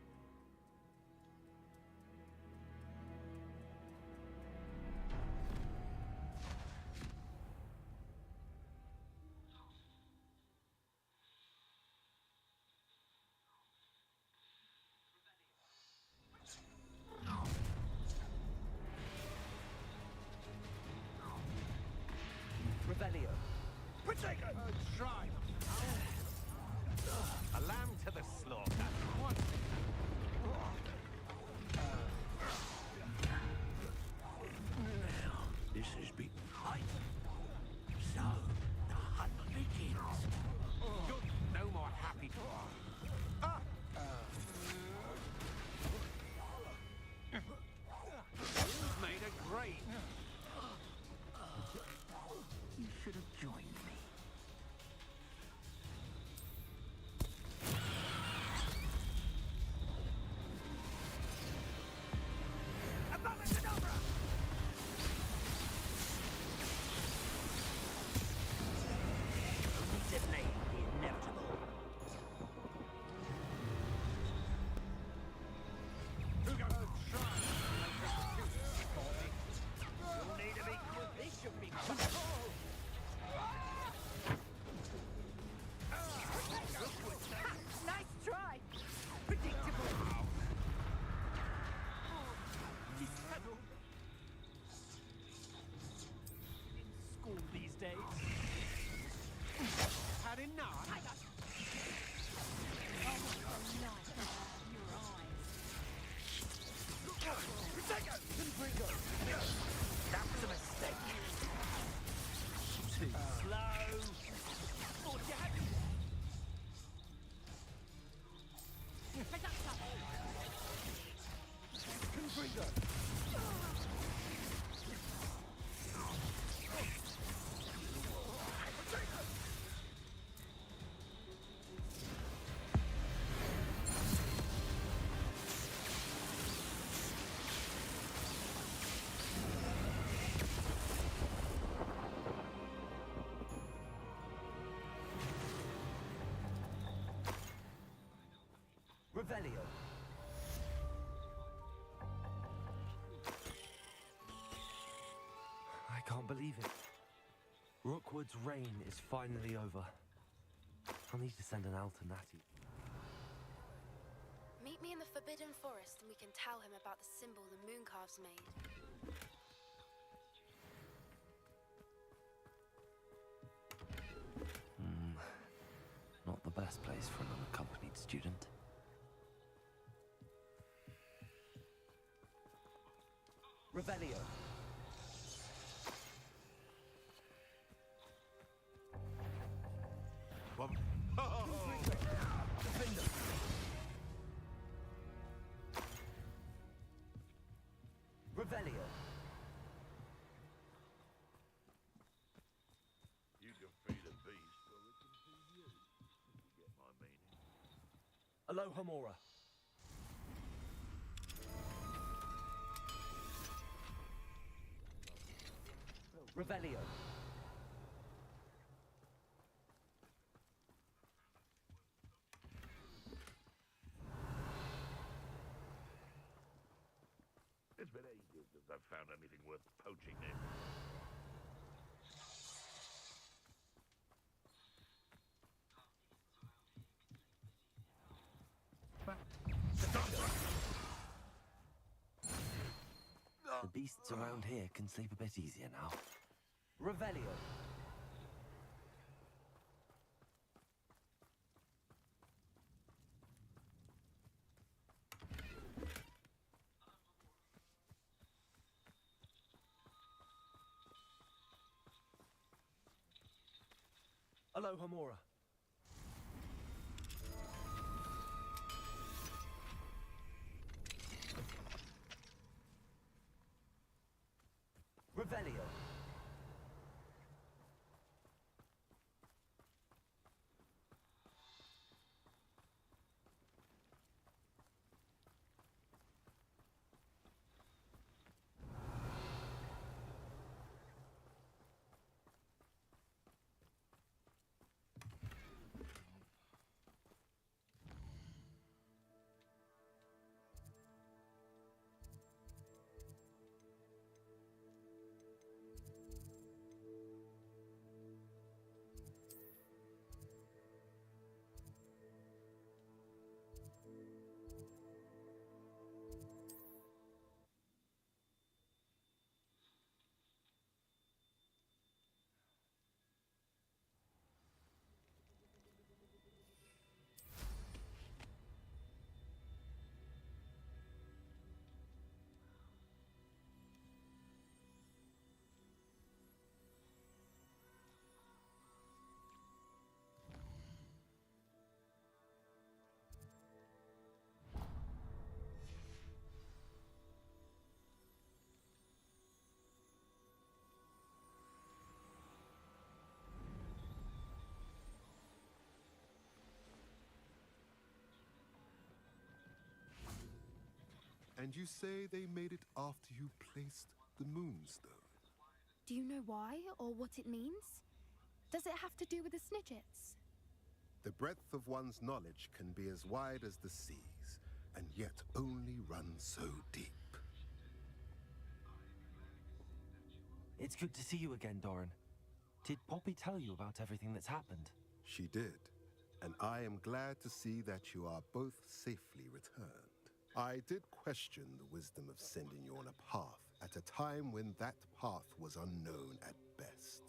Revelio. Protego! Try! A lamb to the slaughter. What? Now, this has been right. So, the hunt begins. Good. No more happy talk. Who's made a grate? You should have joined me. Only delaying the inevitable. Who got to try? You'll need to be quick. This should be fun. Nice try. Predictable. Disheveled. In school these days. Had enough? That was a mistake. Too slow. Thought you had Revelio. I can't believe it. Rookwood's reign is finally over. I'll need to send an alternati. Meet me in the Forbidden Forest and we can tell him about the symbol the Mooncalves made. Not the best place for an unaccompanied student. Revelio. Oh. Defender. Alohomora. Revelio. It's been ages since I've found anything worth poaching in. The beasts around here can sleep a bit easier now. Revelio. Alohomora. Revelio. And you say they made it after you placed the Moonstone? Do you know why or what it means? Does it have to do with the Snidgets? The breadth of one's knowledge can be as wide as the seas, and yet only run so deep. It's good to see you again, Doran. Did Poppy tell you about everything that's happened? She did, and I am glad to see that you are both safely returned. I did question the wisdom of sending you on a path at a time when that path was unknown at best,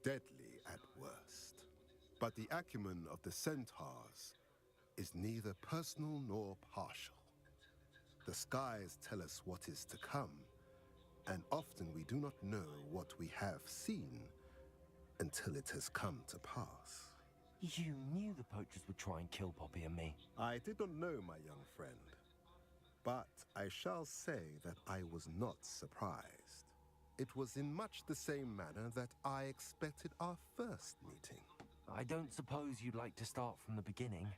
deadly at worst. But the acumen of the centaurs is neither personal nor partial. The skies tell us what is to come, and often we do not know what we have seen until it has come to pass. You knew the poachers would try and kill Poppy and me. I did not know, my young friend. But I shall say that I was not surprised. It was in much the same manner that I expected our first meeting. I don't suppose you'd like to start from the beginning.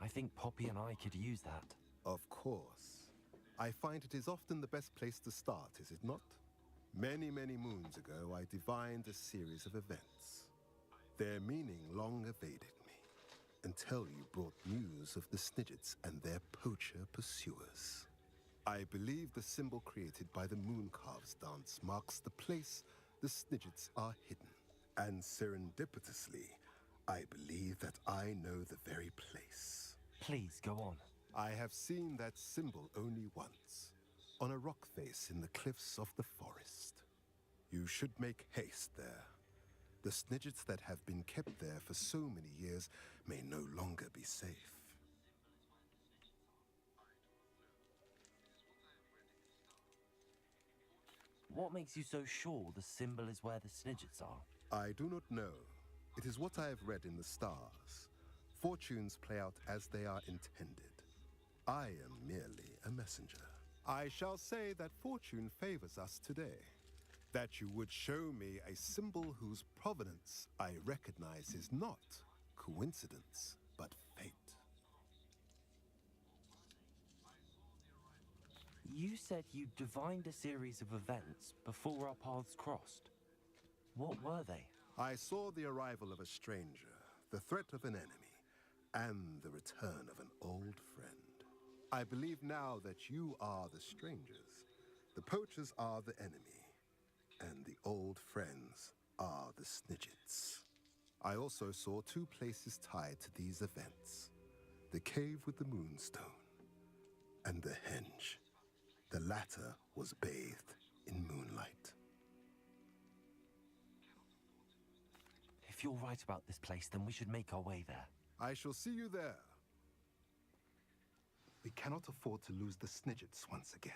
I think Poppy and I could use that. Of course. I find it is often the best place to start, is it not? Many, many moons ago, I divined a series of events. Their meaning long evaded me, until you brought news of the Snidgets and their poacher pursuers. I believe the symbol created by the Mooncalves dance marks the place the Snidgets are hidden. And serendipitously, I believe that I know the very place. Please, go on. I have seen that symbol only once, on a rock face in the cliffs of the forest. You should make haste there. The Snidgets that have been kept there for so many years may no longer be safe. What makes you so sure the symbol is where the Snidgets are? I do not know. It is what I have read in the stars. Fortunes play out as they are intended. I am merely a messenger. I shall say that fortune favors us today. That you would show me a symbol whose provenance I recognize is not coincidence, but fate. You said you divined a series of events before our paths crossed. What were they? I saw the arrival of a stranger, the threat of an enemy, and the return of an old friend. I believe now that you are the strangers, the poachers are the enemy, and the old friends are the Snidgets. I also saw two places tied to these events: the cave with the moonstone and the henge. The latter was bathed in moonlight. If you're right about this place, then we should make our way there. I shall see you there. We cannot afford to lose the Snidgets once again.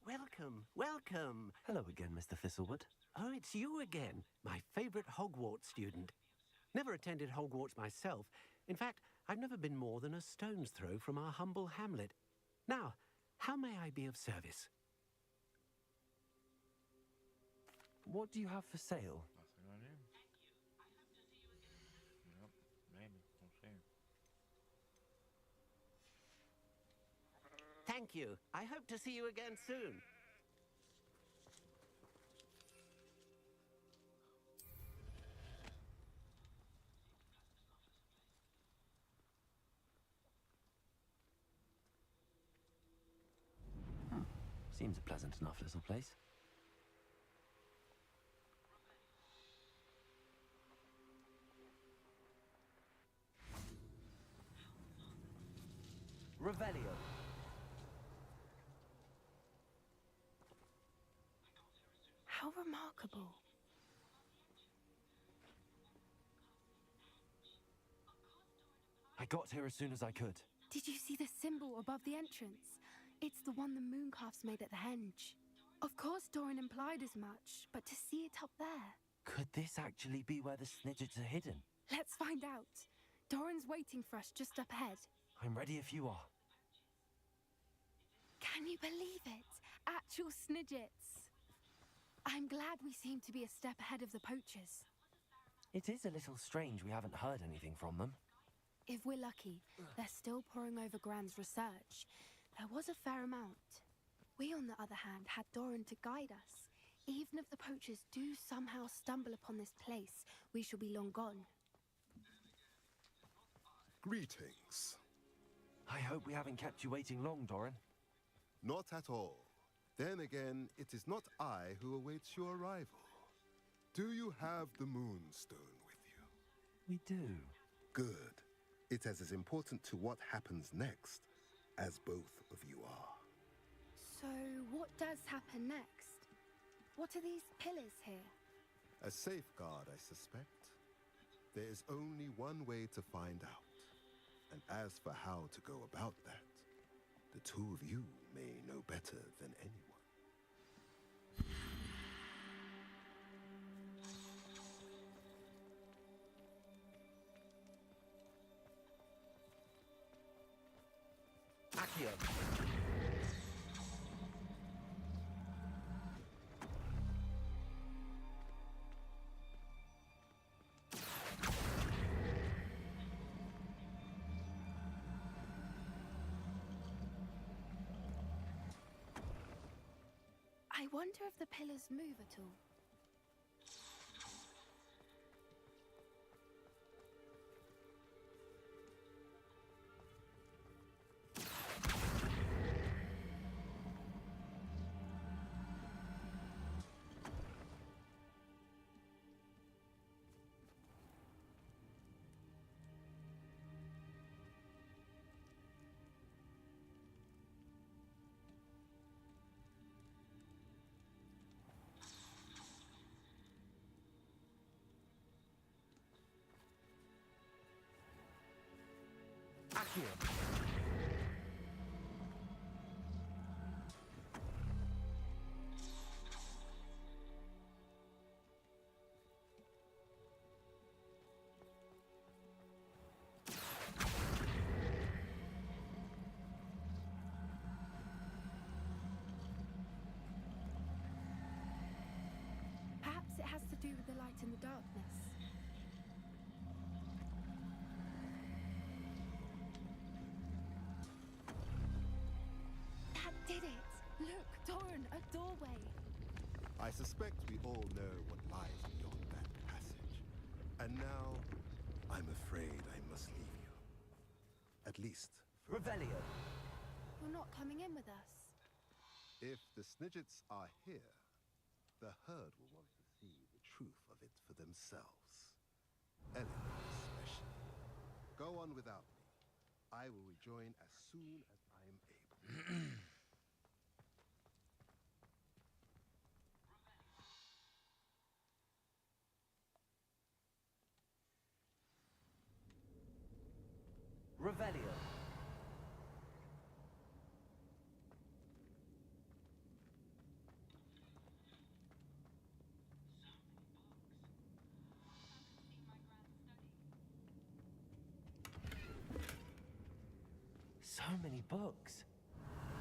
Welcome, welcome. Hello again, Mr. Thistlewood. Oh, it's you again, my favorite Hogwarts student. Never attended Hogwarts myself. In fact, I've never been more than a stone's throw from our humble hamlet. Now, how may I be of service? What do you have for sale? Nothing on you. Yep, maybe. We'll see. Thank you. I hope to see you again soon. Seems a pleasant enough little place. Revelio. How remarkable. I got here as soon as I could. Did you see the symbol above the entrance? It's the one the mooncalfs made at the henge. Of course Doran implied as much, but to see it up there... Could this actually be where the Snidgets are hidden? Let's find out. Doran's waiting for us just up ahead. I'm ready if you are. Can you believe it? Actual Snidgets. I'm glad we seem to be a step ahead of the poachers. It is a little strange we haven't heard anything from them. If we're lucky, they're still poring over Gran's research. There was a fair amount. We, on the other hand, had Doran to guide us. Even if the poachers do somehow stumble upon this place, we shall be long gone. Greetings. I hope we haven't kept you waiting long, Doran. Not at all. Then again, it is not I who awaits your arrival. Do you have the Moonstone with you? We do. Good. It is as important to what happens next as both of you are. So, what does happen next? What are these pillars here? A safeguard, I suspect. There is only one way to find out. And as for how to go about that, the two of you may know better than anyone. Accio. I wonder if the pillars move at all. Accio. Perhaps it has to do with the light in the darkness. That did it! Look, Doran, a doorway! I suspect we all know what lies beyond that passage. And now, I'm afraid I must leave you. At least, for Revelio. You're not coming in with us. if the Snidgets are here, the herd will want to see the truth of it for themselves. Eleanor especially. Go on without me. I will rejoin as soon as I am able. Revelio. So many books.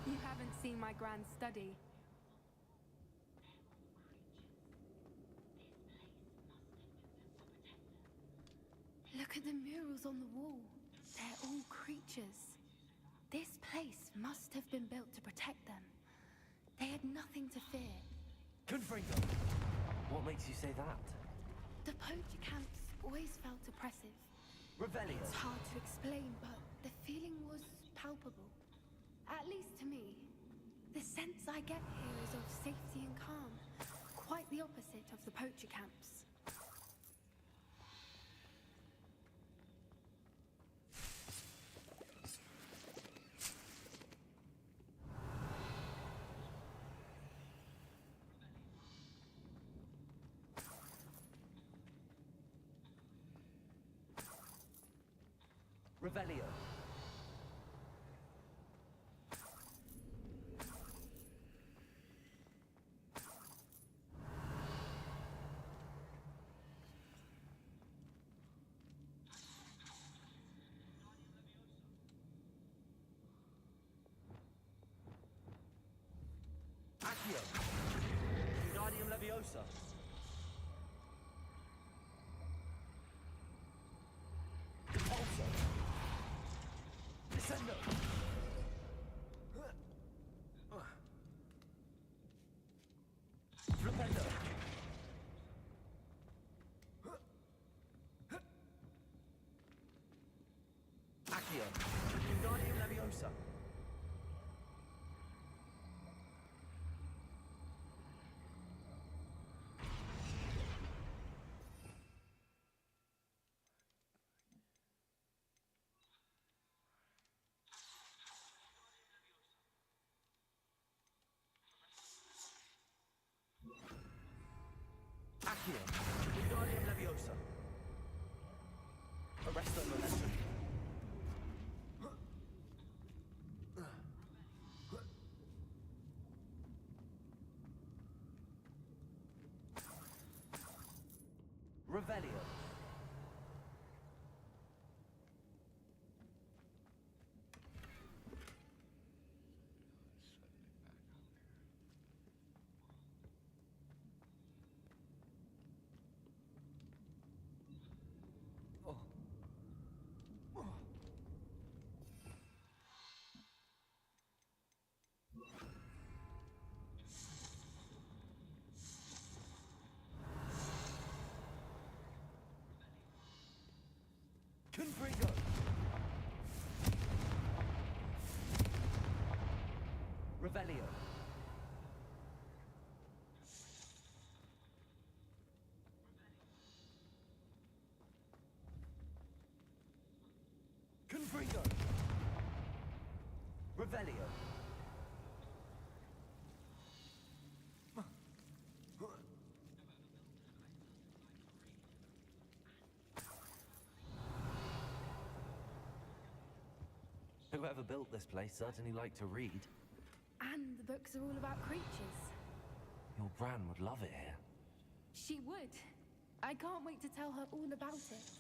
You haven't seen my grand study. Look at the murals on the wall. They're all creatures. This place must have been built to protect them. They had nothing to fear. Confringo. What makes you say that? The poacher camps always felt oppressive. Revelio. It's hard to explain, but the feeling was palpable. At least to me. The sense I get here is of safety and calm. Quite the opposite of the poacher camps. Revelio. Accio. Wingardium Leviosa. Repulsor. Descendo. Flipendo. Accio. Wingardium Leviosa. Accio. Wingardium Leviosa. Arresto Momentum. Revelio. Confringo. Revelio. Confringo. Revelio. Whoever built this place certainly liked to read. And the books are all about creatures. Your Bran would love it here. She would. I can't wait to tell her all about it.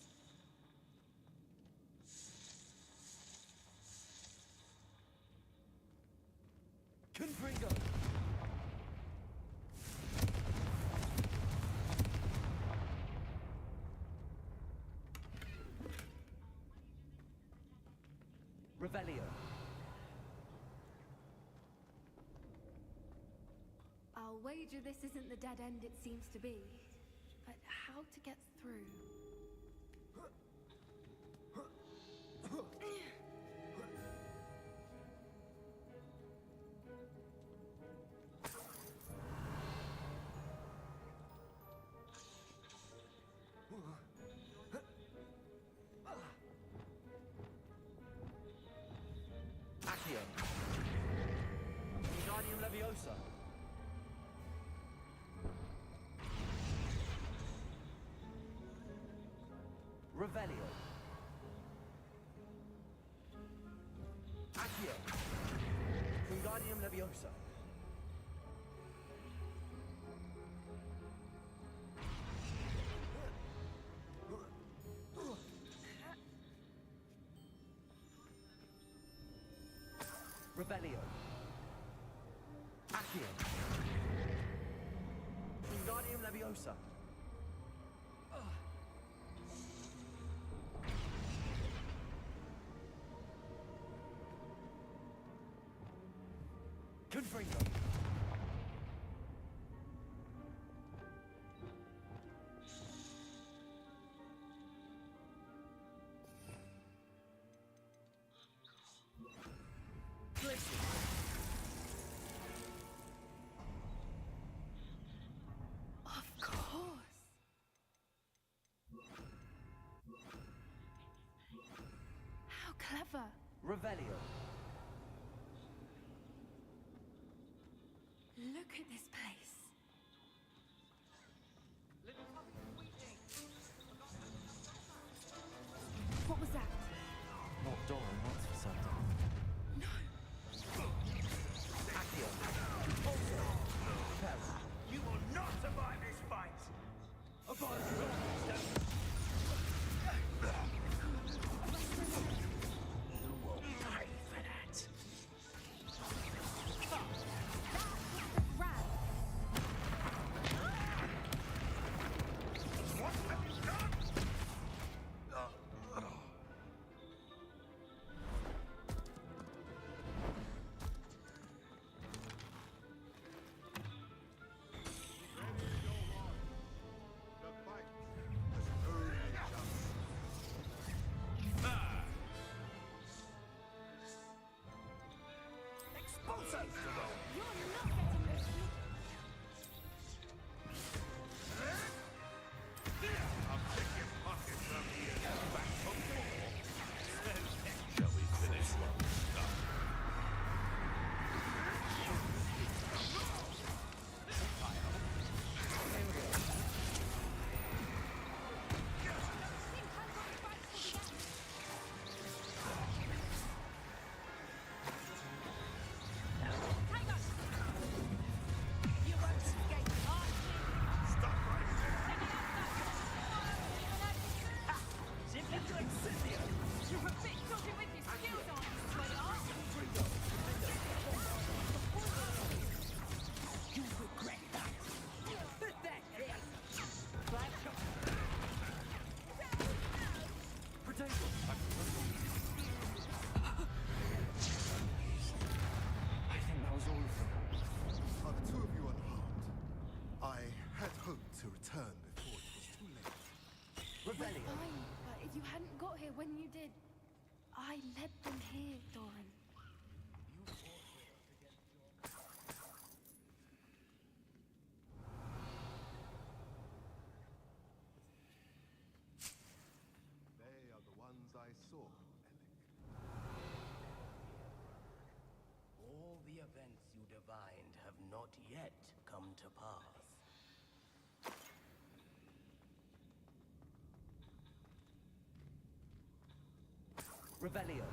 Confringo. Revelio. I'll wager this isn't the dead end it seems to be. But how to get through? Accio. Wingardium Leviosa. Revelio. Accio. Wingardium Leviosa. Revelio. Accio. Wingardium Leviosa. Confringo. Of course. How clever. Revelio. Look at this place. What was that? Not Doran, that's for certain. Accio. You will not survive this fight! Upon you will pay for that. when you did. I led them here, Doran. They are the ones I saw, All the events you divined have not yet come to pass. Revelio.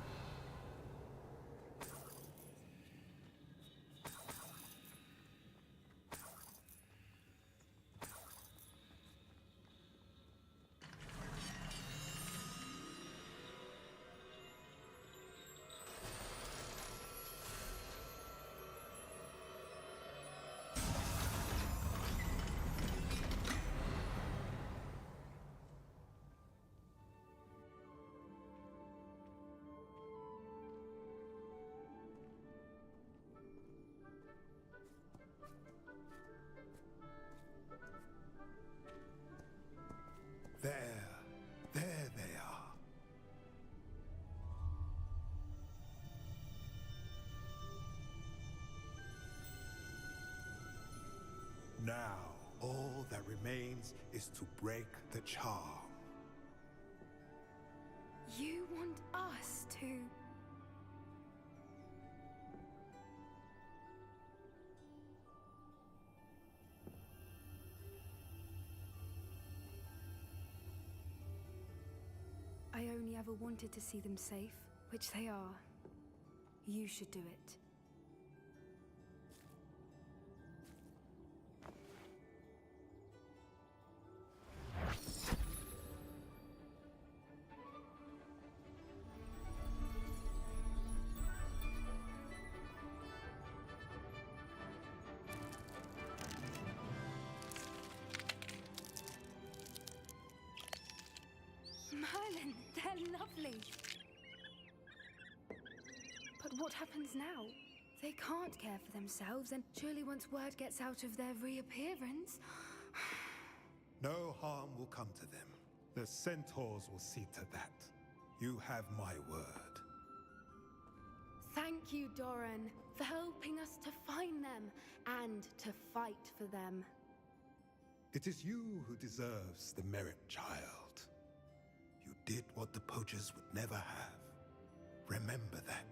There they are. Now, all that remains is to break the charm. You want us to... I only ever wanted to see them safe, which they are. You should do it. Merlin, they're lovely. But what happens now? They can't care for themselves, and surely once word gets out of their reappearance... No harm will come to them. The centaurs will see to that. You have my word. Thank you, Doran, for helping us to find them and to fight for them. It is you who deserves the merit, child. You did what the poachers would never have. Remember that.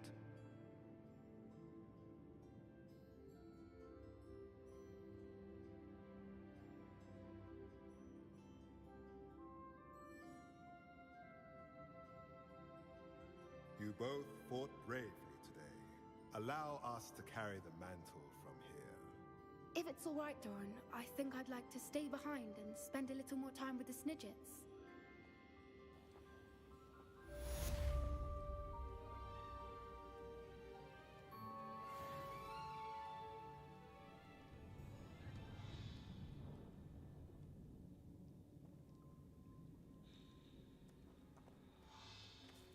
You both fought bravely today. Allow us to carry the mantle from here. If it's all right, Doran, I think I'd like to stay behind and spend a little more time with the Snidgets.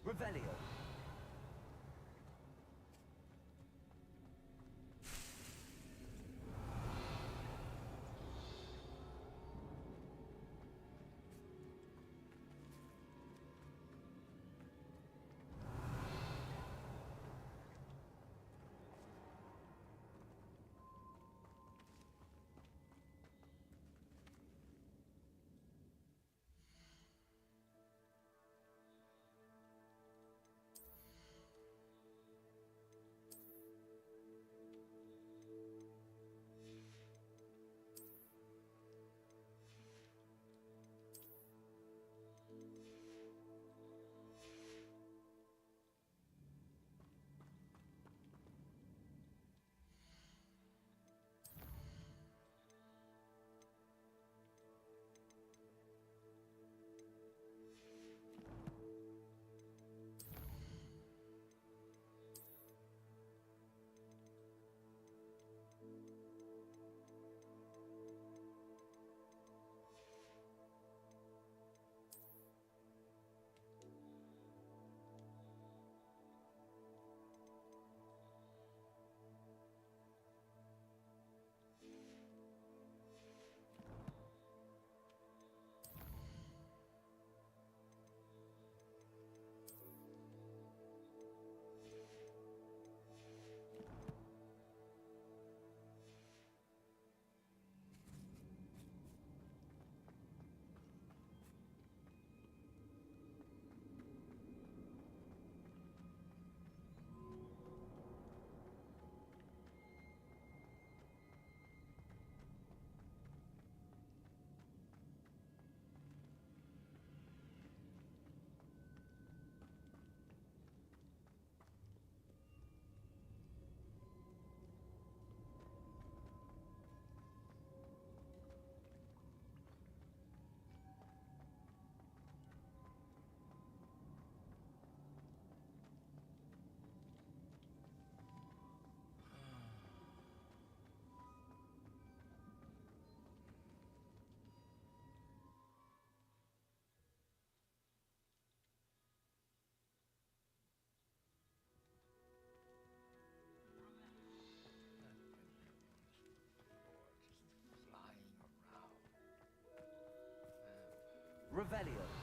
Revelio. Revelio.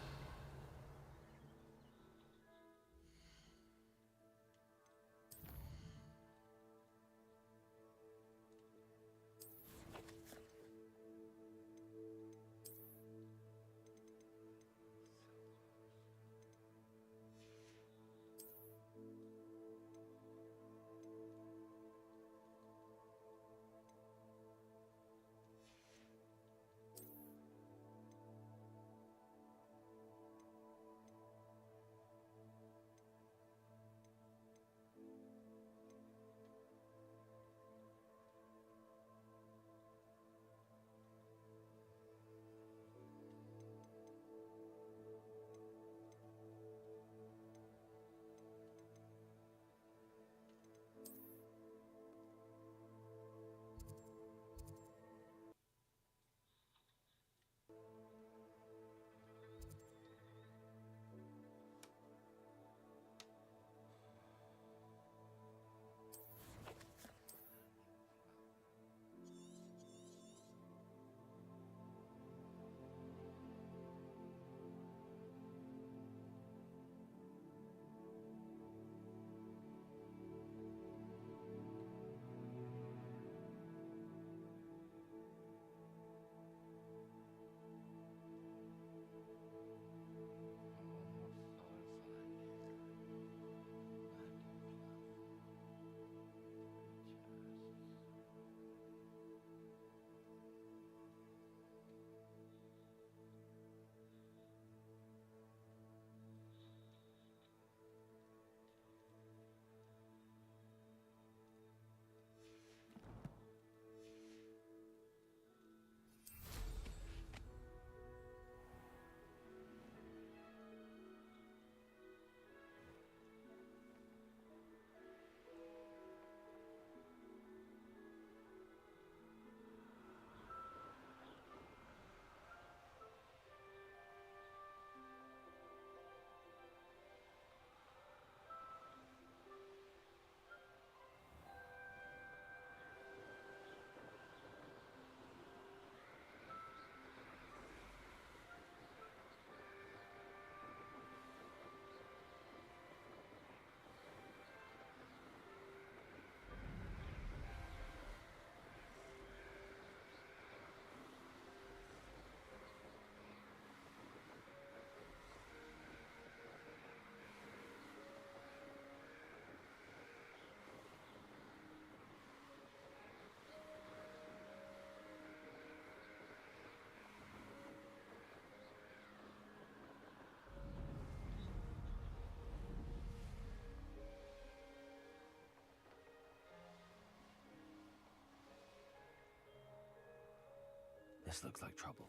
This looks like trouble.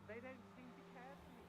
They don't seem to care for me.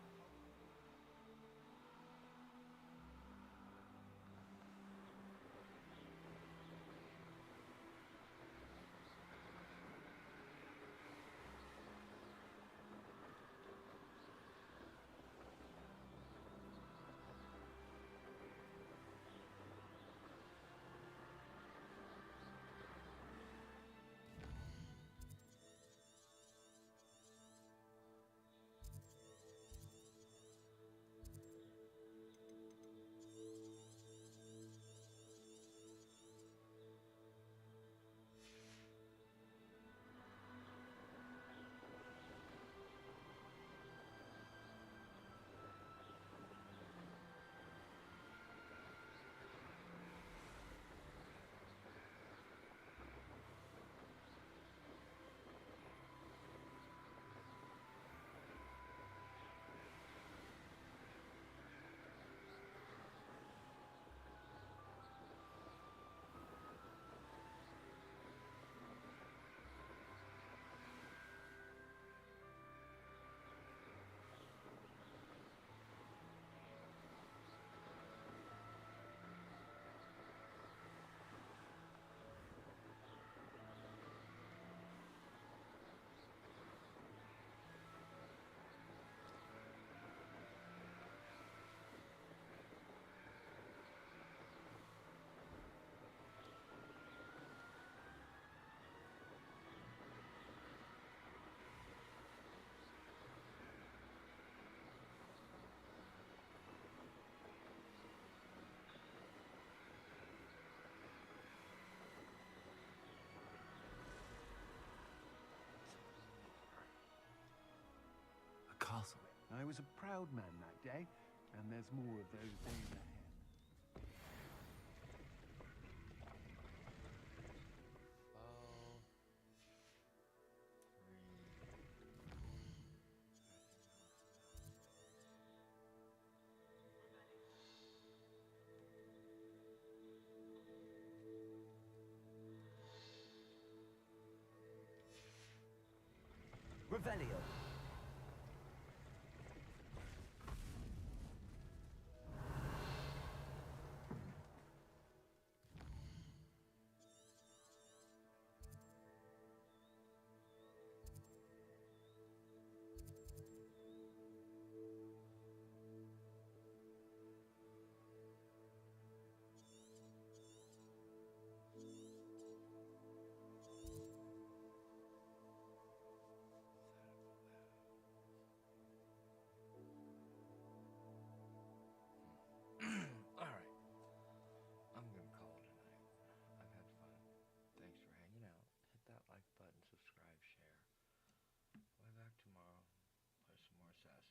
I was a proud man that day, and there's more of those days ahead. Revelio.